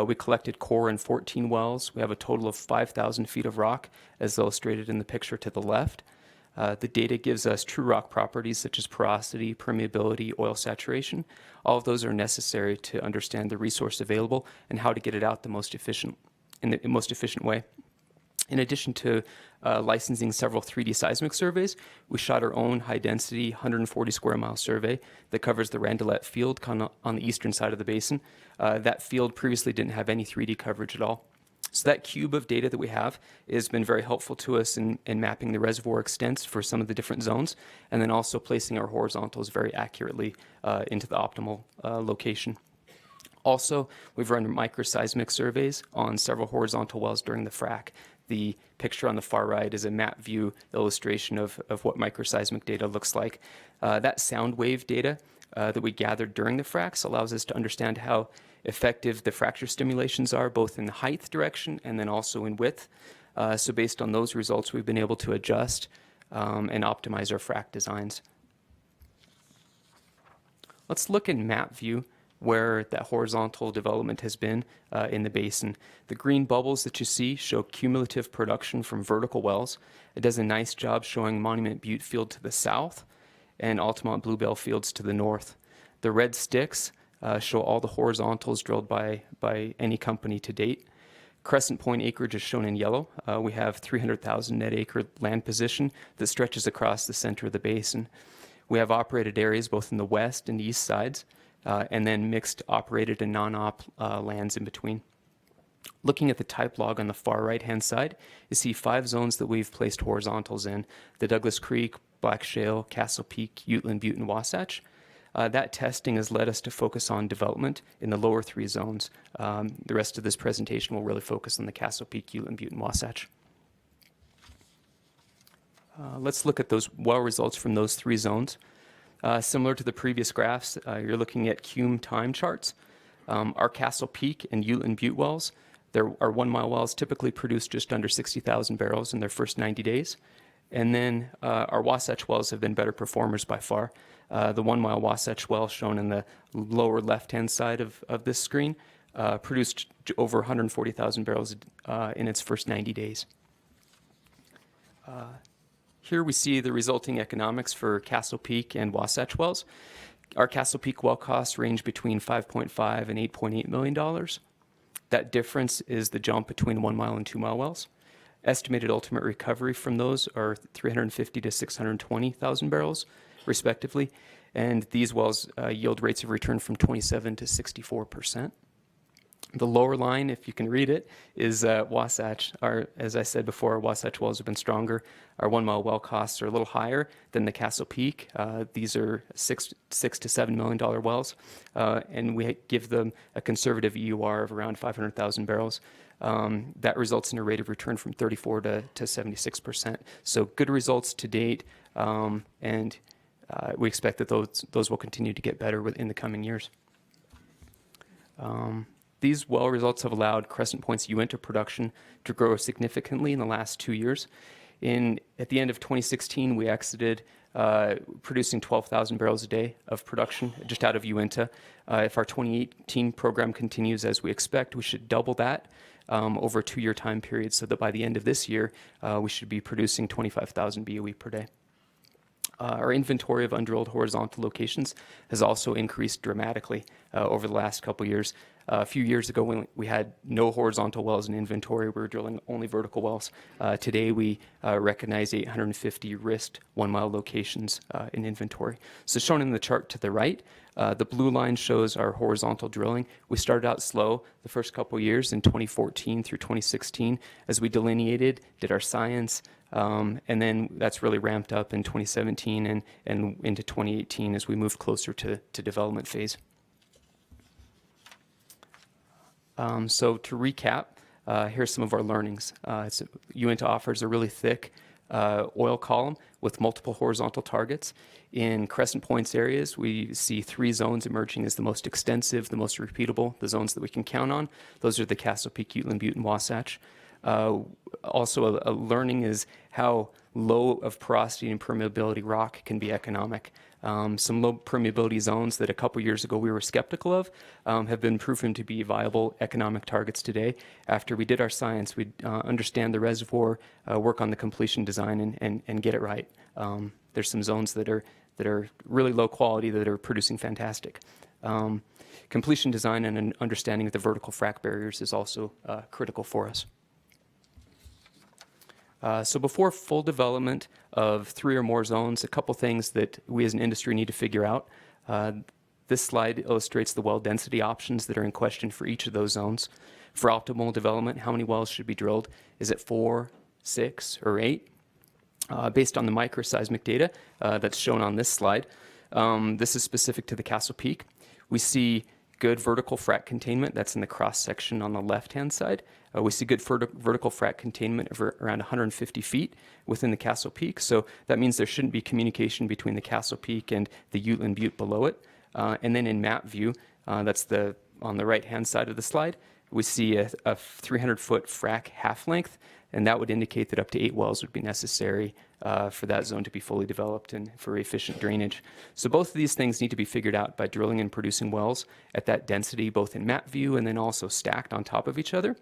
We collected core in 14 wells. We have a total of 5,000 feet of rock, as illustrated in the picture to the left. The data gives us true rock properties such as porosity, permeability, oil saturation. All of those are necessary to understand the resource available and how to get it out in the most efficient way. In addition to licensing several 3D seismic surveys, we shot our own high-density 140 square mile survey that covers the Randelette field on the eastern side of the basin. That field previously didn't have any 3D coverage at all. So that cube of data that we have has been very helpful to us in mapping the reservoir extents for some of the different zones, and then also placing our horizontals very accurately into the optimal location. Also, we've run microseismic surveys on several horizontal wells during the frac. The picture on the far right is a map view illustration of what microseismic data looks like. That sound wave data that we gathered during the fracs allows us to understand how effective the fracture stimulations are, both in the height direction and then also in width. So based on those results, we've been able to adjust and optimize our frac designs. Let's look in map view where that horizontal development has been in the basin. The green bubbles that you see show cumulative production from vertical wells. It does a nice job showing Monument Butte Field to the south and Altamont Bluebell fields to the north. The red sticks show all the horizontals drilled by any company to date. Crescent Point acreage is shown in yellow. We have 300,000 net acre land position that stretches across the center of the basin. We have operated areas both in the west and east sides, and then mixed operated and non-op lands in between. Looking at the type log on the far right-hand side, you see 5 zones that we've placed horizontals in: the Douglas Creek, Black Shale, Castle Peak, Uteland Butte, and Wasatch. That testing has led us to focus on development in the lower 3 zones. The rest of this presentation will really focus on the Castle Peak, Uteland Butte, and Wasatch. Let's look at those well results from those 3 zones. Similar to the previous graphs, you're looking at cum time charts. Our Castle Peak and Uteland Butte wells Our 1 mile wells typically produce just under 60,000 barrels in their first 90 days. And then our Wasatch wells have been better performers by far. The 1 mile Wasatch well shown in the lower left-hand side of this screen produced over 140,000 barrels in its first 90 days. Here we see the resulting economics for Castle Peak and Wasatch wells. Our Castle Peak well costs range between $5.5 and $8.8 million. That difference is the jump between 1 mile and 2 mile wells. Estimated ultimate recovery from those are 350 to 620,000 barrels, respectively, and these wells yield rates of return from 27 to 64%. The lower line, if you can read it, is Wasatch. As I said before, our Wasatch wells have been stronger. Our 1 mile well costs are a little higher than the Castle Peak. These are $6 to $7 million wells, and we give them a conservative EUR of around 500,000 barrels. That results in a rate of return from 34 to 76%. So good results to date, and we expect that those will continue to get better in the coming years. These well results have allowed Crescent Point's Uinta production to grow significantly in the last 2 years. At the end of 2016, we exited producing 12,000 barrels a day of production just out of Uinta. If our 2018 program continues as we expect, we should double that over a 2-year time period, so that by the end of this year, we should be producing 25,000 BOE per day. Our inventory of undrilled horizontal locations has also increased dramatically over the last couple years. A few years ago, when we had no horizontal wells in inventory, we were drilling only vertical wells. Today, we recognize 850 risked 1 mile locations in inventory. So shown in the chart to the right, the blue line shows our horizontal drilling. We started out slow the first couple years in 2014 through 2016 as we delineated, did our science, and then that's really ramped up in 2017 and into 2018 as we moved closer to development phase. So to recap, here's some of our learnings. Uinta offers a really thick oil column with multiple horizontal targets. In Crescent Point's areas, we see 3 zones emerging as the most extensive, the most repeatable, the zones that we can count on. Those are the Castle Peak, Uteland Butte, and Wasatch. Also, a learning is how low of porosity and permeability rock can be economic. Some low permeability zones that a couple years ago we were skeptical of have been proven to be viable economic targets today. After we did our science, we understand the reservoir, work on the completion design, and get it right. There's some zones that are really low quality that are producing fantastic. Completion design and an understanding of the vertical frac barriers is also critical for us. So before full development of 3 or more zones, a couple things that we as an industry need to figure out. This slide illustrates the well density options that are in question for each of those zones. For optimal development, how many wells should be drilled? Is it 4, 6, or 8? Based on the microseismic data that's shown on this slide, this is specific to the Castle Peak. We see good vertical frac containment. That's in the cross section on the left-hand side. We see good vertical frac containment of around 150 feet within the Castle Peak. So that means there shouldn't be communication between the Castle Peak and the Uteland Butte below it. And then in map view, that's on the right-hand side of the slide, we see a 300-foot frac half length, and that would indicate that up to 8 wells would be necessary for that zone to be fully developed and for efficient drainage. So both of these things need to be figured out by drilling and producing wells at that density, both in map view and then also stacked on top of each other.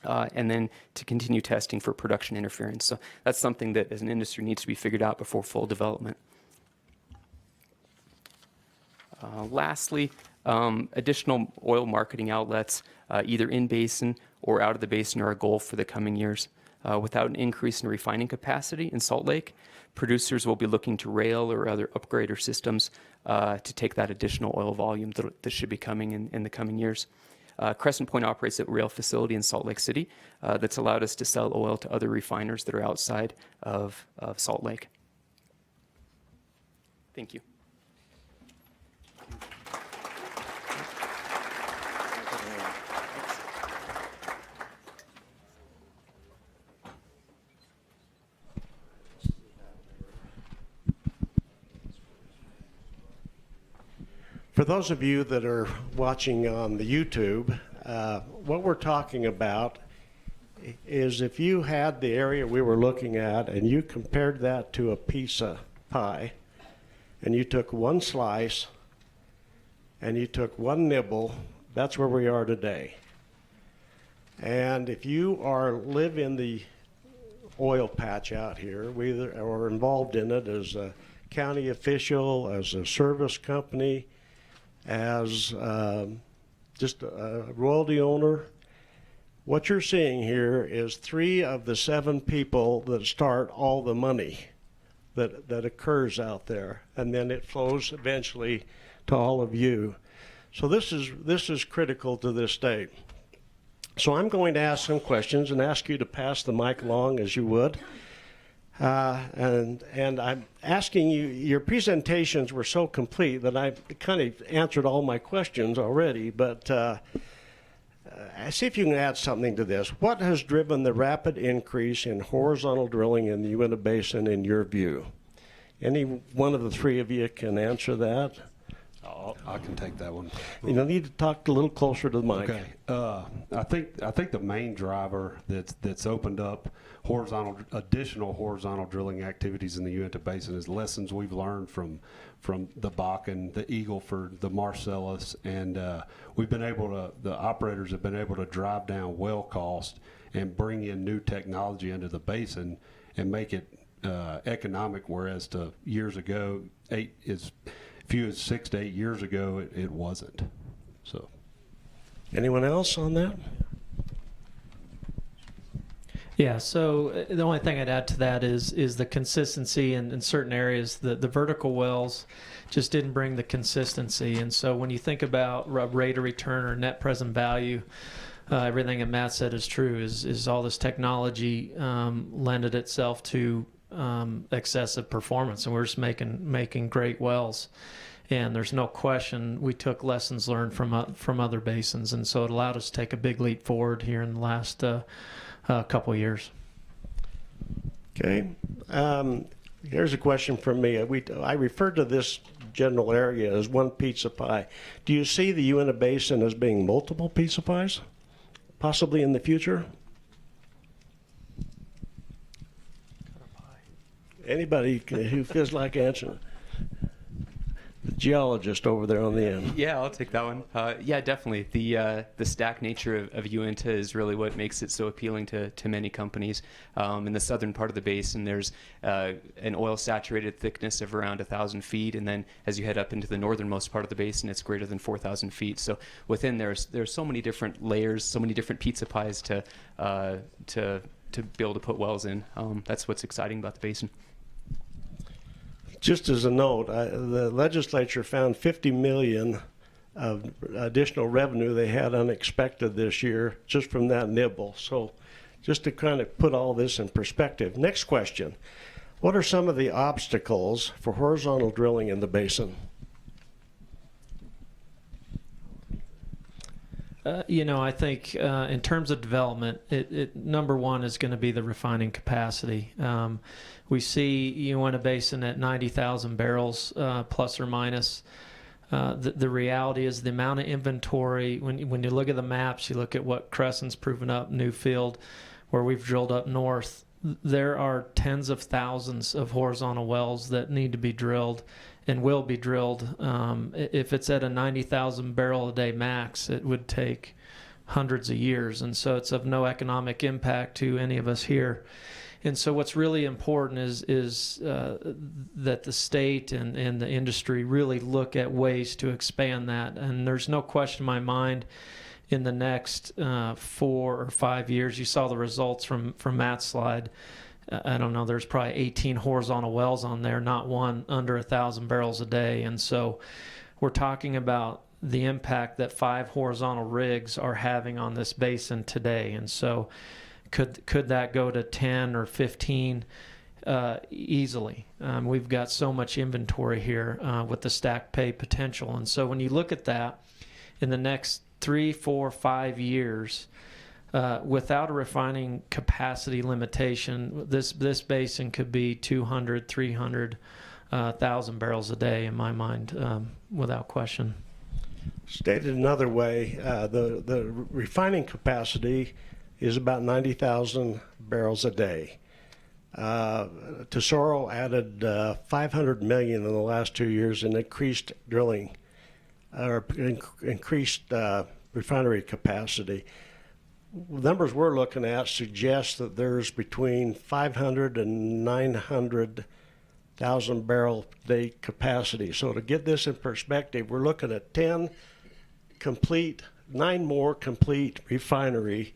And then to continue testing for production interference. So that's something that as an industry needs to be figured out before full development. Lastly, additional oil marketing outlets, either in basin or out of the basin, are a goal for the coming years. Without an increase in refining capacity in Salt Lake, producers will be looking to rail or other upgrader systems to take that additional oil volume that should be coming in the coming years. Crescent Point operates a rail facility in Salt Lake City that's allowed us to sell oil to other refiners that are outside of Salt Lake. Thank you. For those of you that are watching on the YouTube, what we're talking about is if you had the area we were looking at and you compared that to a piece of pie, and you took one slice and you took one nibble, that's where we are today. And if you live in the oil patch out here, we are involved in it as a county official, as a service company, as just a royalty owner. What you're seeing here is 3 of the 7 people that start all the money that occurs out there, and then it flows eventually to all of you. So this is critical to this state. So I'm going to ask some questions and ask you to pass the mic along as you would. And I'm asking you, your presentations were so complete that I kind of answered all my questions already, but see if you can add something to this. What has driven the rapid increase in horizontal drilling in the Uinta Basin in your view? Any one of the 3 of you can answer that? I can take that one. You need to talk a little closer to the mic. Okay. I think the main driver that's opened up additional horizontal drilling activities in the Uinta Basin is lessons we've learned from the Bakken, the Eagle Ford, the Marcellus, and the operators have been able to drive down well cost and bring in new technology into the basin and make it economic, whereas to years ago, few as 6 to 8 years ago, it wasn't. So, anyone else on that? Yeah, so the only thing I'd add to that is the consistency in certain areas. The vertical wells just didn't bring the consistency. And so when you think about rate of return or net present value, everything that Matt said is true, is all this technology lended itself to excessive performance, and we're just making great wells. And there's no question we took lessons learned from other basins, and so it allowed us to take a big leap forward here in the last couple of years. Okay. Here's a question from me. I referred to this general area as one pizza pie. Do you see the Uinta Basin as being multiple pizza pies, possibly in the future? Anybody who feels like answering? The geologist over there on the end. Yeah, I'll take that one. Yeah, definitely. The stack nature of Uinta is really what makes it so appealing to many companies. In the southern part of the basin, there's an oil-saturated thickness of around 1,000 feet, and then as you head up into the northernmost part of the basin, it's greater than 4,000 feet. So within there's so many different layers, so many different pizza pies to be able to put wells in. That's what's exciting about the basin. Just as a note, the legislature found $50 million of additional revenue they had unexpected this year just from that nibble. So just to kind of put all this in perspective. Next question. What are some of the obstacles for horizontal drilling in the basin? I think in terms of development, number one is going to be the refining capacity. We see Uinta Basin at 90,000 barrels plus or minus. The reality is the amount of inventory, when you look at the maps, you look at what Crescent's proven up, Newfield, where we've drilled up north, there are tens of thousands of horizontal wells that need to be drilled and will be drilled. If it's at a 90,000 barrel a day max, it would take hundreds of years, and so it's of no economic impact to any of us here. And so what's really important is that the state and the industry really look at ways to expand that. And there's no question in my mind in the next 4 or 5 years, you saw the results from Matt's slide. I don't know, there's probably 18 horizontal wells on there, not one under 1,000 barrels a day. And so we're talking about the impact that 5 horizontal rigs are having on this basin today. And so could that go to 10 or 15? Easily. We've got so much inventory here with the stacked pay potential. And so when you look at that, in the next 3, 4, 5 years, without a refining capacity limitation, this basin could be 200, 300,000 barrels a day in my mind, without question. Stated another way, the refining capacity is about 90,000 barrels a day. Tesoro added 500 million in the last 2 years and increased drilling, or increased refinery capacity. The numbers we're looking at suggest that there's between 500 and 900,000 barrel day capacity. So to get this in perspective, we're looking at 9 more complete refineries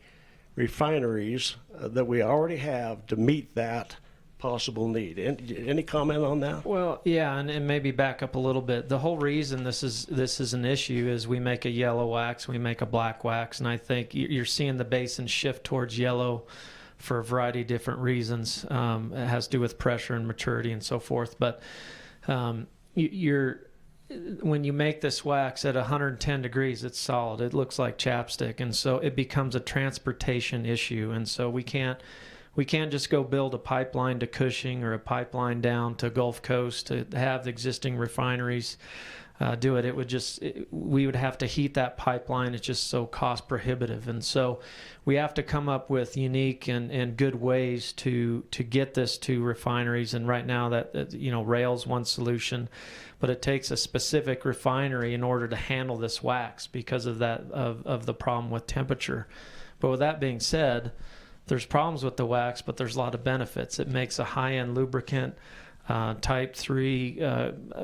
that we already have to meet that possible need. Any comment on that? Well, yeah, and maybe back up a little bit. The whole reason this is an issue is we make a yellow wax, we make a black wax, and I think you're seeing the basin shift towards yellow for a variety of different reasons. It has to do with pressure and maturity and so forth. But when you make this wax at 110 degrees, it's solid. It looks like chapstick, and so it becomes a transportation issue. And so we can't just go build a pipeline to Cushing or a pipeline down to Gulf Coast to have the existing refineries do it. We would have to heat that pipeline. It's just so cost prohibitive. And so we have to come up with unique and good ways to get this to refineries. And right now that rail's one solution, but it takes a specific refinery in order to handle this wax because of the problem with temperature. But with that being said, there's problems with the wax, but there's a lot of benefits. It makes a high-end lubricant, type 3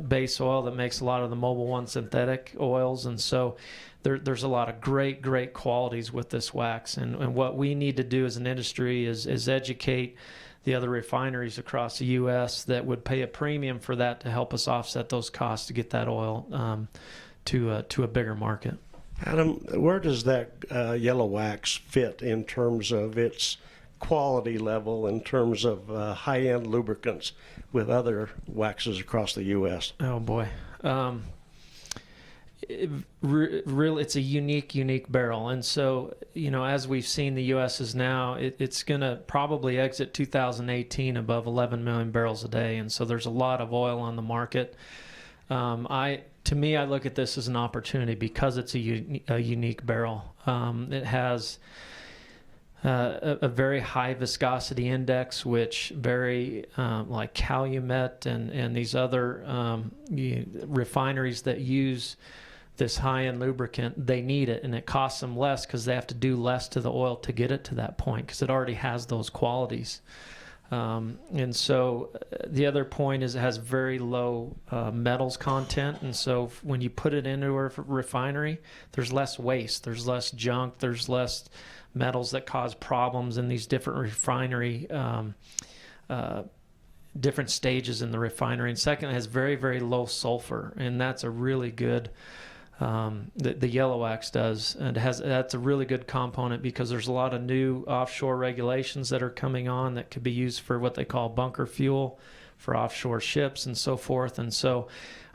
base oil that makes a lot of the Mobil 1 synthetic oils. And so there's a lot of great qualities with this wax. And what we need to do as an industry is educate the other refineries across the U.S. that would pay a premium for that to help us offset those costs to get that oil to a bigger market. Adam, where does that yellow wax fit in terms of its quality level, in terms of high-end lubricants with other waxes across the U.S.? Oh, boy. It's a unique barrel. And so, as we've seen, the U.S. is now, it's going to probably exit 2018 above 11 million barrels a day. And so there's a lot of oil on the market. To me, I look at this as an opportunity because it's a unique barrel. It has a very high viscosity index, which like Calumet and these other refineries that use this high-end lubricant, they need it, and it costs them less because they have to do less to the oil to get it to that point because it already has those qualities. And so the other point is it has very low metals content, and so when you put it into a refinery, there's less waste, there's less junk, there's less metals that cause problems in these different refinery different stages in the refinery. And second, it has very low sulfur, and that's a really good the yellow wax does, and that's a really good component because there's a lot of new offshore regulations that are coming on that could be used for what they call bunker fuel for offshore ships and so forth. And so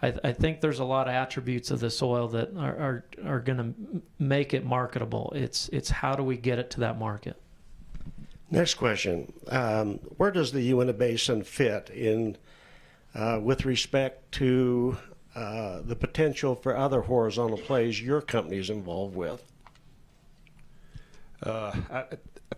I think there's a lot of attributes of this oil that are going to make it marketable. It's how do we get it to that market? Next question. Where does the Uinta Basin fit in with respect to the potential for other horizontal plays your company is involved with? I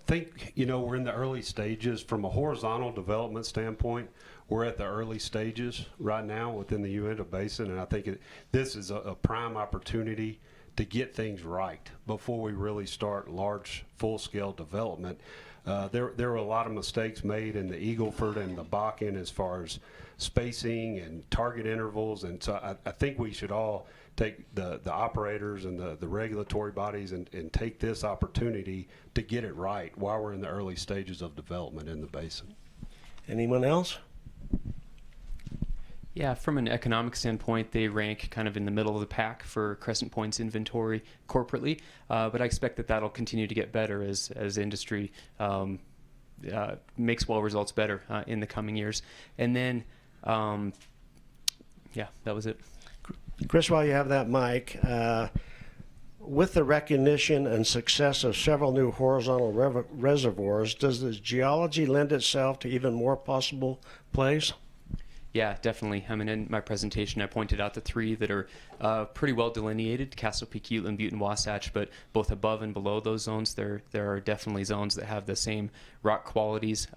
think, we're in the early stages. From a horizontal development standpoint, we're at the early stages right now within the Uinta Basin, and I think this is a prime opportunity to get things right before we really start large, full-scale development. There were a lot of mistakes made in the Eagle Ford and the Bakken as far as spacing and target intervals, and so I think we should all take the operators and the regulatory bodies and take this opportunity to get it right while we're in the early stages of development in the basin. Anyone else? Yeah, from an economic standpoint, they rank kind of in the middle of the pack for Crescent Point's inventory corporately, but I expect that that'll continue to get better as industry makes well results better in the coming years. And then, yeah, that was it. Chris, while you have that mic, with the recognition and success of several new horizontal reservoirs, does the geology lend itself to even more possible plays? Yeah, definitely. I mean, in my presentation, I pointed out the three that are pretty well delineated: Castle Peak, Uteland, Butte, and Wasatch. But both above and below those zones, there are definitely zones that have the same rock qualities.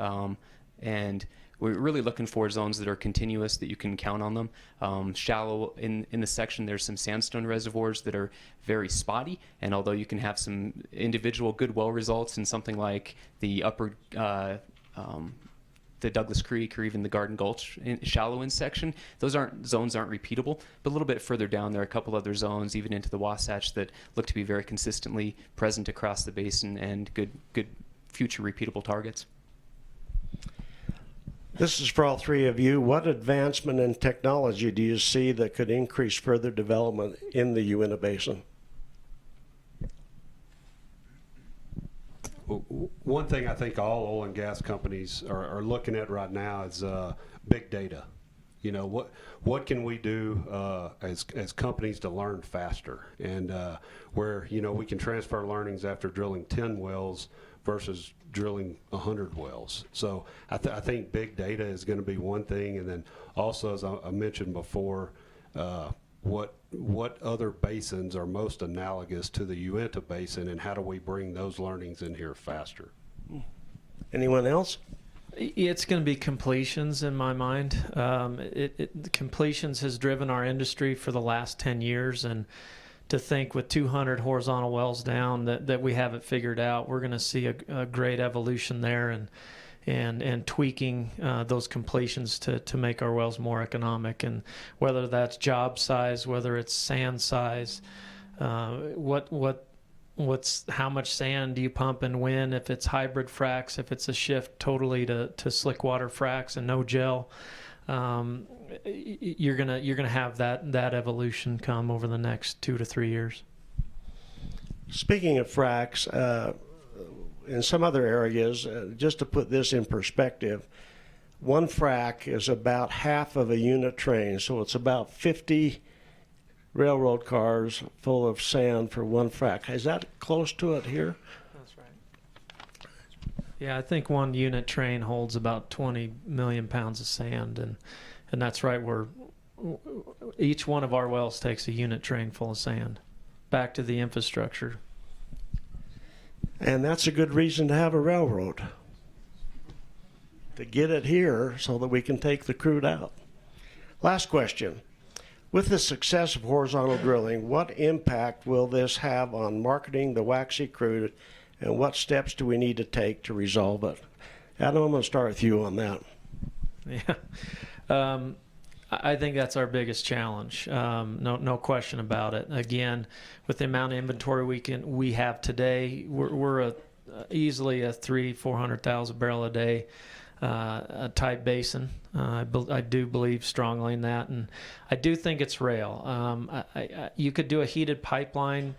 And we're really looking for zones that are continuous, that you can count on them. Shallow in the section, there's some sandstone reservoirs that are very spotty. And although you can have some individual good well results in something like the upper the Douglas Creek or even the Garden Gulch shallow in section, those zones aren't repeatable. But a little bit further down, there are a couple other zones, even into the Wasatch, that look to be very consistently present across the basin and good future repeatable targets. This is for all three of you. What advancement in technology do you see that could increase further development in the Uinta Basin? One thing I think all oil and gas companies are looking at right now is big data. You know, what can we do as companies to learn faster, and where, you know, we can transfer learnings after drilling 10 wells versus drilling 100 wells. So I think big data is going to be one thing, and then also, as I mentioned before, what other basins are most analogous to the Uinta Basin, and how do we bring those learnings in here faster? Anyone else? It's going to be completions in my mind. Completions has driven our industry for the last 10 years, and to think with 200 horizontal wells down that we have it figured out, we're going to see a great evolution there, and tweaking those completions to make our wells more economic. And whether that's job size, whether it's sand size, how much sand do you pump and when, if it's hybrid fracs, if it's a shift totally to slick water fracs and no gel, you're gonna have that evolution come over the next 2 to 3 years. Speaking of fracs, in some other areas, just to put this in perspective, one frac is about half of a unit train, so it's about 50 railroad cars full of sand for one frac. Is that close to it here? That's right. Yeah, I think one unit train holds about 20 million pounds of sand, and that's right where each one of our wells takes a unit train full of sand back to the infrastructure. And that's a good reason to have a railroad, to get it here so that we can take the crude out. Last question. With the success of horizontal drilling, what impact will this have on marketing the waxy crude, and what steps do we need to take to resolve it? Adam, I'm going to start with you on that. Yeah. I think that's our biggest challenge. No question about it. Again, with the amount of inventory we have today, we're easily a 300,000-400,000 barrel a day type basin. I do believe strongly in that, and I do think it's rail. You could do a heated pipeline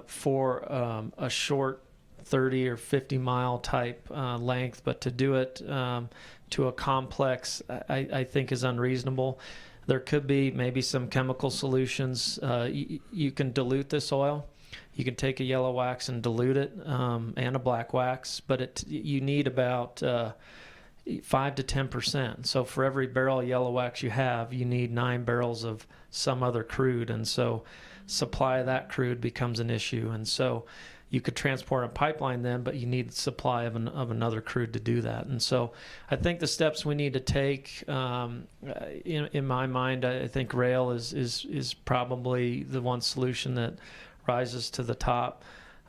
for a short 30 or 50 mile type length, but to do it to a complex, I think is unreasonable. There could be maybe some chemical solutions. You can dilute this oil. You can take a yellow wax and dilute it, and a black wax, but you need about 5 to 10%. So for every barrel of yellow wax you have, you need 9 barrels of some other crude, and so supply of that crude becomes an issue. And so you could transport a pipeline then, but you need supply of another crude to do that. And so I think the steps we need to take, in my mind, I think rail is probably the one solution that rises to the top.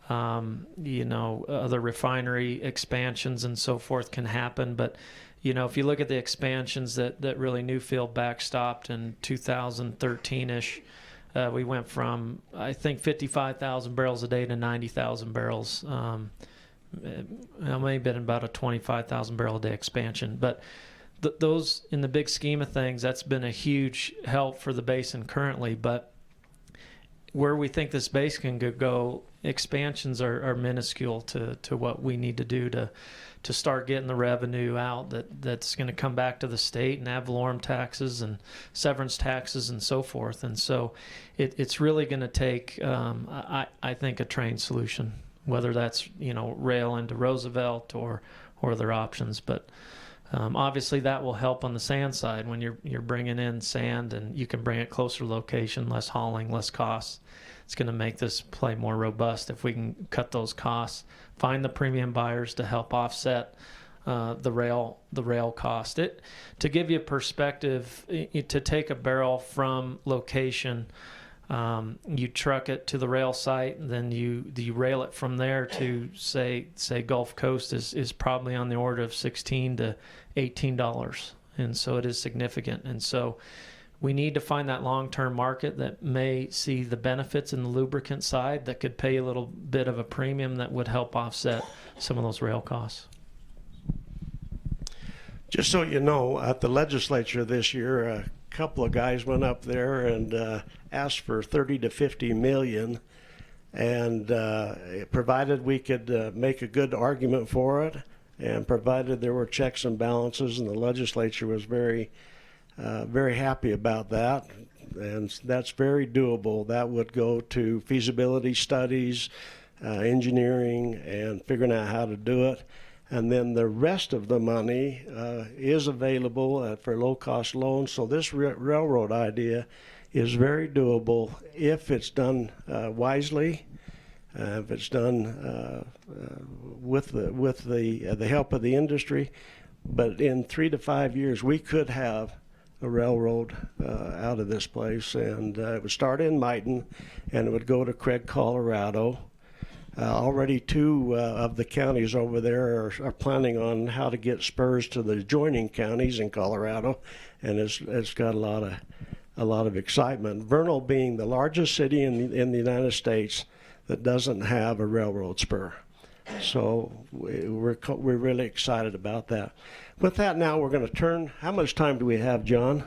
Other refinery expansions and so forth can happen, but if you look at the expansions that really Newfield backstopped in 2013-ish, we went from, I think, 55,000 barrels a day to 90,000 barrels. It may have been about a 25,000 barrel a day expansion. But those, in the big scheme of things, that's been a huge help for the basin currently. But where we think this basin can go, expansions are minuscule to what we need to do to start getting the revenue out that's going to come back to the state, and ad valorem taxes and severance taxes and so forth. And so it's really going to take, I think, a train solution, whether that's rail into Roosevelt or other options. But Obviously, that will help on the sand side when you're bringing in sand, and you can bring it closer location, less hauling, less costs. It's going to make this play more robust if we can cut those costs, find the premium buyers to help offset the rail cost. To give you perspective, to take a barrel from location, you truck it to the rail site, and then you rail it from there to say Gulf Coast is probably on the order of $16 to $18, and so it is significant. And so we need to find that long-term market that may see the benefits in the lubricant side that could pay a little bit of a premium that would help offset some of those rail costs. Just so you know, at the legislature this year, a couple of guys went up there and asked for 30 to 50 million, and provided we could make a good argument for it, and provided there were checks and balances, and the legislature was very happy about that, and that's very doable. That would go to feasibility studies, engineering, and figuring out how to do it. And then the rest of the money is available for low-cost loans. So this railroad idea is very doable if it's done wisely, if it's done with the help of the industry. But in 3 to 5 years, we could have a railroad out of this place, and it would start in Mighton, and it would go to Craig, Colorado. Already 2 of the counties over there are planning on how to get spurs to the adjoining counties in Colorado, and it's got a lot of excitement. Vernal being the largest city in the United States that doesn't have a railroad spur, so we're really excited about that. With that, now we're going to turn. How much time do we have, John?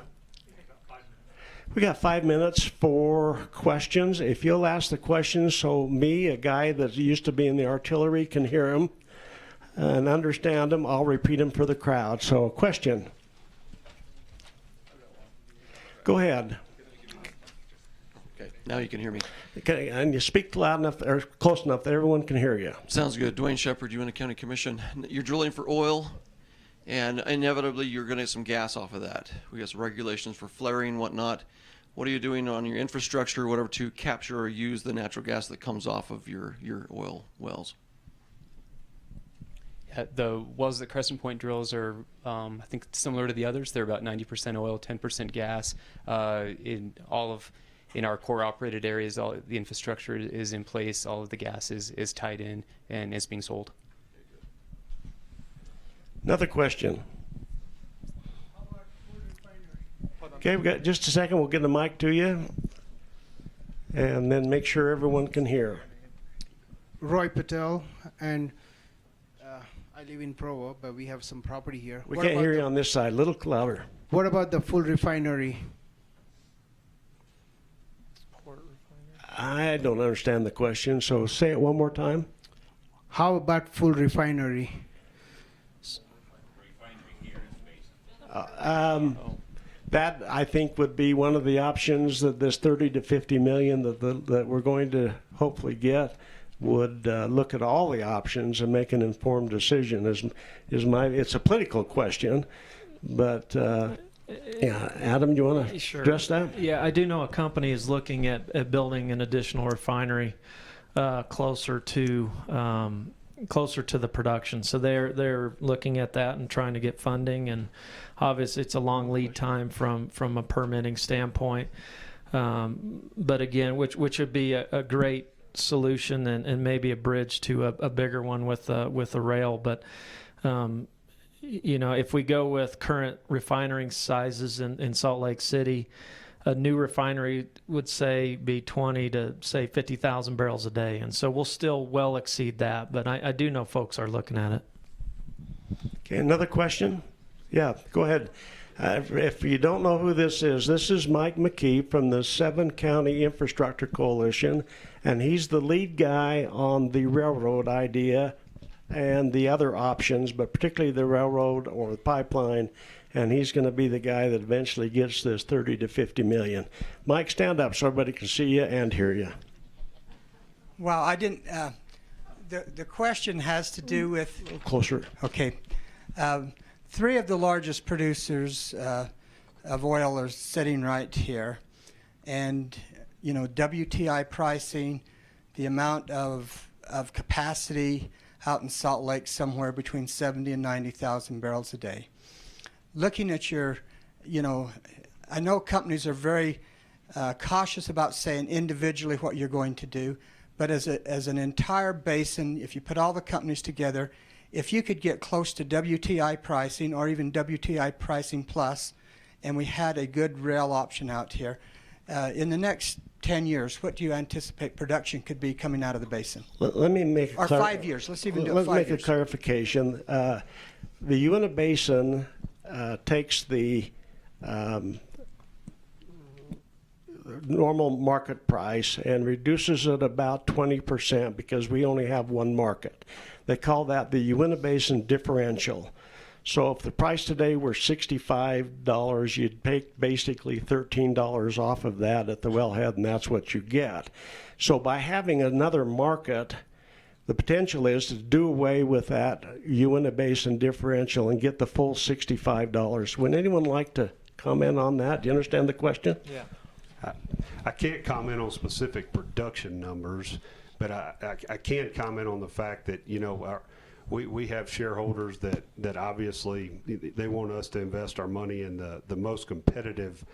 We got 5 minutes for questions. If you'll ask the questions so me, a guy that used to be in the artillery, can hear them and understand them, I'll repeat them for the crowd. So, question. Go ahead. Okay, now you can hear me. Okay, and you speak loud enough or close enough that everyone can hear you. Sounds good. Dwayne Shepard, Uinta County Commission. You're drilling for oil, and inevitably you're going to get some gas off of that. We got some regulations for flaring and whatnot. What are you doing on your infrastructure or whatever to capture or use the natural gas that comes off of your oil wells? Yeah, the wells that Crescent Point drills are, I think, similar to the others. They're about 90% oil, 10% gas. In our core operated areas, all the infrastructure is in place. All of the gas is tied in and is being sold. Another question. Okay, we got just a second. We'll get the mic to you, and then make sure everyone can hear. Roy Patel, and I live in Provo, but we have some property here. We can't hear you on this side. A little louder. What about the full refinery? I don't understand the question, so say it one more time. How about full refinery? That, I think, would be one of the options that this 30 to 50 million that we're going to hopefully get would look at all the options and make an informed decision. It's a political question, but yeah, Adam, do you want to address that? Yeah, I do know a company is looking at building an additional refinery closer to the production. So they're looking at that and trying to get funding, and obviously it's a long lead time from a permitting standpoint. But again, which would be a great solution and maybe a bridge to a bigger one with a rail. But if we go with current refinery sizes in Salt Lake City, a new refinery would be 20 to 50,000 barrels a day, and so we'll still well exceed that. But I do know folks are looking at it. Okay, another question? Yeah, go ahead. If you don't know who this is Mike McKee from the 7 County Infrastructure Coalition, and he's the lead guy on the railroad idea and the other options, but particularly the railroad or the pipeline. And he's going to be the guy that eventually gets this 30 to 50 million. Mike, stand up so everybody can see you and hear you. Well, I didn't. The question has to do with. Closer. Okay. Three of the largest producers of oil are sitting right here. And, you know, WTI pricing, the amount of capacity out in Salt Lake, somewhere between 70 and 90,000 barrels a day. Looking at your, you know, I know companies are very cautious about saying individually what you're going to do, but as an entire basin, if you put all the companies together, if you could get close to WTI pricing or even WTI pricing plus, and we had a good rail option out here, in the next 10 years, what do you anticipate production could be coming out of the basin? Let me make or 5 years. Let's even do it 5 years. Let's make a clarification. The Uinta Basin takes the normal market price and reduces it about 20% because we only have one market. They call that the Uinta Basin differential. So if the price today were $65, you'd pay basically $13 off of that at the wellhead, and that's what you get. So by having another market, the potential is to do away with that Uinta Basin differential and get the full $65. Would anyone like to comment on that? Do you understand the question? Yeah. I can't comment on specific production numbers, but I can comment on the fact that, you know, we have shareholders that obviously they want us to invest our money in the most competitive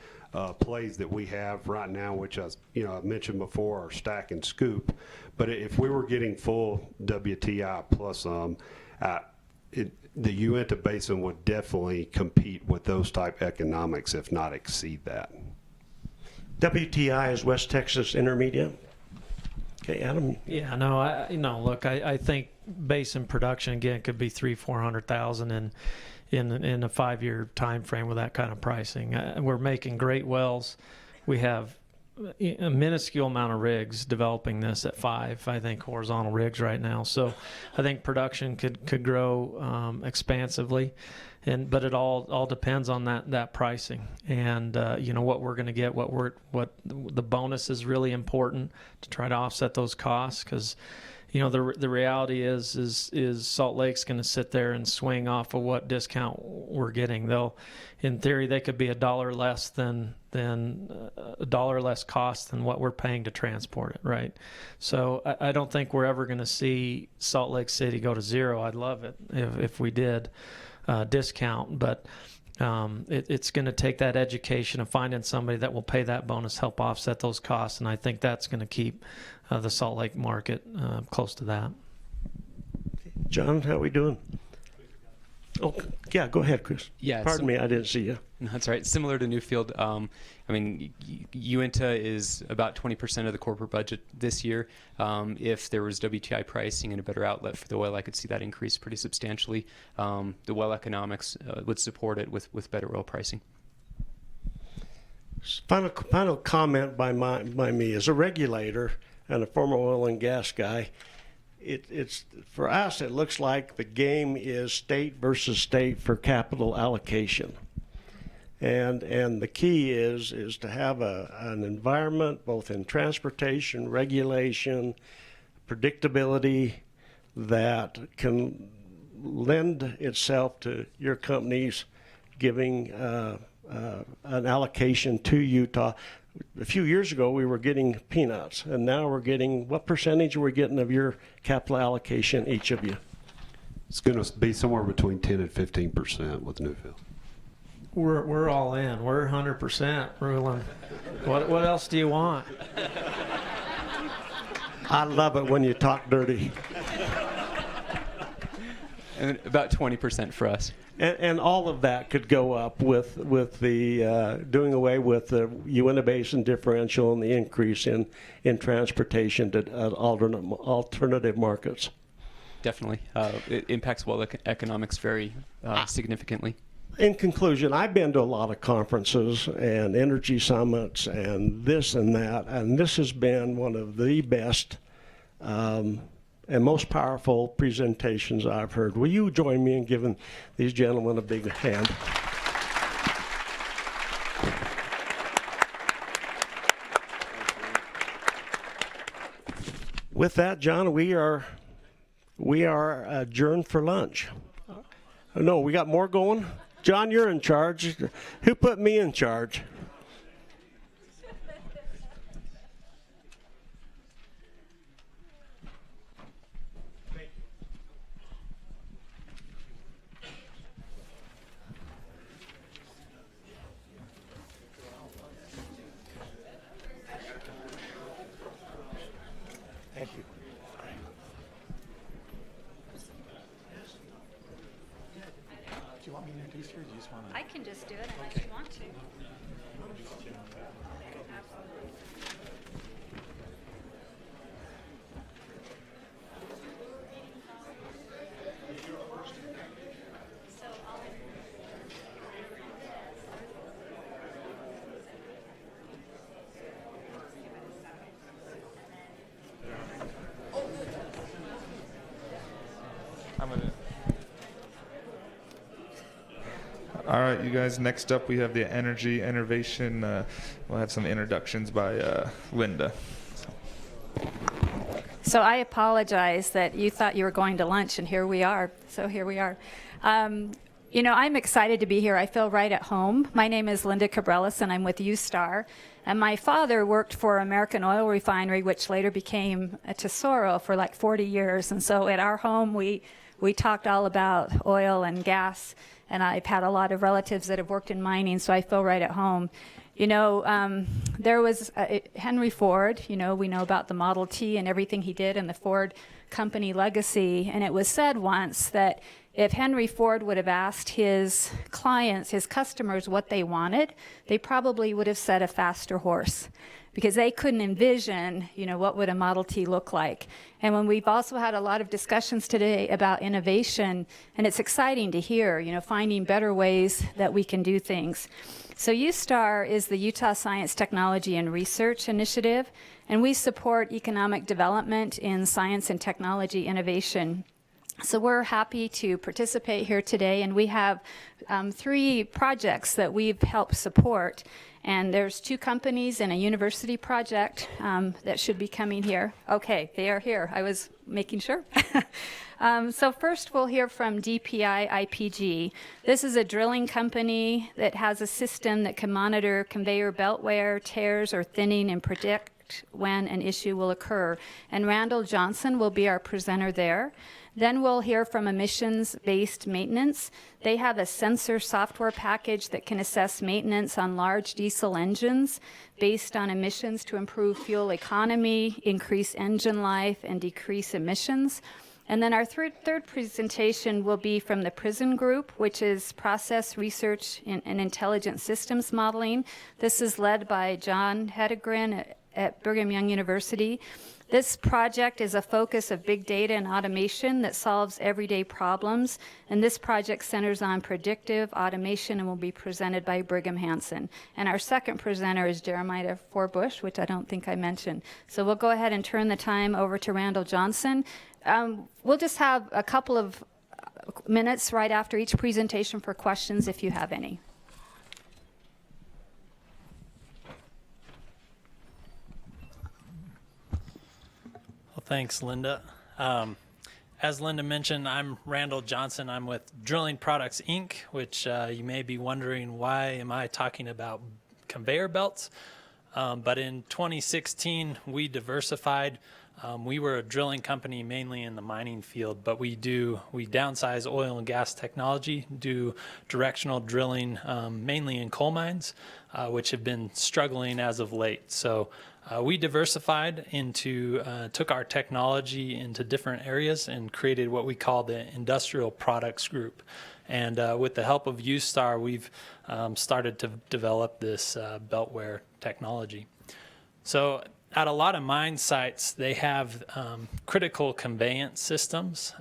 plays that we have right now, which I've mentioned before are Stack and Scoop. But if we were getting full WTI plus the Uinta Basin would definitely compete with those type economics, if not exceed that. WTI is West Texas Intermediate. Okay, Adam. Yeah, no, look, I think basin production again could be 300,000-400,000 in a 5-year time frame with that kind of pricing. We're making great wells. We have a minuscule amount of rigs developing this at 5, I think, horizontal rigs right now. So I think production could grow expansively. But it all depends on that pricing, and what we're going to get. What the bonus is really important to try to offset those costs, because the reality is Salt Lake's going to sit there and swing off of what discount we're getting. In theory, they could be $1 less than $1 less cost than what we're paying to transport it, right? So I don't think we're ever going to see Salt Lake City go to zero. I'd love it if we did. Discount, but it's going to take that education of finding somebody that will pay that bonus, help offset those costs, and I think that's going to keep the Salt Lake market close to that. John, how are we doing? Oh, yeah, go ahead, Chris. Yeah. Pardon me, I didn't see you. No, that's right. Similar to Newfield, I mean, Uinta is about 20% of the corporate budget this year. If there was WTI pricing and a better outlet for the oil, I could see that increase pretty substantially. The well economics would support it with better oil pricing. Final comment by me as a regulator and a former oil and gas guy. It's for us, it looks like the game is state versus state for capital allocation. And the key is to have an environment, both in transportation, regulation, predictability, that can lend itself to your companies giving an allocation to Utah. A few years ago, we were getting peanuts, and now we're getting, what percentage are we getting of your capital allocation, each of you? It's going to be somewhere between 10 and 15% with Newfield. We're all in. We're 100%, Rulon. What else do you want? I love it when you talk dirty. And about 20% for us. And all of that could go up with the doing away with the Uinta Basin differential and the increase in transportation to alternative markets. Definitely. It impacts well economics very significantly. In conclusion, I've been to a lot of conferences and energy summits and this and that, and this has been one of the best and most powerful presentations I've heard. Will you join me in giving these gentlemen a big hand? With that, John, we are adjourned for lunch. No, we got more going. John, you're in charge. Who put me in charge? Thank you. Do you want me to introduce you, or do you just want to? I can just do it unless you want to. All right, you guys, next up we have the energy innovation. We'll have some introductions by Linda. So I apologize that you thought you were going to lunch, and here we are. So here we are. You know, I'm excited to be here. I feel right at home. My name is Linda Cabrelis, and I'm with USTAR. And my father worked for American Oil Refinery, which later became a Tesoro for like 40 years. And so at our home, we talked all about oil and gas. And I've had a lot of relatives that have worked in mining, so I feel right at home. You know, there was Henry Ford. You know, we know about the Model T and everything he did and the Ford company legacy. And it was said once that if Henry Ford would have asked his clients, his customers, what they wanted, they probably would have said a faster horse, because they couldn't envision, you know, what would a Model T look like. And when we've also had a lot of discussions today about innovation, and it's exciting to hear, you know, finding better ways that we can do things. So USTAR is the Utah Science, Technology, and Research Initiative, and we support economic development in science and technology innovation. So we're happy to participate here today, and we have 3 projects that we've helped support. And there's 2 companies and a university project that should be coming here. Okay, they are here. I was making sure. So first we'll hear from DPI IPG. This is a drilling company that has a system that can monitor conveyor belt wear, tears, or thinning, and predict when an issue will occur. And Randall Johnson will be our presenter there. Then we'll hear from emissions-based maintenance. They have a sensor software package that can assess maintenance on large diesel engines based on emissions to improve fuel economy, increase engine life, and decrease emissions. And then our third presentation will be from the PRISM group, which is Process Research and Intelligent Systems Modeling. This is led by John Hedegren at Brigham Young University. This project is a focus of big data and automation that solves everyday problems, and this project centers on predictive automation and will be presented by Brigham Hansen. And our second presenter is Jeremiah Forbush, which I don't think I mentioned. So we'll go ahead and turn the time over to Randall Johnson. We'll just have a couple of minutes right after each presentation for questions if you have any. Thanks, Linda. As Linda mentioned, I'm Randall Johnson. I'm with Drilling Products, Inc., which you may be wondering, why am I talking about conveyor belts? But in 2016, we diversified. We were a drilling company mainly in the mining field, but we downsize oil and gas technology, do directional drilling mainly in coal mines, which have been struggling as of late. So we diversified took our technology into different areas and created what we call the Industrial Products Group. And with the help of USTAR, we've started to develop this beltware technology. So at a lot of mine sites, they have critical conveyance systems.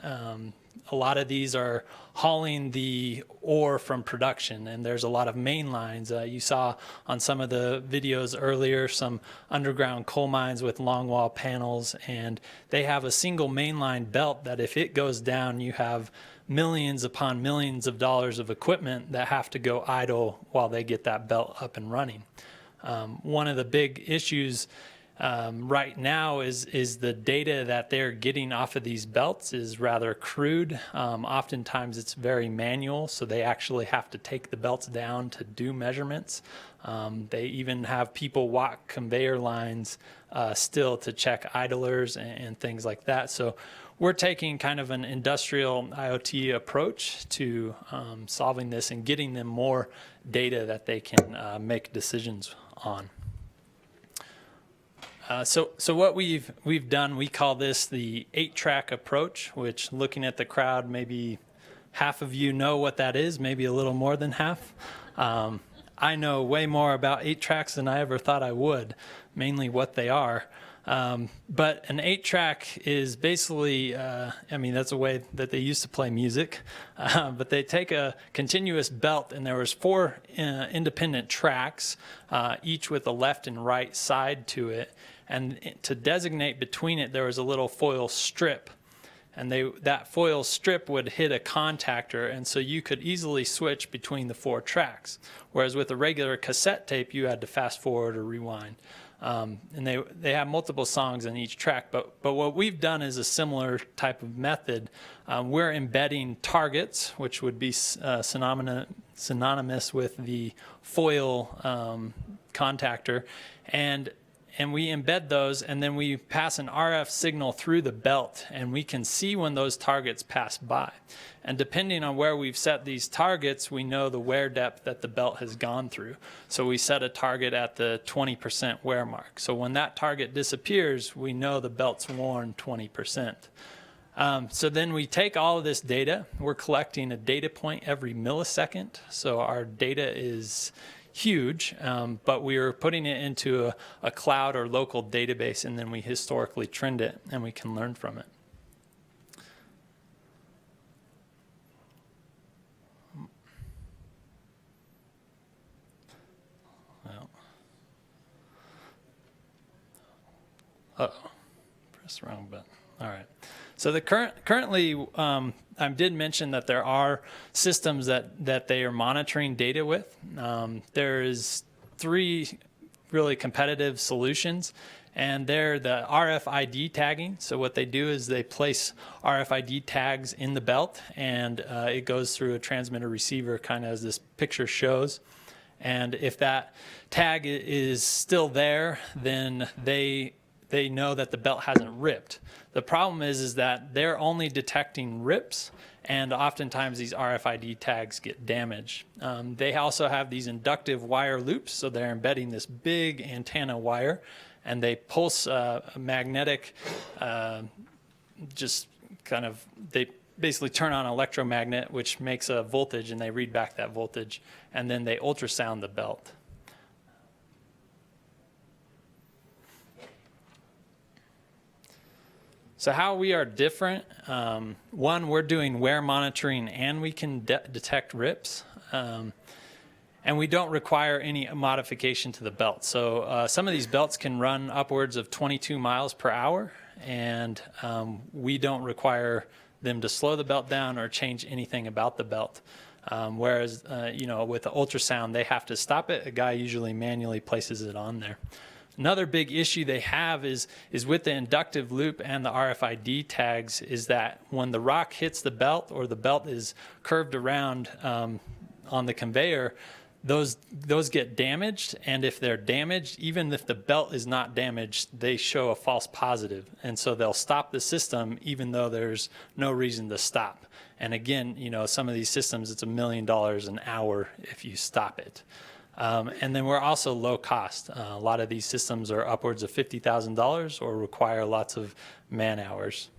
A lot of these are hauling the ore from production, and there's a lot of main lines. You saw on some of the videos earlier some underground coal mines with longwall panels, and they have a single mainline belt that if it goes down, you have millions upon millions of dollars of equipment that have to go idle while they get that belt up and running. One of the big issues right now is the data that they're getting off of these belts is rather crude. Oftentimes it's very manual, so they actually have to take the belts down to do measurements. They even have people walk conveyor lines still to check idlers and things like that. So we're taking kind of an industrial IoT approach to solving this and getting them more data that they can make decisions on. So what we've done, we call this the 8-track approach, which, looking at the crowd, maybe half of you know what that is, maybe a little more than half. I know way more about 8 tracks than I ever thought I would, mainly what they are. But an 8-track is basically, I mean, that's a way that they used to play music, but they take a continuous belt, and there was 4 independent tracks, each with a left and right side to it. And to designate between it, there was a little foil strip. And that foil strip would hit a contactor, and so you could easily switch between the 4 tracks. Whereas with a regular cassette tape, you had to fast forward or rewind. And they have multiple songs on each track, but what we've done is a similar type of method. We're embedding targets, which would be synonymous with the foil contactor, and we embed those, and then we pass an RF signal through the belt, and we can see when those targets pass by. And depending on where we've set these targets, we know the wear depth that the belt has gone through. So we set a target at the 20% wear mark. So when that target disappears, we know the belt's worn 20%. So then we take all of this data. We're collecting a data point every millisecond. So our data is huge, but we are putting it into a cloud or local database, and then we historically trend it, and we can learn from it. Well, uh-oh, press the wrong button. All right. So currently, I did mention that there are systems that they are monitoring data with. There is 3 really competitive solutions, and they're the RFID tagging. So what they do is they place RFID tags in the belt, and it goes through a transmitter receiver, kind of as this picture shows. And if that tag is still there, then they know that the belt hasn't ripped. The problem is that they're only detecting rips, and oftentimes these RFID tags get damaged. They also have these inductive wire loops, so they're embedding this big antenna wire, and they pulse a magnetic, they basically turn on an electromagnet, which makes a voltage, and they read back that voltage, and then they ultrasound the belt. So how we are different, one, we're doing wear monitoring, and we can detect rips, and we don't require any modification to the belt. So some of these belts can run upwards of 22 miles per hour, and we don't require them to slow the belt down or change anything about the belt. Whereas, with the ultrasound, they have to stop it. A guy usually manually places it on there. Another big issue they have is with the inductive loop and the RFID tags is that when the rock hits the belt or the belt is curved around on the conveyor, those get damaged, and if they're damaged, even if the belt is not damaged, they show a false positive, and so they'll stop the system even though there's no reason to stop. And again, some of these systems, it's $1 million an hour if you stop it. And then we're also low cost. A lot of these systems are upwards of $50,000 or require lots of man hours.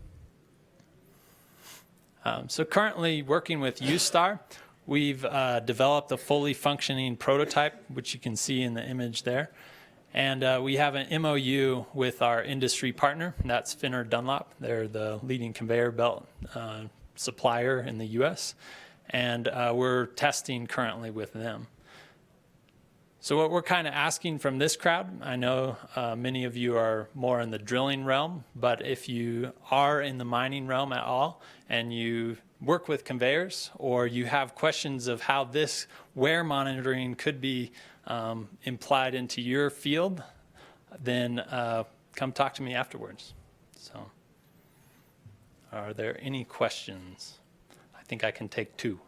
So currently working with UStar, we've developed a fully functioning prototype, which you can see in the image there. And we have an MOU with our industry partner, and that's Finner Dunlop. They're the leading conveyor belt supplier in the US. And we're testing currently with them. So what we're kind of asking from this crowd, I know many of you are more in the drilling realm, but if you are in the mining realm at all and you work with conveyors or you have questions of how this wear monitoring could be implied into your field, then come talk to me afterwards. So, are there any questions? I think I can take two.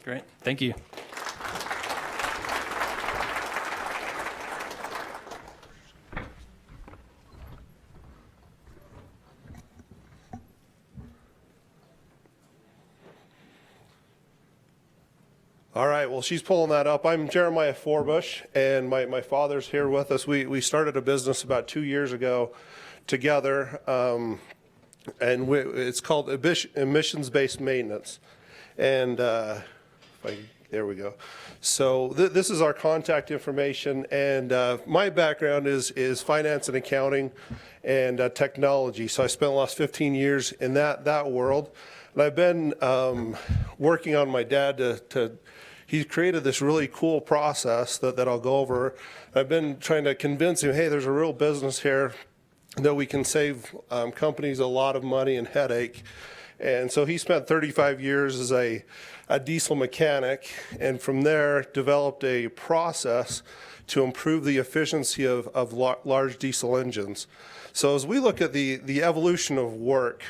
Great, thank you. All right, well, she's pulling that up. I'm Jeremiah Forbush, and my father's here with us. We started a business about 2 years ago together, and it's called emissions-based maintenance. And there we go. So this is our contact information, and my background is finance and accounting and technology. So I spent the last 15 years in that world, and I've been working on my dad He's created this really cool process that I'll go over. I've been trying to convince him, hey, there's a real business here that we can save companies a lot of money and headache. And so he spent 35 years as a diesel mechanic, and from there developed a process to improve the efficiency of large diesel engines. So as we look at the evolution of work,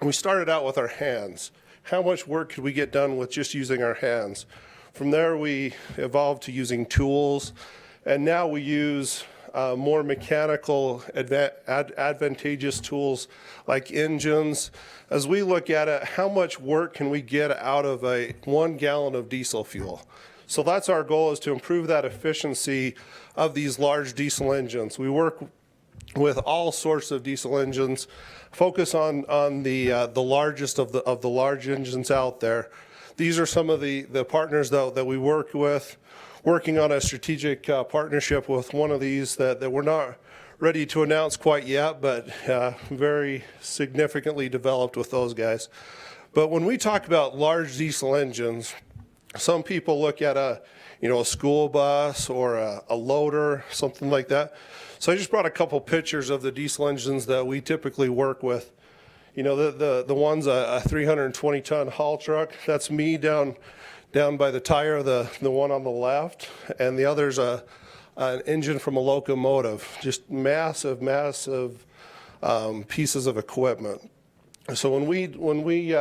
we started out with our hands. How much work could we get done with just using our hands? From there, we evolved to using tools, and now we use more mechanical advantageous tools like engines. As we look at it, how much work can we get out of 1 gallon of diesel fuel? So that's our goal, is to improve that efficiency of these large diesel engines. We work with all sorts of diesel engines, focus on the largest of the large engines out there. These are some of the partners that we work with, working on a strategic partnership with one of these that we're not ready to announce quite yet, but very significantly developed with those guys. But when we talk about large diesel engines, some people look at a school bus or a loader, something like that. So I just brought a couple pictures of the diesel engines that we typically work with. The one's a 320-ton haul truck. That's me down by the tire, the one on the left, and the other's an engine from a locomotive. Just massive pieces of equipment. So when we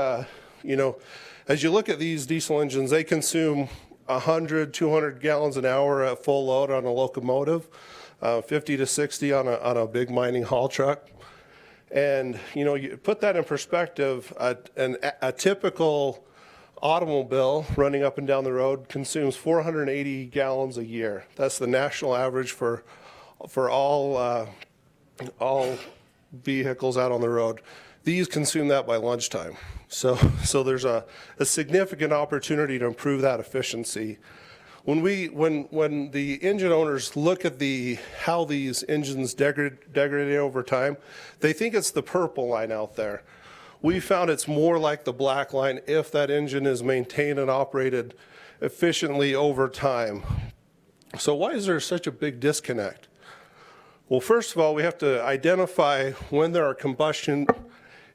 as you look at these diesel engines, they consume 100, 200 gallons an hour at full load on a locomotive, 50 to 60 on a big mining haul truck. And, you put that in perspective, a typical automobile running up and down the road consumes 480 gallons a year. That's the national average for all vehicles out on the road. These consume that by lunchtime. So there's a significant opportunity to improve that efficiency. When the engine owners look at how these engines degrade over time, they think it's the purple line out there. We found it's more like the black line if that engine is maintained and operated efficiently over time. So why is there such a big disconnect? Well, first of all, we have to identify when there are combustion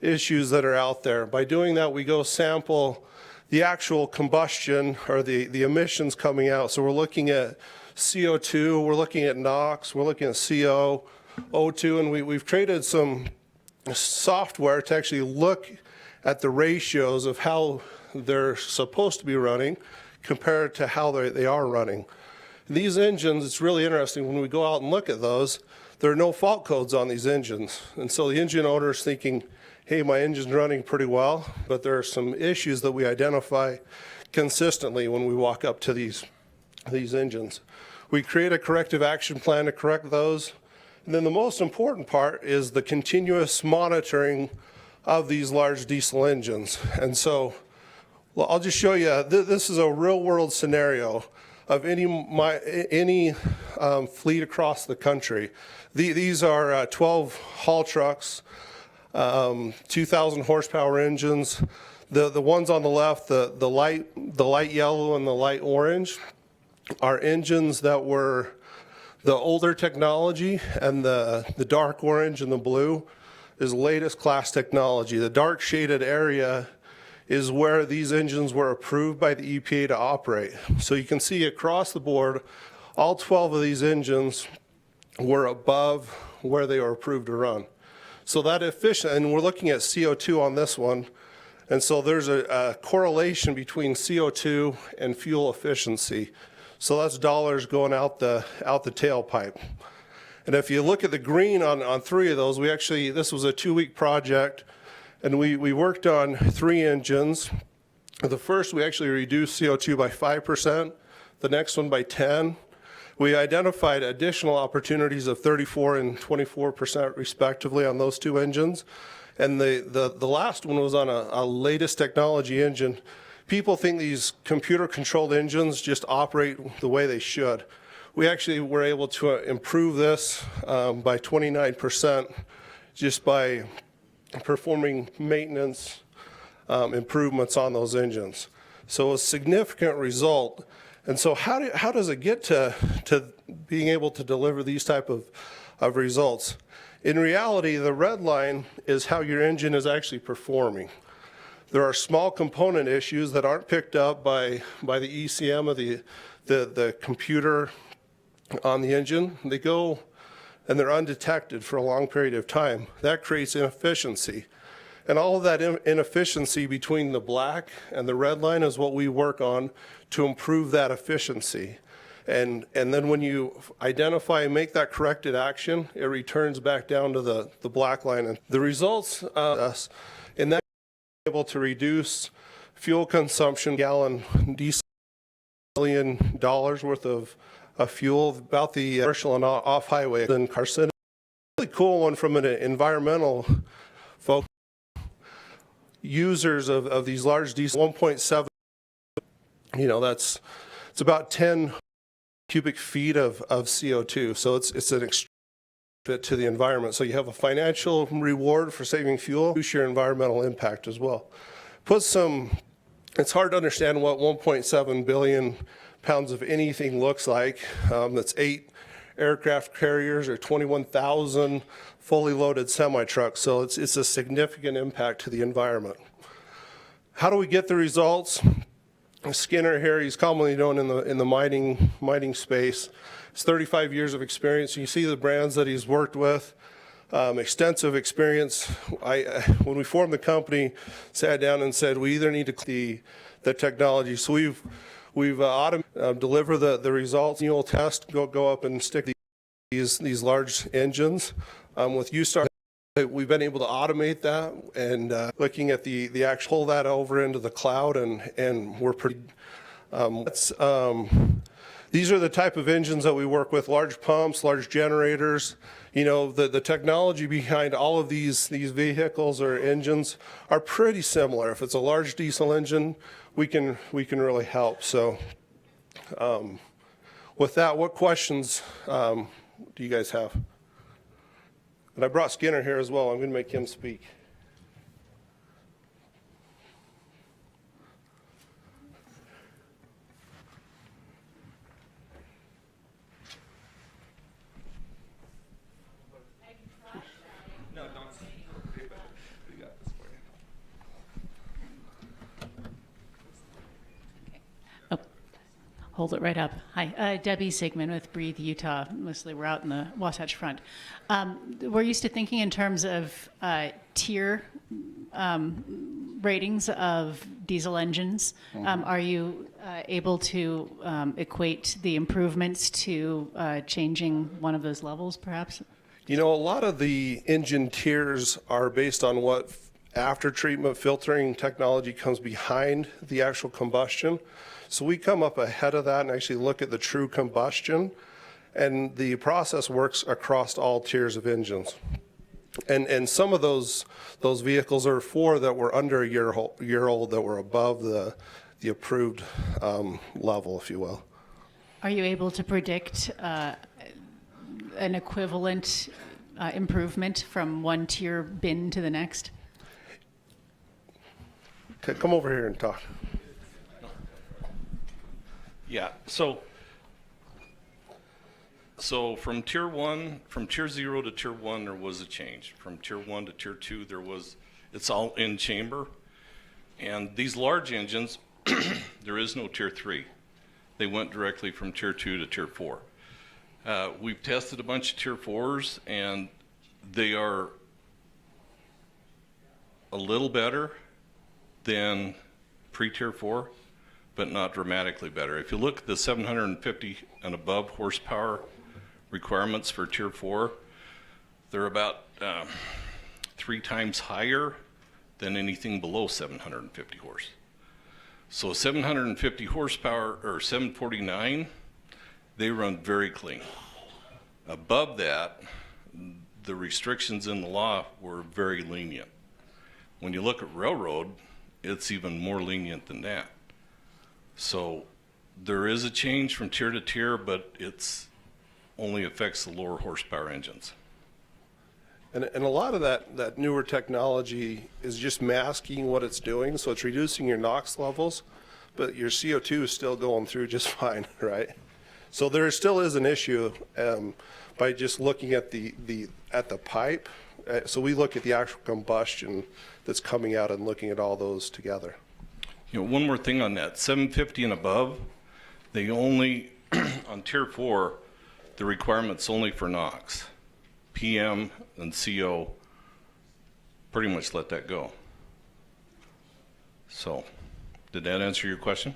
issues that are out there. By doing that, we go sample the actual combustion or the emissions coming out. So we're looking at CO2, we're looking at NOx, we're looking at CO, O2, and we've created some software to actually look at the ratios of how they're supposed to be running compared to how they are running. These engines, it's really interesting, when we go out and look at those, there are no fault codes on these engines. And so the engine owner is thinking, hey, my engine's running pretty well, but there are some issues that we identify consistently when we walk up to these engines. We create a corrective action plan to correct those. And then the most important part is the continuous monitoring of these large diesel engines. And so, well, I'll just show you, this is a real world scenario of any fleet across the country. These are 12 haul trucks, 2,000 horsepower engines. The ones on the left, the light yellow and the light orange, are engines that were the older technology, and the dark orange and the blue is latest class technology. The dark shaded area is where these engines were approved by the EPA to operate. So you can see across the board, all 12 of these engines were above where they were approved to run. So that efficient, and we're looking at CO2 on this one, and so there's a correlation between CO2 and fuel efficiency. So that's dollars going out the tailpipe. And if you look at the green on 3 of those, this was a 2-week project, and we worked on 3 engines. The first, we actually reduced CO2 by 5%, the next one by 10%. We identified additional opportunities of 34 and 24% respectively on those 2 engines. And the last one was on a latest technology engine. People think these computer-controlled engines just operate the way they should. We actually were able to improve this by 29% just by performing maintenance improvements on those engines. So a significant result. And so how does it get to being able to deliver these type of results? In reality, the red line is how your engine is actually performing. There are small component issues that aren't picked up by the ECM of the computer on the engine. They go and they're undetected for a long period of time. That creates inefficiency. And all of that inefficiency between the black and the red line is what we work on to improve that efficiency. And then when you identify and make that corrected action, it returns back down to the black line. And the results in that able to reduce fuel consumption, gallon diesel, $1 million worth of fuel, about the commercial and off-highway and carcinogen. Really cool one from an environmental focus. Users of these large diesel, 1.7, it's about 10 cubic feet of CO2. So it's an extreme fit to the environment. So you have a financial reward for saving fuel, reduce your environmental impact as well. It's hard to understand what 1.7 billion pounds of anything looks like. That's 8 aircraft carriers or 21,000 fully loaded semi-trucks. So it's a significant impact to the environment. How do we get the results? Skinner here, he's commonly known in the mining space. He's 35 years of experience. You see the brands that he's worked with, extensive experience. When we formed the company, sat down and said we either need to the technology. So we've deliver the results. You'll test, go up and stick these large engines. With USTAR, we've been able to automate that and looking at the actual pull that over into the cloud and we're pretty. These are the type of engines that we work with: large pumps, large generators. The technology behind all of these vehicles or engines are pretty similar. If it's a large diesel engine, we can really help. So with that, what questions do you guys have? And I brought Skinner here as well. I'm going to make him speak. Hold it right up. Hi, Debbie Sigmund with Breathe Utah. Mostly we're out in the Wasatch Front. We're used to thinking in terms of tier ratings of diesel engines. Are you able to equate the improvements to changing one of those levels, perhaps? A lot of the engine tiers are based on what after treatment filtering technology comes behind the actual combustion. So we come up ahead of that and actually look at the true combustion, and the process works across all tiers of engines. And some of those vehicles are 4 that were under a year old that were above the approved level, if you will. Are you able to predict an equivalent improvement from one tier bin to the next? Okay, come over here and talk. Yeah, so from tier 0 to tier 1, there was a change. From tier 1 to tier 2, it's all in chamber. And these large engines, there is no Tier 3. They went directly from Tier 2 to Tier 4. We've tested a bunch of Tier 4s, and they are a little better than pre-Tier 4, but not dramatically better. If you look at the 750 and above horsepower requirements for Tier 4, they're about 3 times higher than anything below 750 horse. So 750 horsepower, or 749, they run very clean. Above that, the restrictions in the law were very lenient. When you look at railroad, it's even more lenient than that. So there is a change from tier to tier, but it's only affects the lower horsepower engines. And a lot of that newer technology is just masking what it's doing, so it's reducing your NOx levels, but your CO2 is still going through just fine, right? So there still is an issue by just looking at the pipe. So we look at the actual combustion that's coming out and looking at all those together. You know, one more thing on that, 750 and above, they only, on Tier 4, the requirement's only for NOx. PM and CO pretty much let that go. So, did that answer your question?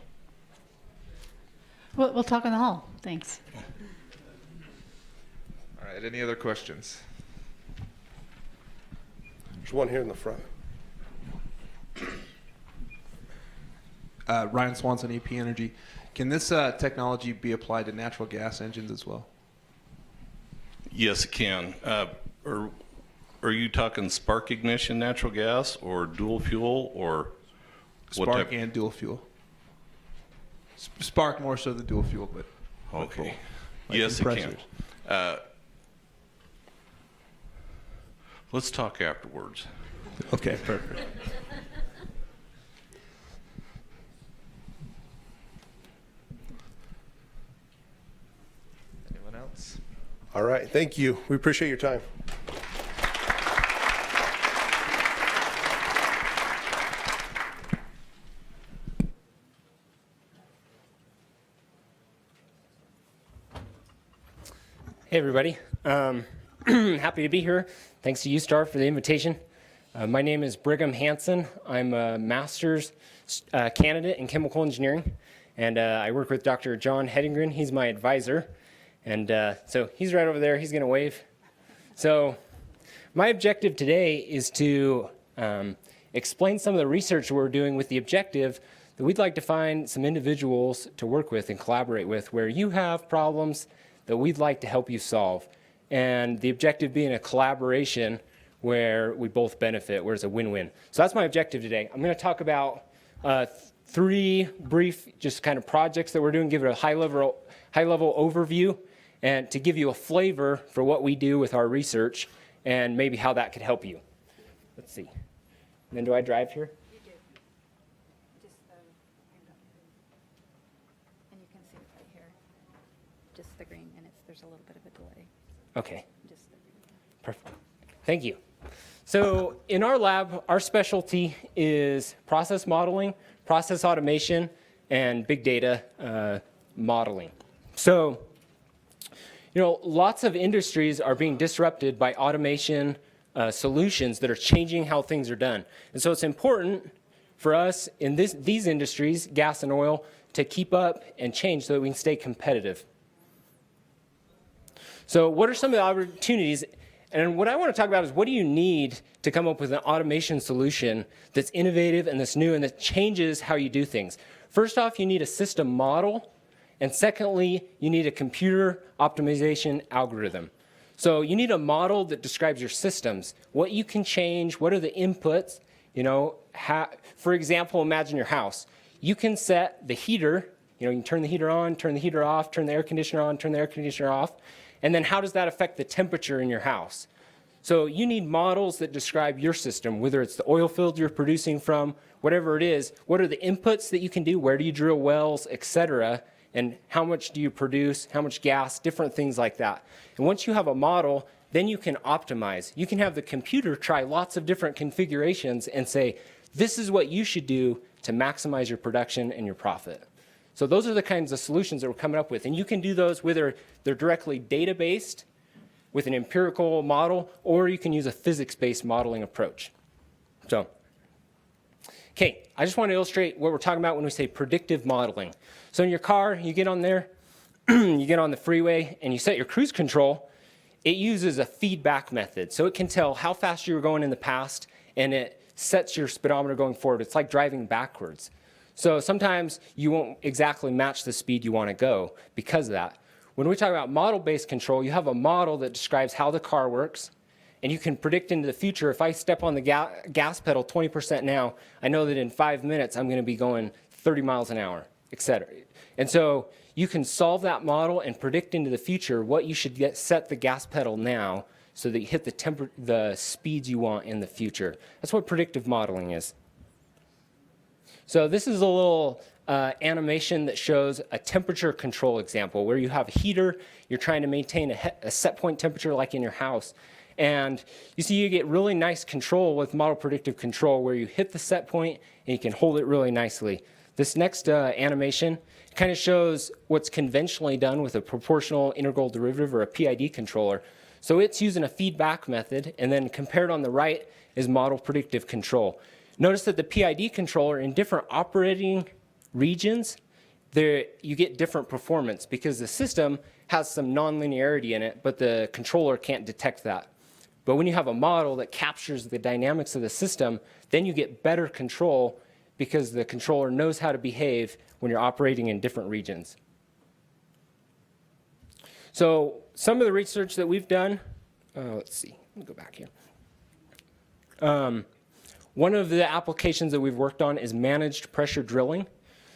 We'll talk in the hall. Thanks. All right, any other questions? There's one here in the front. Ryan Swanson, EP Energy. Can this technology be applied to natural gas engines as well? Yes, it can. Are you talking spark ignition natural gas or dual fuel or what Spark type? and dual fuel. Spark more so than dual fuel, but Okay. like Yes, it compressors. can. Let's talk afterwards. Okay, perfect. Anyone else? All right, thank you. We appreciate your time. Hey, everybody. Happy to be here. Thanks to USTAR for the invitation. My name is Brigham Hansen. I'm a master's candidate in chemical engineering, and I work with Dr. John Hedingren. He's my advisor, and so he's right over there. He's going to wave. So my objective today is to explain some of the research we're doing with the objective that we'd like to find some individuals to work with and collaborate with where you have problems that we'd like to help you solve. And the objective being a collaboration where we both benefit, where it's a win-win. So that's my objective today. I'm going to talk about 3 brief just kind of projects that we're doing, give it a high-level overview, and to give you a flavor for what we do with our research and maybe how that could help you. Let's see. And then do I drive here? You do. Just and you can see it right here. Just the green, and there's a little bit of a delay. Okay. Just the green. Perfect. Thank you. So in our lab, our specialty is process modeling, process automation, and big data modeling. So, you know, lots of industries are being disrupted by automation solutions that are changing how things are done. And so it's important for us in these industries, gas and oil, to keep up and change so that we can stay competitive. So what are some of the opportunities? And what I want to talk about is what do you need to come up with an automation solution that's innovative and that's new and that changes how you do things. First off, you need a system model. And secondly, you need a computer optimization algorithm. So you need a model that describes your systems, what you can change, what are the inputs, you know, for example, imagine your house. You can set the heater, you know, you can turn the heater on, turn the heater off, turn the air conditioner on, turn the air conditioner off. And then how does that affect the temperature in your house? So you need models that describe your system, whether it's the oil field you're producing from, whatever it is, what are the inputs that you can do, where do you drill wells, et cetera, and how much do you produce, how much gas, different things like that. And once you have a model, then you can optimize. You can have the computer try lots of different configurations and say, this is what you should do to maximize your production and your profit. So those are the kinds of solutions that we're coming up with. And you can do those whether they're directly data-based with an empirical model, or you can use a physics-based modeling approach. So, okay, I just want to illustrate what we're talking about when we say predictive modeling. So in your car, you get on there, you get on the freeway, and you set your cruise control. It uses a feedback method. So it can tell how fast you were going in the past, and it sets your speedometer going forward. It's like driving backwards. So sometimes you won't exactly match the speed you want to go because of that. When we talk about model-based control, you have a model that describes how the car works, and you can predict into the future. If I step on the gas pedal 20% now, I know that in 5 minutes I'm going to be going 30 miles an hour, et cetera. And so you can solve that model and predict into the future what you should set the gas pedal now so that you hit the speeds you want in the future. That's what predictive modeling is. So this is a little animation that shows a temperature control example where you have a heater, you're trying to maintain a set point temperature like in your house. And you see you get really nice control with model predictive control where you hit the set point and you can hold it really nicely. This next animation kind of shows what's conventionally done with a proportional integral derivative or a PID controller. So it's using a feedback method, and then compared on the right is model predictive control. Notice that the PID controller in different operating regions, you get different performance because the system has some nonlinearity in it, but the controller can't detect that. But when you have a model that captures the dynamics of the system, then you get better control because the controller knows how to behave when you're operating in different regions. So some of the research that we've done, let's see, let me go back here. One of the applications that we've worked on is managed pressure drilling.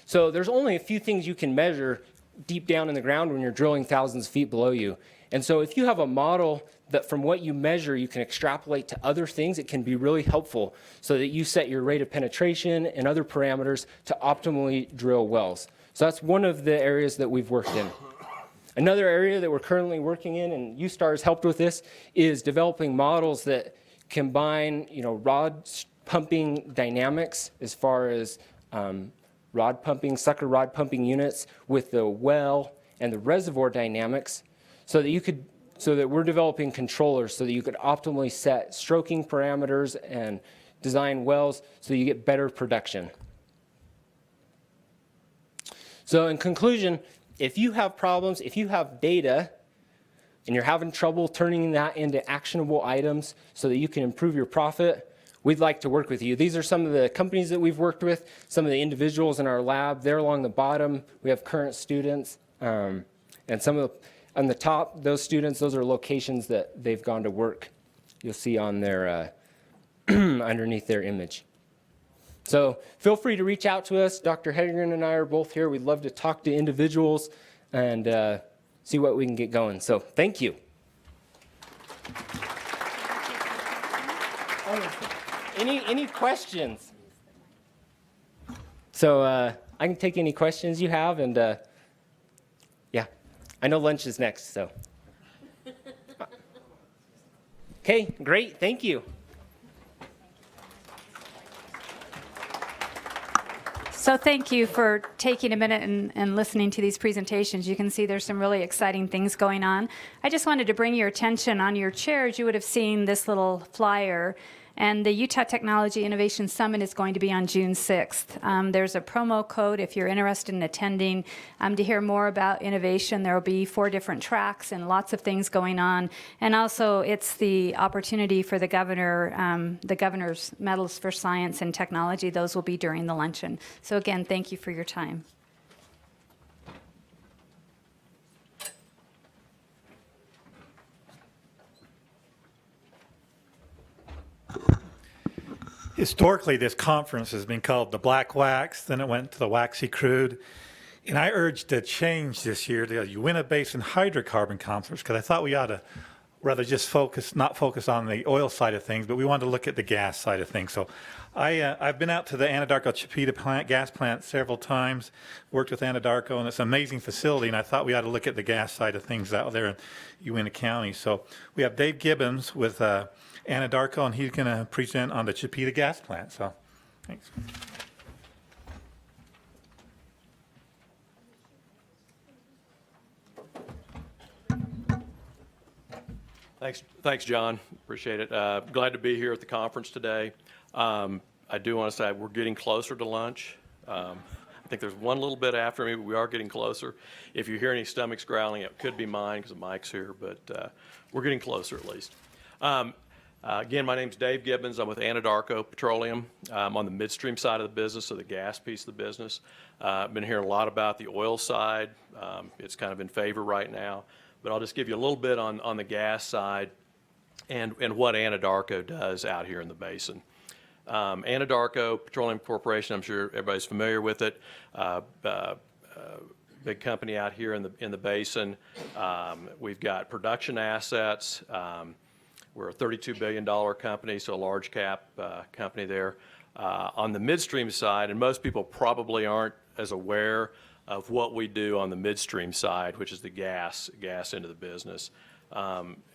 So there's only a few things you can measure deep down in the ground when you're drilling thousands of feet below you. And so if you have a model that from what you measure you can extrapolate to other things, it can be really helpful so that you set your rate of penetration and other parameters to optimally drill wells. So that's one of the areas that we've worked in. Another area that we're currently working in, and USTAR has helped with this, is developing models that combine, rod pumping dynamics as far as sucker rod pumping units with the well and the reservoir dynamics so that we're developing controllers so that you could optimally set stroking parameters and design wells so you get better production. So in conclusion, if you have problems, if you have data and you're having trouble turning that into actionable items so that you can improve your profit, we'd like to work with you. These are some of the companies that we've worked with, some of the individuals in our lab. There along the bottom, we have current students. And some of on the top, those students, those are locations that they've gone to work. You'll see on their, underneath their image. So feel free to reach out to us. Dr. Hedgren and I are both here. We'd love to talk to individuals and see what we can get going. So thank you. Any questions? So I can take any questions you have, and yeah, I know lunch is next, so. Okay, great, thank you. So thank you for taking a minute and listening to these presentations. You can see there's some really exciting things going on. I just wanted to bring your attention on your chairs. You would have seen this little flyer. And the Utah Technology Innovation Summit is going to be on June 6th. There's a promo code if you're interested in attending. To hear more about innovation, there will be 4 different tracks and lots of things going on. And also, it's the opportunity for the governor's medals for science and technology. Those will be during the luncheon. So again, thank you for your time. Historically, this conference has been called the Black Wax, then it went to the Waxy Crude. And I urged a change this year to the Uinta Basin Hydrocarbon Conference because I thought we ought to rather just not focus on the oil side of things, but we wanted to look at the gas side of things. So I've been out to the Anadarko Chipeta gas plant several times, worked with Anadarko, and it's an amazing facility, and I thought we ought to look at the gas side of things out there in Uinta County. So we have Dave Gibbons with Anadarko, and he's going to present on the Chipeta gas plant. So Thanks. Thanks, John. Appreciate it. Glad to be here at the conference today. I do want to say we're getting closer to lunch. I think there's one little bit after me, but we are getting closer. If you hear any stomachs growling, it could be mine because the mic's here, but we're getting closer at least. Again, my name's Dave Gibbons. I'm with Anadarko Petroleum. I'm on the midstream side of the business, so the gas piece of the business. I've been hearing a lot about the oil side. It's kind of in favor right now, but I'll just give you a little bit on the gas side and what Anadarko does out here in the basin. Anadarko Petroleum Corporation, I'm sure everybody's familiar with it. Big company out here in the basin. We've got production assets. We're a $32 billion company, so a large cap company there. On the midstream side, and most people probably aren't as aware of what we do on the midstream side, which is the gas into the business.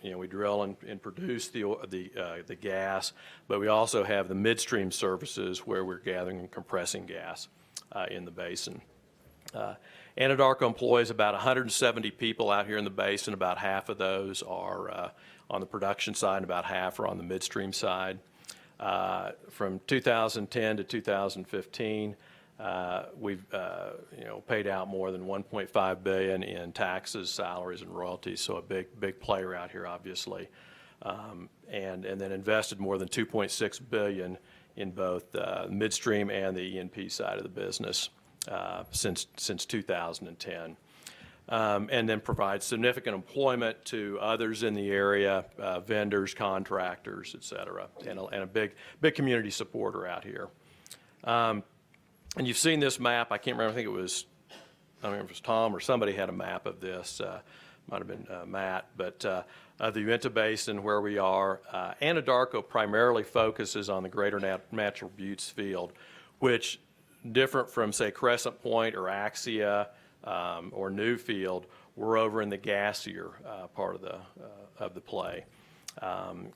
We drill and produce the gas, but we also have the midstream services where we're gathering and compressing gas in the basin. Anadarko employs about 170 people out here in the basin. About half of those are on the production side, and about half are on the midstream side. From 2010 to 2015, we've paid out more than $1.5 billion in taxes, salaries, and royalties. So a big player out here, obviously, and then invested more than $2.6 billion in both the midstream and the E&P side of the business since 2010. And then provide significant employment to others in the area, vendors, contractors, et cetera, and a big community supporter out here. And you've seen this map. I can't remember. I don't remember if it was Tom or somebody had a map of this. Might have been Matt, but the Uinta Basin where we are. Anadarko primarily focuses on the greater Natural Buttes field, which, different from, say, Crescent Point or Axia, or Newfield, we're over in the gassier part of the play.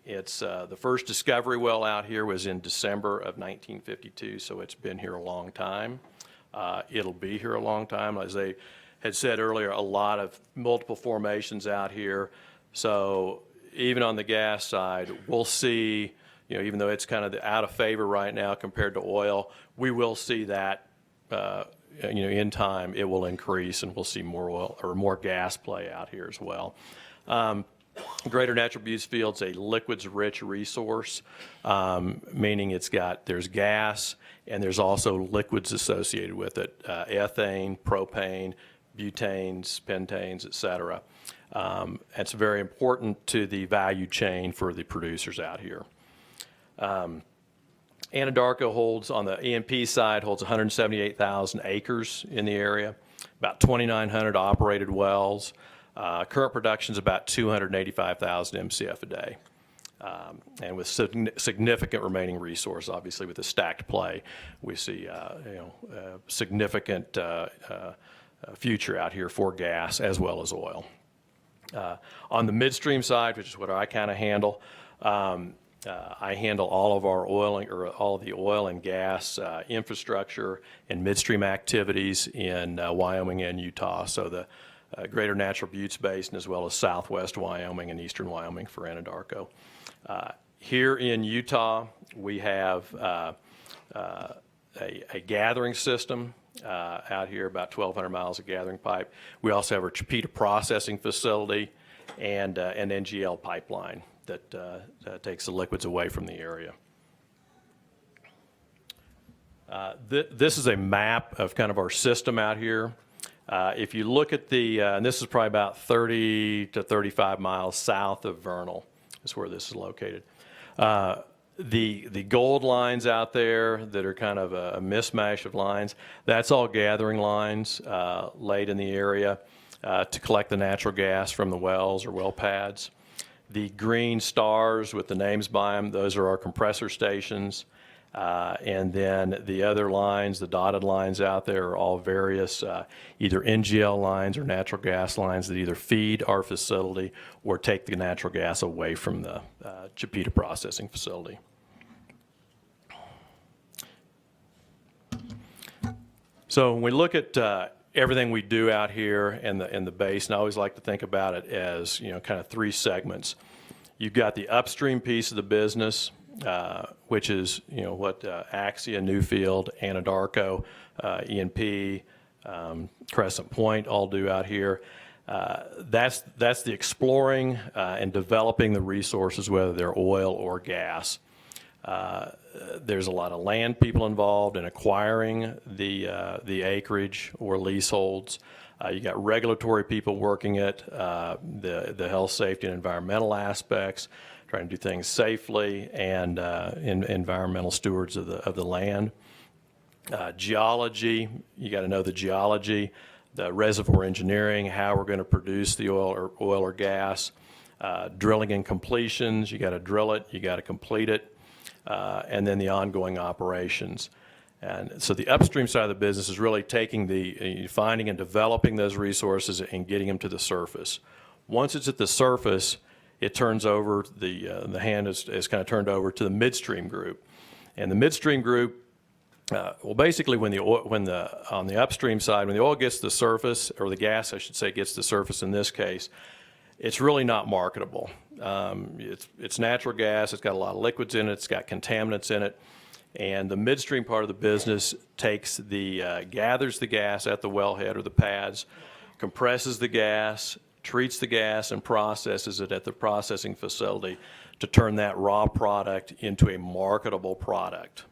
It's the first discovery well out here was in December of 1952, so it's been here a long time. It'll be here a long time. As they had said earlier, a lot of multiple formations out here. So even on the gas side, we'll see, even though it's kind of out of favor right now compared to oil, we will see that in time it will increase, and we'll see more oil or more gas play out here as well. Greater Natural Buttes Field's a liquids-rich resource, meaning there's gas and there's also liquids associated with it: ethane, propane, butanes, pentanes, et cetera. It's very important to the value chain for the producers out here. Anadarko holds, on the E&P side, holds 178,000 acres in the area, about 2,900 operated wells. Current production is about 285,000 MCF a day, and with significant remaining resource. Obviously, with the stacked play, we see significant future out here for gas as well as oil. On the midstream side, which is what I kind of handle, I handle all of our all of the oil and gas infrastructure and midstream activities in Wyoming and Utah. So the Greater Natural Buttes Basin, as well as Southwest Wyoming and Eastern Wyoming for Anadarko. Here in Utah, we have a gathering system out here, about 1,200 miles of gathering pipe. We also have our Chipeta processing facility and an NGL pipeline that takes the liquids away from the area. This is a map of kind of our system out here. If you look at and this is probably about 30 to 35 miles south of Vernal, is where this is located. The gold lines out there that are kind of a mismatch of lines, that's all gathering lines laid in the area to collect the natural gas from the wells or well pads. The green stars with the names by them, those are our compressor stations. And then the other lines, the dotted lines out there, are all various either NGL lines or natural gas lines that either feed our facility or take the natural gas away from the Chipeta processing facility. So when we look at everything we do out here in the basin, I always like to think about it as, kind of three segments. You've got the upstream piece of the business, which is, what Axia, Newfield, Anadarko, E&P, Crescent Point all do out here. That's the exploring and developing the resources, whether they're oil or gas. There's a lot of land people involved in acquiring the acreage or leaseholds. You got regulatory people working it, the health, safety, and environmental aspects, trying to do things safely, and environmental stewards of the land. Geology, you got to know the geology, the reservoir engineering, how we're going to produce the oil or gas. Drilling and completions, you got to drill it, you got to complete it. And then the ongoing operations. And so the upstream side of the business is really taking finding and developing those resources and getting them to the surface. Once it's at the surface, it turns over, the hand is kind of turned over to the midstream group. And the midstream group, basically on the upstream side, when the oil gets to the surface, or the gas, I should say, gets to the surface in this case, it's really not marketable. It's natural gas. It's got a lot of liquids in it. It's got contaminants in it. And the midstream part of the business gathers the gas at the wellhead or the pads, compresses the gas, treats the gas, and processes it at the processing facility to turn that raw product into a marketable product.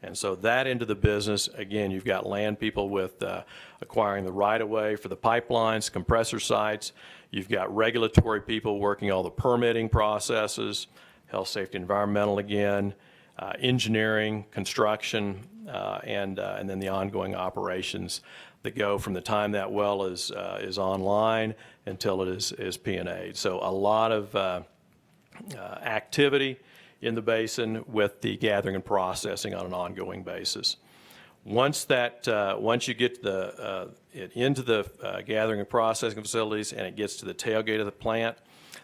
And so that into the business, again, you've got land people with acquiring the right-of-way for the pipelines, compressor sites. You've got regulatory people working all the permitting processes, health, safety, environmental again, engineering, construction, and then the ongoing operations that go from the time that well is online until it is P&A'd. So a lot of activity in the basin with the gathering and processing on an ongoing basis. Once you get into the gathering and processing facilities and it gets to the tailgate of the plant,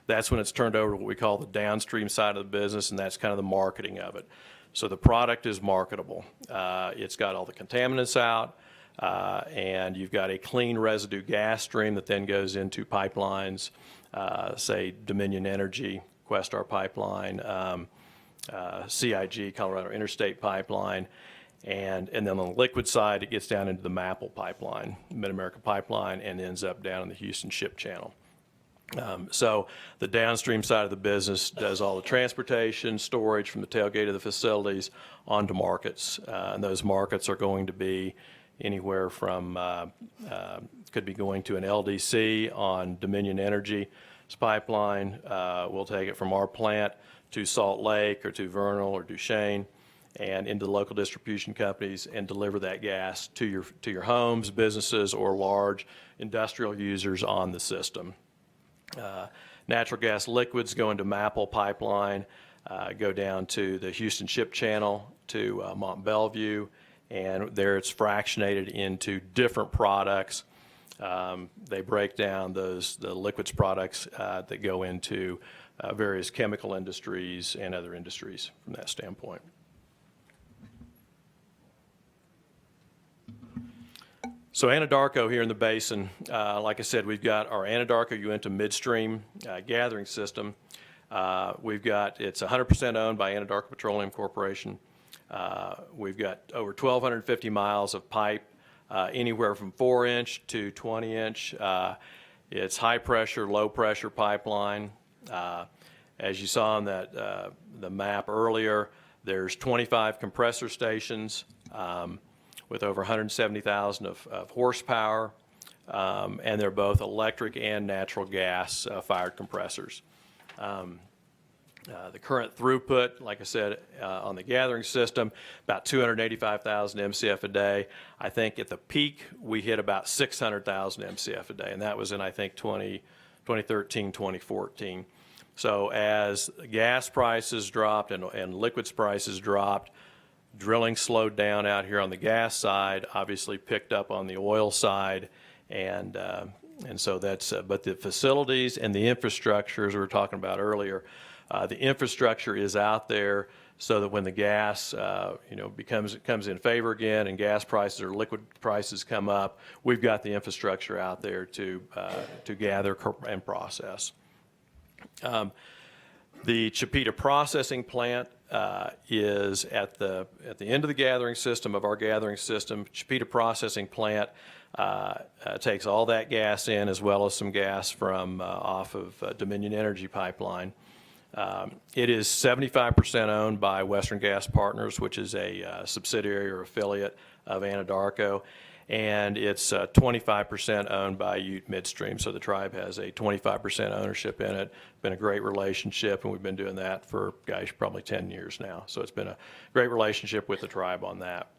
that's when it's turned over to what we call the downstream side of the business, and that's kind of the marketing of it. So the product is marketable. It's got all the contaminants out, and you've got a clean residue gas stream that then goes into pipelines, say Dominion Energy, Questar Pipeline, CIG, Colorado Interstate Pipeline, and then on the liquid side, it gets down into the Maple Pipeline, Mid-America Pipeline, and ends up down in the Houston Ship Channel. So the downstream side of the business does all the transportation, storage from the tailgate of the facilities onto markets. And those markets are going to be anywhere from, could be going to an LDC on Dominion Energy's pipeline. We'll take it from our plant to Salt Lake or to Vernal or Duchesne and into the local distribution companies and deliver that gas to your homes, businesses, or large industrial users on the system. Natural gas liquids go into Maple Pipeline, go down to the Houston Ship Channel to Mont Belvieu, and there it's fractionated into different products. They break down the liquids products that go into various chemical industries and other industries from that standpoint. So Anadarko here in the basin, like I said, we've got our Anadarko Uinta Midstream gathering system. It's 100% owned by Anadarko Petroleum Corporation. We've got over 1,250 miles of pipe, anywhere from 4-inch to 20-inch. It's high pressure, low pressure pipeline. As you saw on the map earlier, there's 25 compressor stations with over 170,000 of horsepower, and they're both electric and natural gas fired compressors. The current throughput, like I said, on the gathering system, about 285,000 MCF a day. I think at the peak, we hit about 600,000 MCF a day, and that was in, I think, 2013, 2014. So as gas prices dropped and liquids prices dropped, drilling slowed down out here on the gas side, obviously picked up on the oil side, and so that's, but the facilities and the infrastructure, as we were talking about earlier, The infrastructure is out there so that when the gas, comes in favor again and gas prices or liquid prices come up, we've got the infrastructure out there to gather and process. The Chipeta processing plant is at the end of the gathering system of our gathering system. Chipeta processing plant takes all that gas in, as well as some gas from off of Dominion Energy pipeline. It is 75% owned by Western Gas Partners, which is a subsidiary or affiliate of Anadarko, and it's 25% owned by Ute Midstream. So the tribe has a 25% ownership in it. Been a great relationship, and we've been doing that for, gosh, probably 10 years now. So it's been a great relationship with the tribe on that.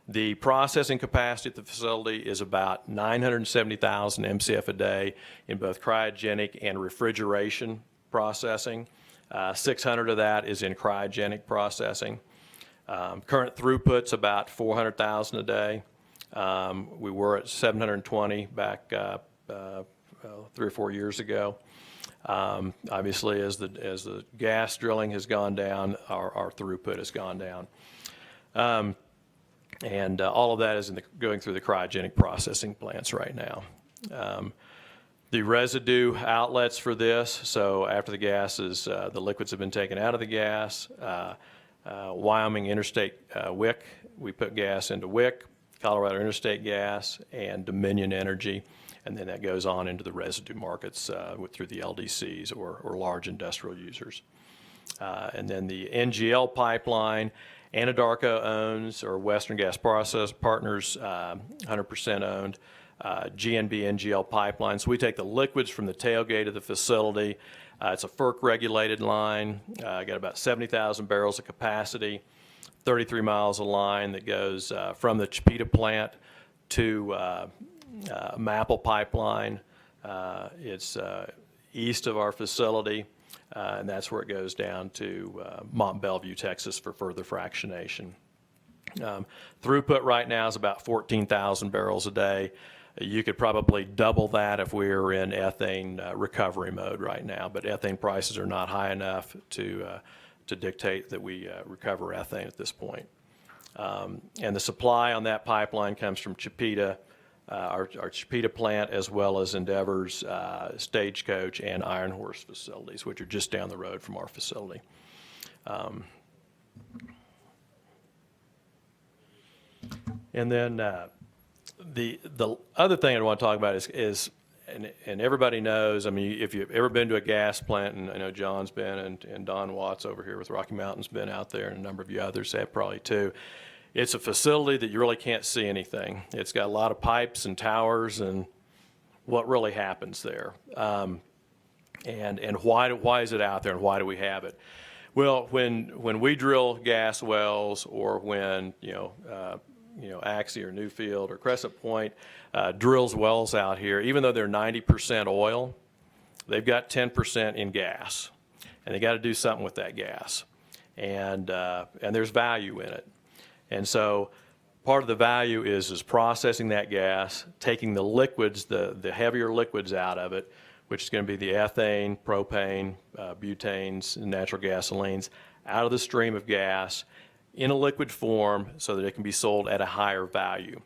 The processing capacity at the facility is about 970,000 MCF a day in both cryogenic and refrigeration processing. 600 of that is in cryogenic processing. Current throughput's about 400,000 a day. We were at 720 back 3 or 4 years ago. Obviously, as the gas drilling has gone down, our throughput has gone down. And all of that is going through the cryogenic processing plants right now. The residue outlets for this, so after the gas is, the liquids have been taken out of the gas, Wyoming Interstate WIC, we put gas into WIC, Colorado Interstate Gas, and Dominion Energy, and then that goes on into the residue markets through the LDCs or large industrial users. And then the NGL pipeline, Anadarko owns, or Western Gas Process Partners, 100% owned, GNB NGL pipeline. So we take the liquids from the tailgate of the facility. It's a FERC-regulated line. Got about 70,000 barrels of capacity, 33 miles of line that goes from the Chipeta plant to Maple pipeline. It's east of our facility. And that's where it goes down to Mont Belvieu, Texas, for further fractionation. Throughput right now is about 14,000 barrels a day. You could probably double that if we were in ethane recovery mode right now, but ethane prices are not high enough to dictate that we recover ethane at this point. And the supply on that pipeline comes from Chipeta, our Chipeta plant, as well as Endeavor's Stagecoach and Iron Horse facilities, which are just down the road from our facility. And then the other thing I want to talk about is and everybody knows, I mean, if you've ever been to a gas plant, and I know John's been, and Don Watts over here with Rocky Mountain's been out there, and a number of you others have probably too. It's a facility that you really can't see anything. It's got a lot of pipes and towers, and what really happens there, and why is it out there, and why do we have it? Well, when we drill gas wells, or when Axie or Newfield or Crescent Point drills wells out here, even though they're 90% oil, they've got 10% in gas, and they got to do something with that gas, and there's value in it. And so part of the value is processing that gas, taking the liquids, the heavier liquids out of it, which is going to be the ethane, propane, butanes, and natural gasolines, out of the stream of gas in a liquid form so that it can be sold at a higher value.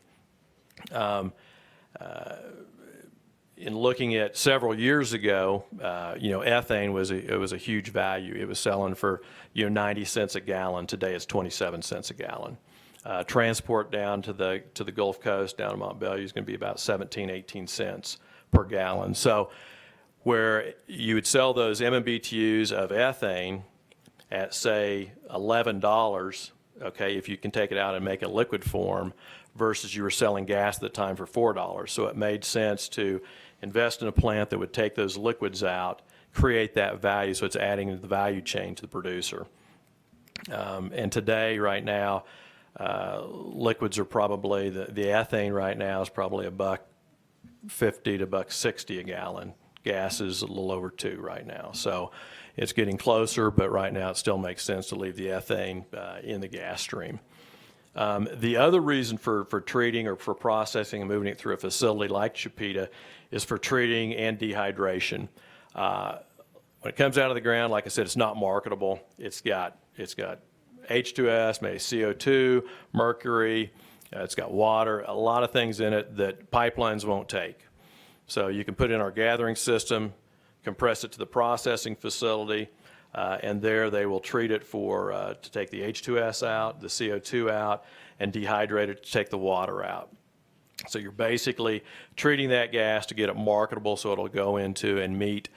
In looking at several years ago, ethane was a huge value. It was selling for 90 cents a gallon. Today it's 27 cents a gallon. Transport down to the Gulf Coast, down to Mont Belvieu, is going to be about 17, 18 cents per gallon. So where you would sell those MMBTUs of ethane at, say, $11, okay, if you can take it out and make a liquid form, versus you were selling gas at the time for $4. So it made sense to invest in a plant that would take those liquids out, create that value, so it's adding to the value chain to the producer. And today, right now, liquids are probably, the ethane right now is probably $1.50 to $1.60 a gallon. Gas is a little over $2 right now. So it's getting closer, but right now it still makes sense to leave the ethane in the gas stream. The other reason for treating or for processing and moving it through a facility like Chipeta is for treating and dehydration. when it comes out of the ground, like I said, it's not marketable. It's got H2S, maybe CO2, mercury, it's got water, a lot of things in it that pipelines won't take. So you can put it in our gathering system, compress it to the processing facility, and there they will treat it to take the H2S out, the CO2 out, and dehydrate it to take the water out. So you're basically treating that gas to get it marketable so it'll go into and meet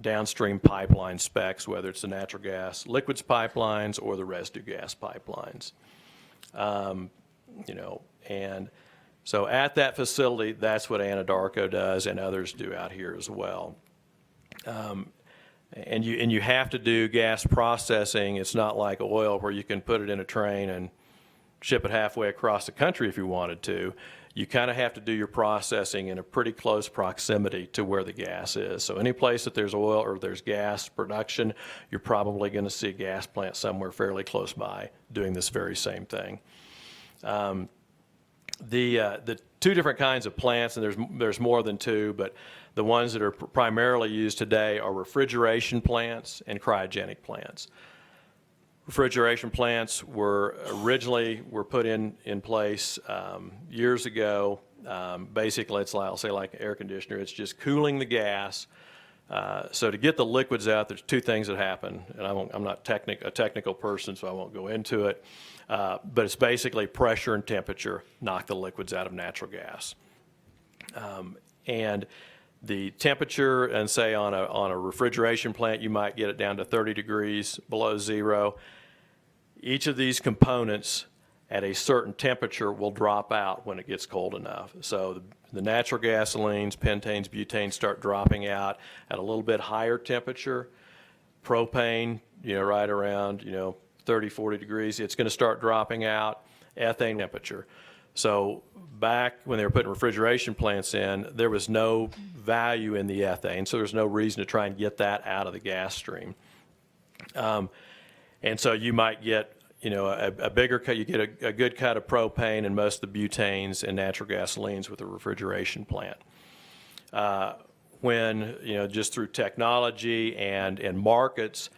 downstream pipeline specs, whether it's the natural gas liquids pipelines or the residue gas pipelines. And so at that facility, that's what Anadarko does and others do out here as well. And you have to do gas processing. It's not like oil where you can put it in a train and ship it halfway across the country if you wanted to. You kind of have to do your processing in a pretty close proximity to where the gas is. So any place that there's oil or there's gas production, you're probably going to see a gas plant somewhere fairly close by doing this very same thing. The two different kinds of plants, and there's more than two, but the ones that are primarily used today are refrigeration plants and cryogenic plants. Refrigeration plants were put in place years ago. Basically, it's like, I'll say like an air conditioner. It's just cooling the gas. So to get the liquids out, there's two things that happen, and I'm not a technical person, so I won't go into it. But it's basically pressure and temperature knock the liquids out of natural gas. And the temperature, and say on a refrigeration plant, you might get it down to 30 degrees below zero. Each of these components at a certain temperature will drop out when it gets cold enough. So the natural gasolines, pentanes, butanes start dropping out at a little bit higher temperature. Propane, right around, 30, 40 degrees, it's going to start dropping out. Ethane temperature. So back when they were putting refrigeration plants in, there was no value in the ethane, so there's no reason to try and get that out of the gas stream. And so you might get, a bigger cut, you get a good cut of propane and most of the butanes and natural gasolines with a refrigeration plant. When, just through technology and markets,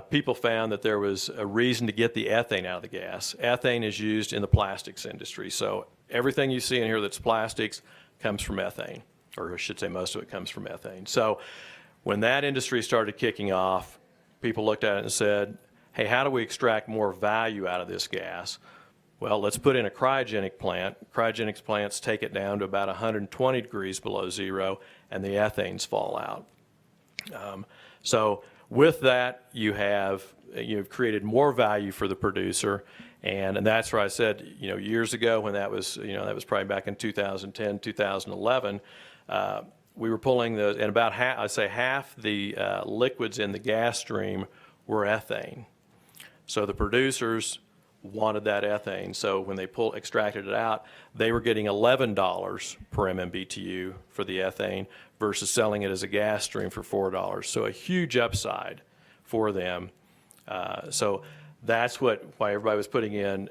people found that there was a reason to get the ethane out of the gas. Ethane is used in the plastics industry. So everything you see in here that's plastics comes from ethane, or I should say most of it comes from ethane. So when that industry started kicking off, people looked at it and said, hey, how do we extract more value out of this gas? Well, let's put in a cryogenic plant. Cryogenic plants take it down to about 120 degrees below zero, and the ethanes fall out. So with that, you've created more value for the producer, and that's where I said, years ago when that was probably back in 2010, 2011, we were pulling and about half the liquids in the gas stream were ethane. So the producers wanted that ethane. So when they extracted it out, they were getting $11 per MMBTU for the ethane versus selling it as a gas stream for $4. So a huge upside for them. So that's why everybody was putting in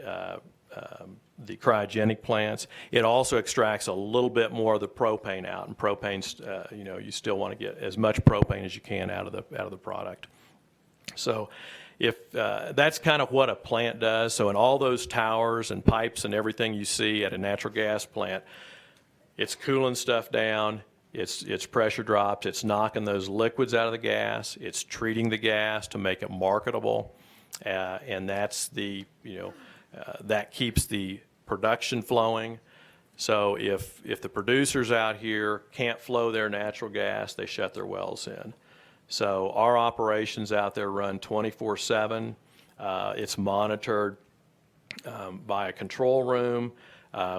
the cryogenic plants. It also extracts a little bit more of the propane out, and propane's, you still want to get as much propane as you can out of the product. So if that's kind of what a plant does. So in all those towers and pipes and everything you see at a natural gas plant, it's cooling stuff down, it's pressure drops, it's knocking those liquids out of the gas, it's treating the gas to make it marketable, and that's that keeps the production flowing. So if the producers out here can't flow their natural gas, they shut their wells in. So our operations out there run 24/7. It's monitored by a control room.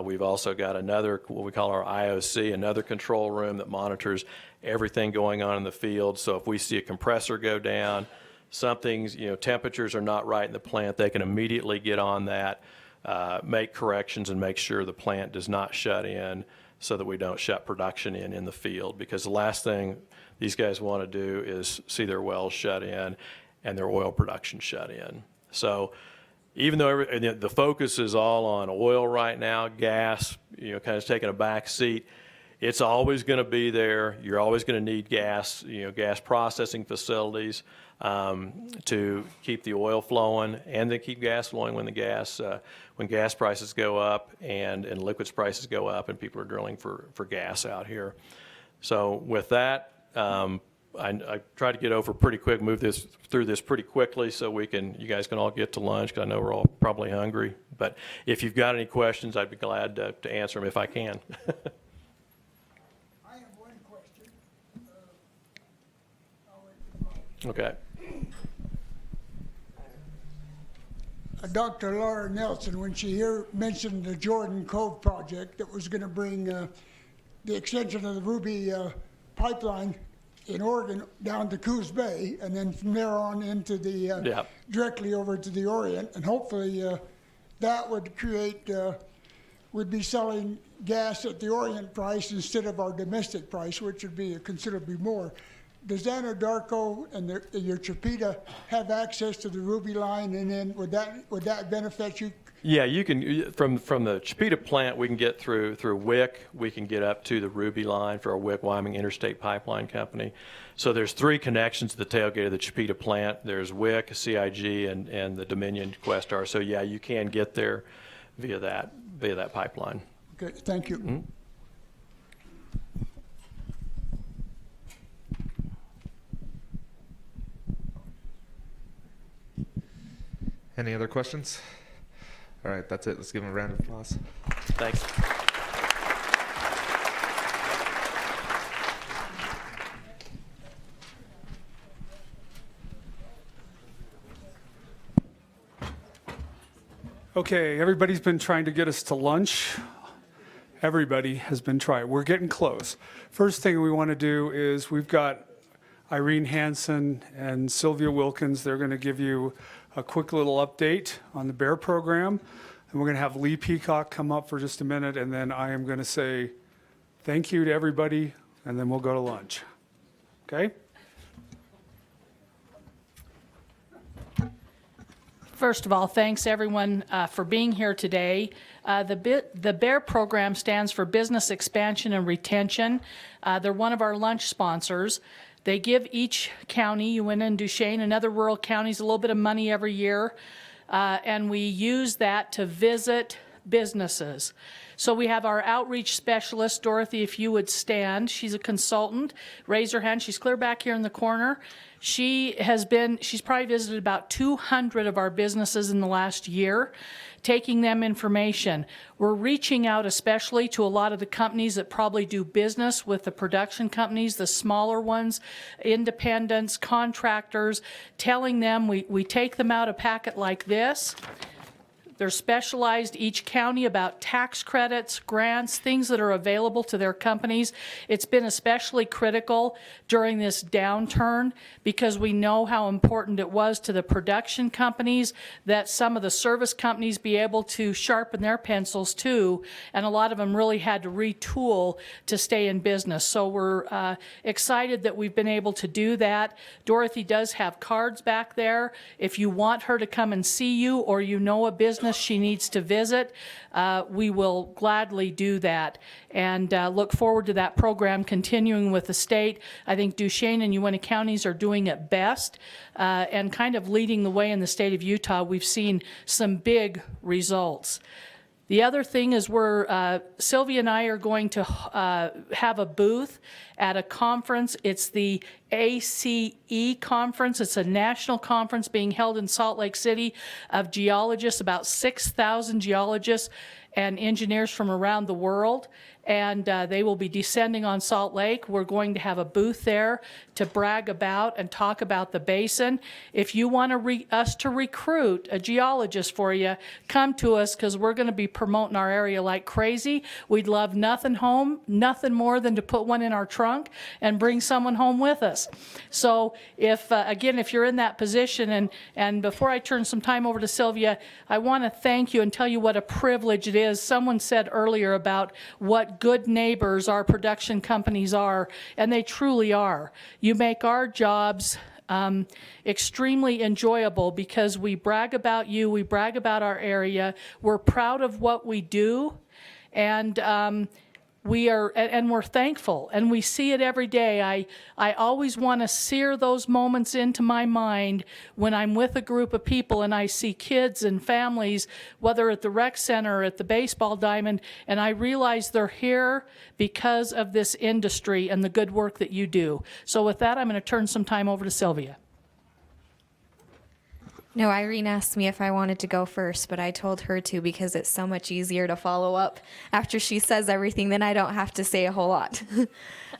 We've also got what we call our IOC, another control room that monitors everything going on in the field. So if we see a compressor go down, temperatures are not right in the plant, they can immediately get on that, make corrections, and make sure the plant does not shut in so that we don't shut production in the field. Because the last thing these guys want to do is see their wells shut in and their oil production shut in. So even though the focus is all on oil right now, gas, kind of taking a back seat, it's always going to be there. You're always going to need gas, gas processing facilities to keep the oil flowing and to keep gas flowing when gas prices go up and liquids prices go up and people are drilling for gas out here. So with that, I try to get over pretty quick, through this pretty quickly so you guys can all get to lunch, because I know we're all probably hungry. But if you've got any questions, I'd be glad to answer them if I can. I have one question. Okay. Dr. Laura Nelson, when she mentioned the Jordan Cove project that was going to bring the extension of the Ruby pipeline in Oregon down to Coos Bay, and then from there on into the directly over to the Orient, and hopefully that would create would be selling gas at the Orient price instead of our domestic price, which would be considerably more. Does Anadarko and your Chipeta have access to the Ruby line, and then would that benefit you? Yeah, you can from the Chipeta plant. We can get through WIC. We can get up to the Ruby line for our WIC Wyoming Interstate Pipeline Company. So there's 3 connections to the tailgate of the Chipeta plant. There's WIC, CIG, and the Dominion Questar. So yeah, you can get there via that pipeline. Okay, thank you. Mm-hmm. Any other questions? All right, that's it. Let's give him a round of applause. Thanks. Okay, everybody's been trying to get us to lunch. Everybody has been trying. We're getting close. First thing we want to do is we've got Irene Hansen and Sylvia Wilkins. They're going to give you a quick little update on the BEAR program. And we're going to have Lee Peacock come up for just a minute, and then I am going to say thank you to everybody, and then we'll go to lunch. Okay? First of all, thanks everyone for being here today. The BEAR program stands for Business Expansion and Retention. They're one of our lunch sponsors. They give each county, Uinta and Duchesne, and other rural counties, a little bit of money every year, and we use that to visit businesses. So we have our outreach specialist, Dorothy, if you would stand. She's a consultant. Raise her hand. She's clear back here in the corner. She's probably visited about 200 of our businesses in the last year, taking them information. We're reaching out especially to a lot of the companies that probably do business with the production companies, the smaller ones, independents, contractors, telling them we take them out a packet like this. They're specialized, each county, about tax credits, grants, things that are available to their companies. It's been especially critical during this downturn because we know how important it was to the production companies that some of the service companies be able to sharpen their pencils too, and a lot of them really had to retool to stay in business. So we're excited that we've been able to do that. Dorothy does have cards back there. If you want her to come and see you, or you know a business she needs to visit, we will gladly do that, and look forward to that program continuing with the state. I think Duchesne and Uinta counties are doing it best and kind of leading the way in the state of Utah. We've seen some big results. The other thing is Sylvia and I are going to have a booth at a conference. It's the ACE conference. It's a national conference being held in Salt Lake City of geologists, about 6,000 geologists and engineers from around the world. And they will be descending on Salt Lake. We're going to have a booth there to brag about and talk about the basin. If you want us to recruit a geologist for you, come to us, because we're going to be promoting our area like crazy. We'd love nothing more than to put one in our trunk and bring someone home with us. So if you're in that position, and before I turn some time over to Sylvia, I want to thank you and tell you what a privilege it is. Someone said earlier about what good neighbors our production companies are, and they truly are. You make our jobs extremely enjoyable because we brag about you, we brag about our area, we're proud of what we do, and we are, and we're thankful, and we see it every day. I always want to sear those moments into my mind when I'm with a group of people and I see kids and families, whether at the rec center or at the baseball diamond, and I realize they're here because of this industry and the good work that you do. So with that, I'm going to turn some time over to Sylvia. No, Irene asked me if I wanted to go first, but I told her to because it's so much easier to follow up after she says everything, then I don't have to say a whole lot.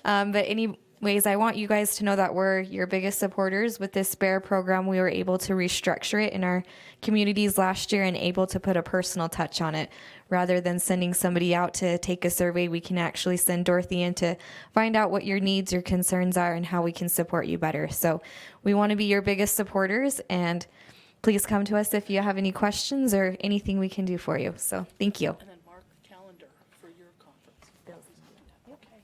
But anyways, I want you guys to know that we're your biggest supporters. With this BEAR program, we were able to restructure it in our communities last year and able to put a personal touch on it. Rather than sending somebody out to take a survey, we can actually send Dorothy in to find out what your needs, your concerns are, and how we can support you better. So we want to be your biggest supporters, and please come to us if you have any questions or anything we can do for you. So thank you. And then mark the calendar for your conference. Okay.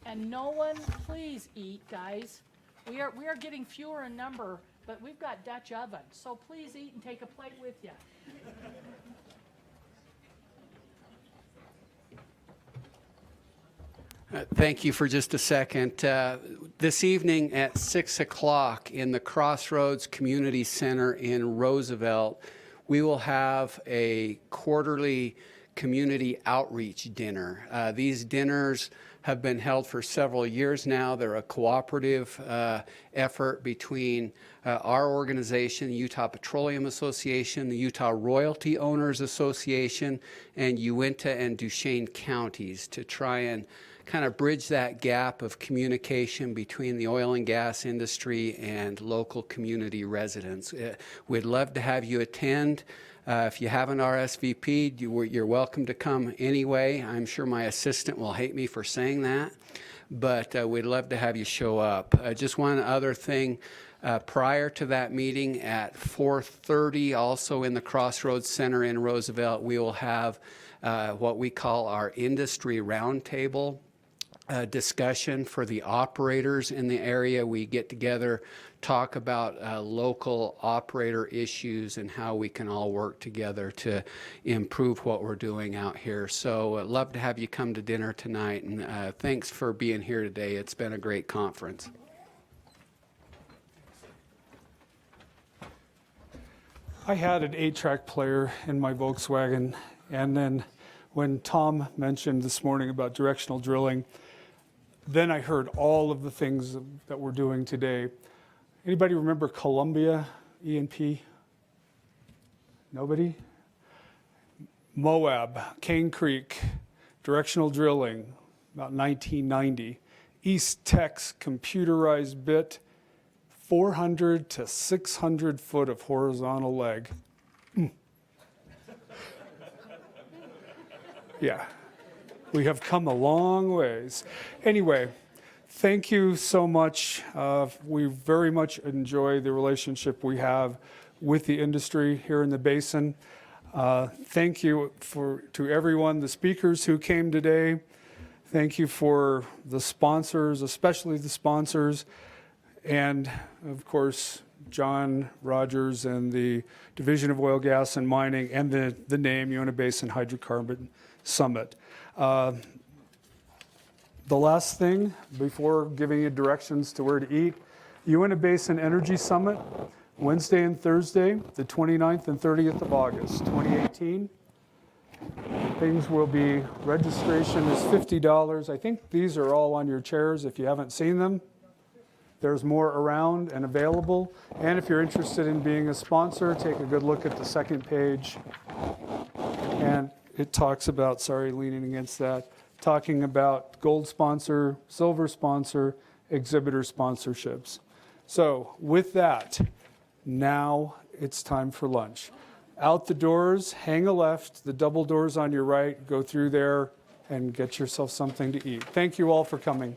And no one, please eat, guys. We are getting fewer in number, but we've got Dutch ovens, so please eat and take a plate with you. Thank you for just a second. This evening at 6 o'clock in the Crossroads Community Center in Roosevelt, we will have a quarterly community outreach dinner. These dinners have been held for several years now. They're a cooperative effort between our organization, the Utah Petroleum Association, the Utah Royalty Owners Association, and Uinta and Duchesne counties to try and kind of bridge that gap of communication between the oil and gas industry and local community residents. We'd love to have you attend. If you haven't RSVP'd, you're welcome to come anyway. I'm sure my assistant will hate me for saying that, but we'd love to have you show up. Just one other thing. Prior to that meeting at 4:30, also in the Crossroads Center in Roosevelt, we will have what we call our industry roundtable discussion for the operators in the area. We get together, talk about local operator issues and how we can all work together to improve what we're doing out here. So I'd love to have you come to dinner tonight, and thanks for being here today. It's been a great conference. I had an 8-track player in my Volkswagen, and then when Tom mentioned this morning about directional drilling, then I heard all of the things that we're doing today. Anybody remember Columbia E&P? Nobody? Moab, Cane Creek, directional drilling, about 1990. East Tex, computerized bit, 400 to 600 foot of horizontal leg. Yeah. We have come a long ways. Anyway, thank you so much. We very much enjoy the relationship we have with the industry here in the basin. Thank you to everyone, the speakers who came today. Thank you for the sponsors, especially the sponsors, and of course, John Rogers and the Division of Oil, Gas, and Mining, and the name Uinta Basin Hydrocarbon Summit. The last thing, before giving you directions to where to eat, Uinta Basin Energy Summit, Wednesday and Thursday, the 29th and 30th of August, 2018. Things will be, registration is $50. I think these are all on your chairs if you haven't seen them. There's more around and available. And if you're interested in being a sponsor, take a good look at the second page. And it talks about, sorry, leaning against that, talking about gold sponsor, silver sponsor, exhibitor sponsorships. So with that, now it's time for lunch. Out the doors, hang a left, the double doors on your right, go through there and get yourself something to eat. Thank you all for coming.